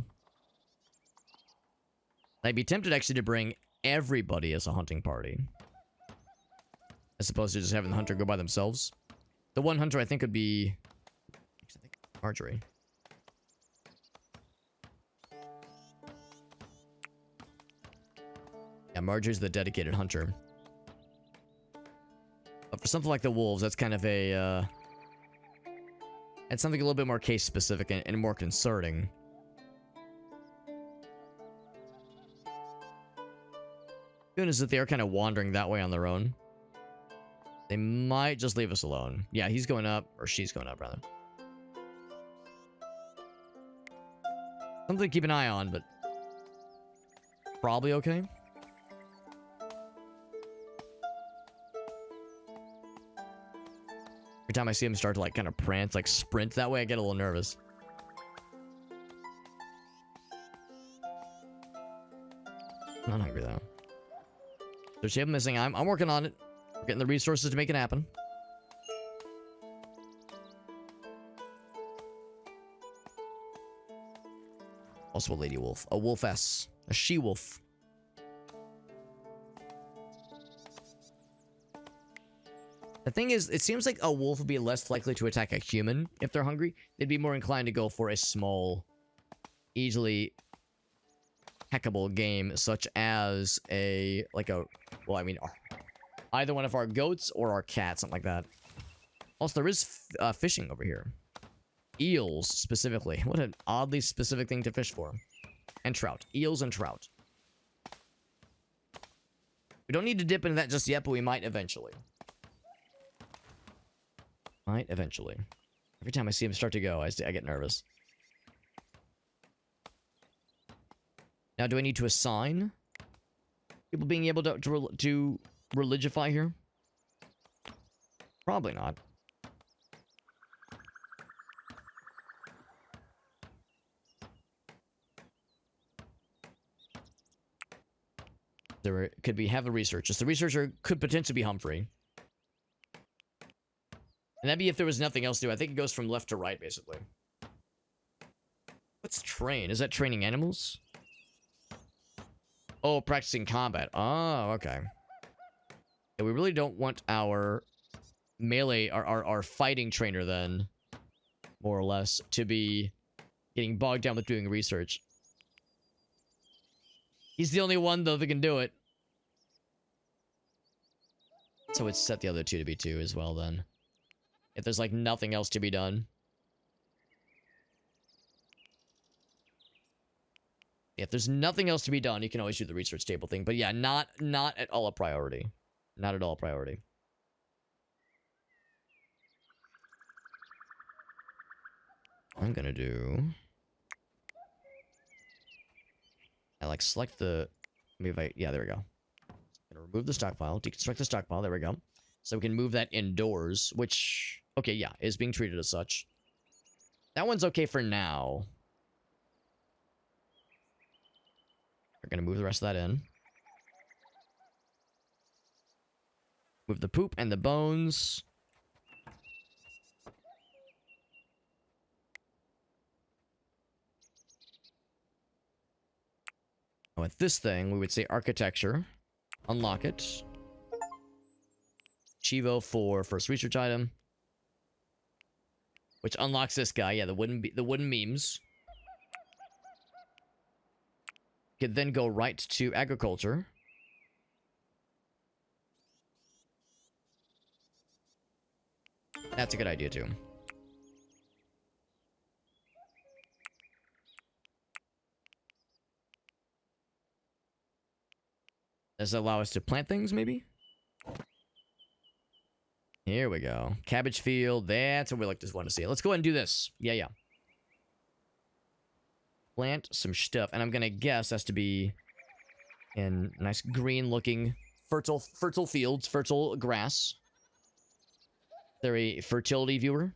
I'd be tempted, actually, to bring everybody as a hunting party. As opposed to just having the hunter go by themselves. The one hunter, I think, would be... Marjorie. Yeah, Marjorie's the dedicated hunter. But for something like the wolves, that's kind of a, it's something a little bit more case-specific and more concerning. Good is that they are kind of wandering that way on their own. They might just leave us alone. Yeah, he's going up, or she's going up, rather. Something to keep an eye on, but probably okay. Every time I see him start to, like, kind of prance, like, sprint that way, I get a little nervous. I'm not hungry, though. There's shape missing. I'm working on it. We're getting the resources to make it happen. Also a lady wolf. A wolfess. A she-wolf. The thing is, it seems like a wolf would be less likely to attack a human if they're hungry. They'd be more inclined to go for a small, easily hackable game, such as a, well, I mean, either one of our goats or our cat, something like that. Also, there is fishing over here. Eels, specifically. What an oddly specific thing to fish for. And trout. Eels and trout. We don't need to dip into that just yet, but we might eventually. Might eventually. Every time I see him start to go, I get nervous. Now, do I need to assign people being able to religify here? Probably not. There could be have the researchers. The researcher could potentially be Humphrey. And that'd be if there was nothing else to do. I think it goes from left to right, basically. What's train? Is that training animals? Oh, practicing combat. Oh, okay. Yeah, we really don't want our melee, our fighting trainer then, more or less, to be getting bogged down with doing research. He's the only one, though, that can do it. So it's set the other two to be 2 as well, then. If there's, like, nothing else to be done. If there's nothing else to be done, you can always do the research table thing. But yeah, not at all a priority. Not at all a priority. I'm gonna do... I like select the... Maybe yeah, there we go. Gonna remove the stockpile, deconstruct the stockpile, there we go. So we can move that indoors, which... Okay, yeah, is being treated as such. That one's okay for now. We're gonna move the rest of that in. Move the poop and the bones. With this thing, we would say architecture. Unlock it. Chivo for first research item. Which unlocks this guy. Yeah, the wooden memes. Could then go right to agriculture. That's a good idea too. Does it allow us to plant things, maybe? Here we go. Cabbage field. That's what we like to want to see. Let's go ahead and do this. Yeah, yeah. Plant some stuff. And I'm going to guess has to be in nice green-looking fertile fields, fertile grass. They're a fertility viewer.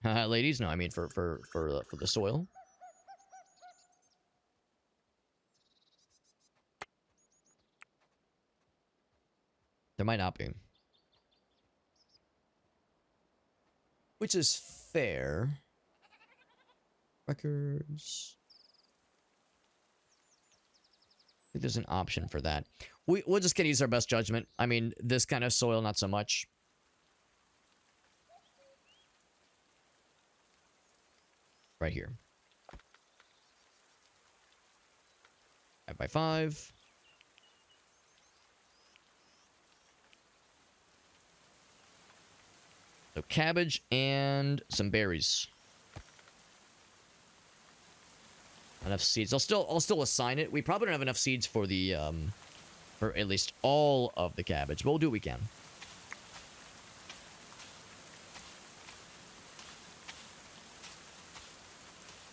Ladies? No, I mean for the soil. There might not be. Which is fair. Records. I think there's an option for that. We'll just get to use our best judgment. I mean, this kind of soil, not so much. Right here. 5 by 5. So cabbage and some berries. Enough seeds. I'll still assign it. We probably don't have enough seeds for the for at least all of the cabbage, but we'll do what we can.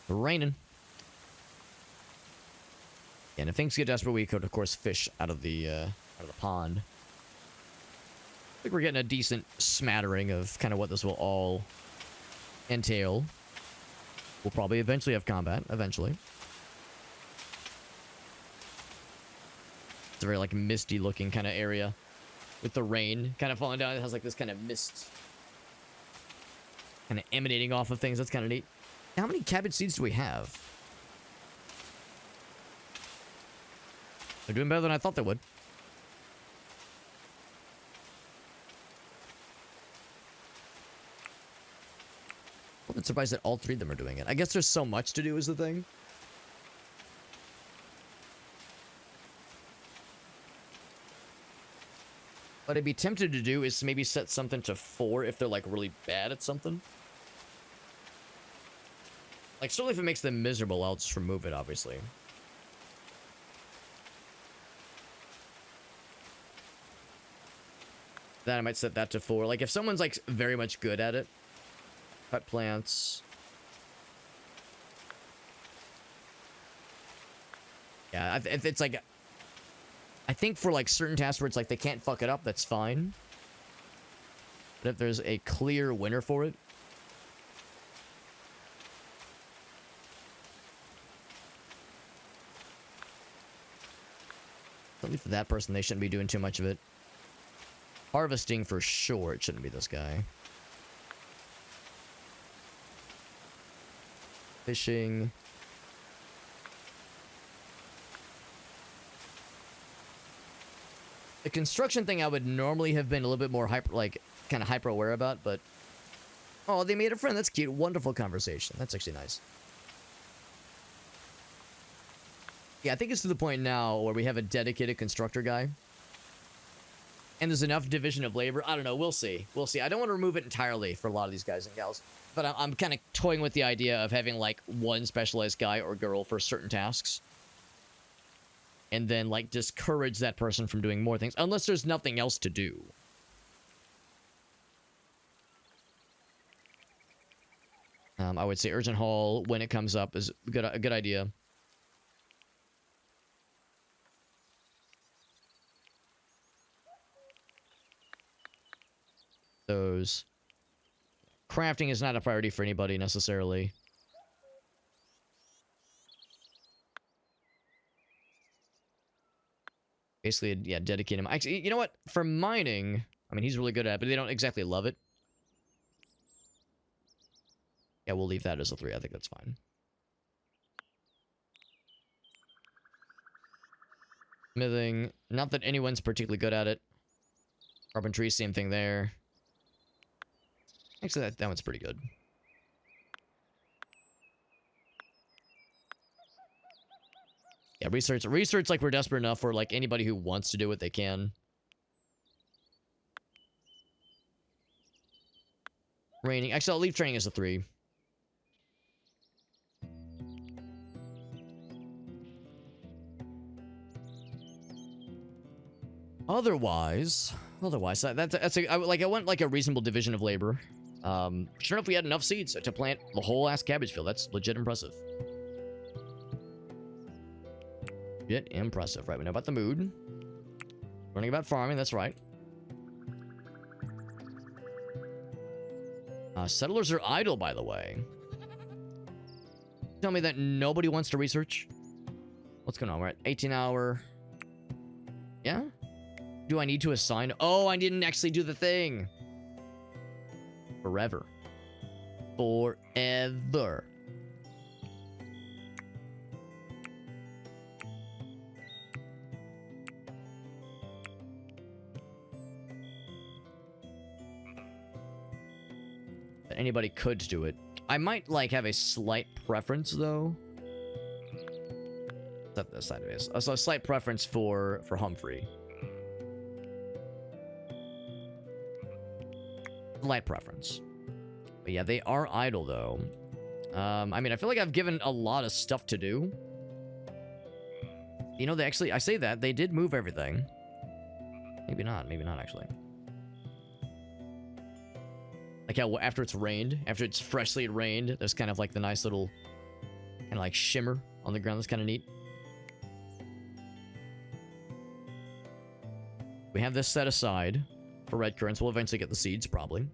Raining. And if things get desperate, we could, of course, fish out of the pond. I think we're getting a decent smattering of kind of what this will all entail. We'll probably eventually have combat, eventually. It's a very, like, misty-looking kind of area with the rain kind of falling down. It has, like, this kind of mist kind of emanating off of things. That's kind of neat. How many cabbage seeds do we have? They're doing better than I thought they would. I'm surprised that all three of them are doing it. I guess there's so much to do is the thing. What I'd be tempted to do is maybe set something to 4 if they're, like, really bad at something. Like, certainly if it makes them miserable, I'll just remove it, obviously. Then I might set that to 4. Like, if someone's, like, very much good at it. Cut plants. Yeah, if it's, like... I think for, like, certain tasks where it's, like, they can't fuck it up, that's fine. But if there's a clear winner for it... At least for that person, they shouldn't be doing too much of it. Harvesting, for sure, it shouldn't be this guy. Fishing. The construction thing I would normally have been a little bit more hyper, like, kind of hyper aware about, but... Oh, they made a friend. That's cute. Wonderful conversation. That's actually nice. Yeah, I think it's to the point now where we have a dedicated constructor guy. And there's enough division of labor. I don't know. We'll see. We'll see. I don't want to remove it entirely for a lot of these guys and gals. But I'm kind of toying with the idea of having, like, one specialized guy or girl for certain tasks. And then, like, discourage that person from doing more things. Unless there's nothing else to do. I would say Urgent Haul, when it comes up, is a good idea. Those. Crafting is not a priority for anybody necessarily. Basically, yeah, dedicate him. Actually, you know what? For mining, I mean, he's really good at it, but they don't exactly love it. Yeah, we'll leave that as a 3. I think that's fine. Smithing. Not that anyone's particularly good at it. Carpentry, same thing there. Actually, that one's pretty good. Yeah, research like we're desperate enough for, like, anybody who wants to do it, they can. Training. Actually, I'll leave training as a 3. Otherwise, that's I want like a reasonable division of labor. Sure enough, we had enough seeds to plant the whole ass cabbage field. That's legit impressive. Legit impressive. Right, we know about the mood. Learning about farming, that's right. Settlers are idle, by the way. Tell me that nobody wants to research? What's going on? We're at 18-hour. Yeah? Do I need to assign? Oh, I didn't actually do the thing. Forever. Forever. Anybody could do it. I might, like, have a slight preference, though. Set this side of it. So a slight preference for Humphrey. Light preference. But yeah, they are idle, though. I mean, I feel like I've given a lot of stuff to do. You know, they actually, I say that, they did move everything. Maybe not, actually. Like how after it's rained, after it's freshly rained, there's kind of like the nice little of like shimmer on the ground. That's kind of neat. We have this set aside for red currants. We'll eventually get the seeds, probably.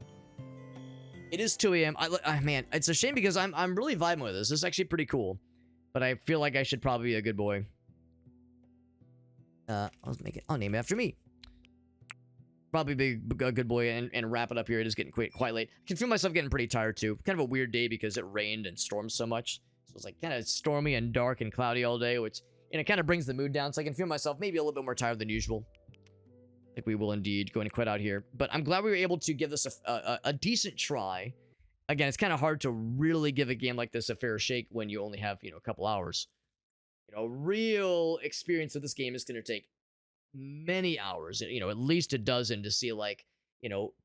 It is 2 a.m. Man, it's a shame because I'm really vibing with this. This is actually pretty cool. But I feel like I should probably be a good boy. I'll name it after me. Probably be a good boy and wrap it up here. It is getting quite late. I can feel myself getting pretty tired too. Kind of a weird day because it rained and stormed so much. So it's like kind of stormy and dark and cloudy all day, which, and it kind of brings the mood down. So I can feel myself maybe a little bit more tired than usual. I think we will indeed go and quit out here. But I'm glad we were able to give this a decent try. Again, it's kind of hard to really give a game like this a fair shake when you only have, a couple hours. Real experience of this game is going to take many hours, at least a dozen to see, like,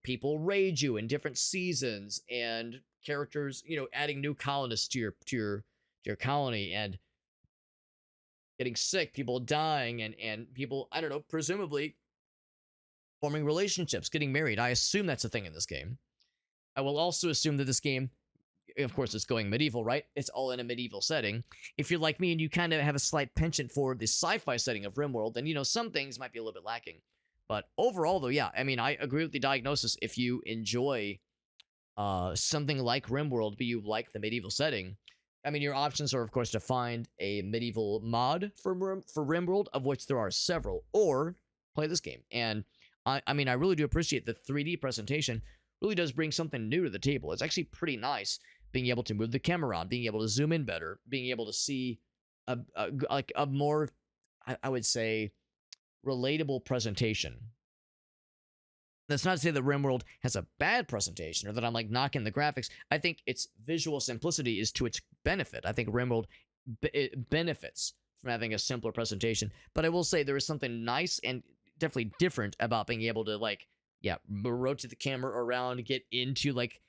people raid you in different seasons and characters, adding new colonists to your colony and getting sick, people dying and people, I don't know, presumably forming relationships, getting married. I assume that's a thing in this game. I will also assume that this game, of course, it's going medieval, right? It's all in a medieval setting. If you're like me and you kind of have a slight penchant for the sci-fi setting of RimWorld, then, some things might be a little bit lacking. But overall, though, yeah, I mean, I agree with the diagnosis. If you enjoy something like RimWorld, but you like the medieval setting, I mean, your options are, of course, to find a medieval mod for RimWorld, of which there are several, or play this game. And I mean, I really do appreciate the 3D presentation. Really does bring something new to the table. It's actually pretty nice being able to move the camera around, being able to zoom in better, being able to see a more, I would say, relatable presentation. That's not to say that RimWorld has a bad presentation or that I'm like knocking the graphics. I think its visual simplicity is to its benefit. I think RimWorld it benefits from having a simpler presentation. But I will say there is something nice and definitely different about being able to, like, rotate the camera around, get into like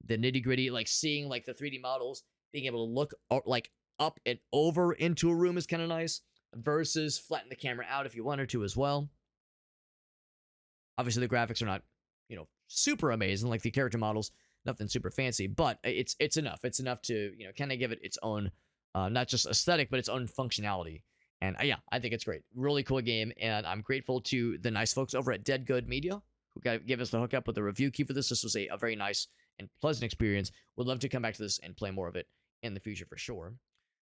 the nitty gritty, like seeing like the 3D models, being able to look like up and over into a room is kind of nice, versus flatten the camera out if you wanted to as well. Obviously, the graphics are not, super amazing, like the character models, nothing super fancy, but it's enough. It's enough to, kind of give it its own, not just aesthetic, but its own functionality. And yeah, I think it's great. Really cool game, and I'm grateful to the nice folks over at Dead Good Media who gave us the hookup with the review key for this. This was a very nice and pleasant experience. Would love to come back to this and play more of it in the future for sure.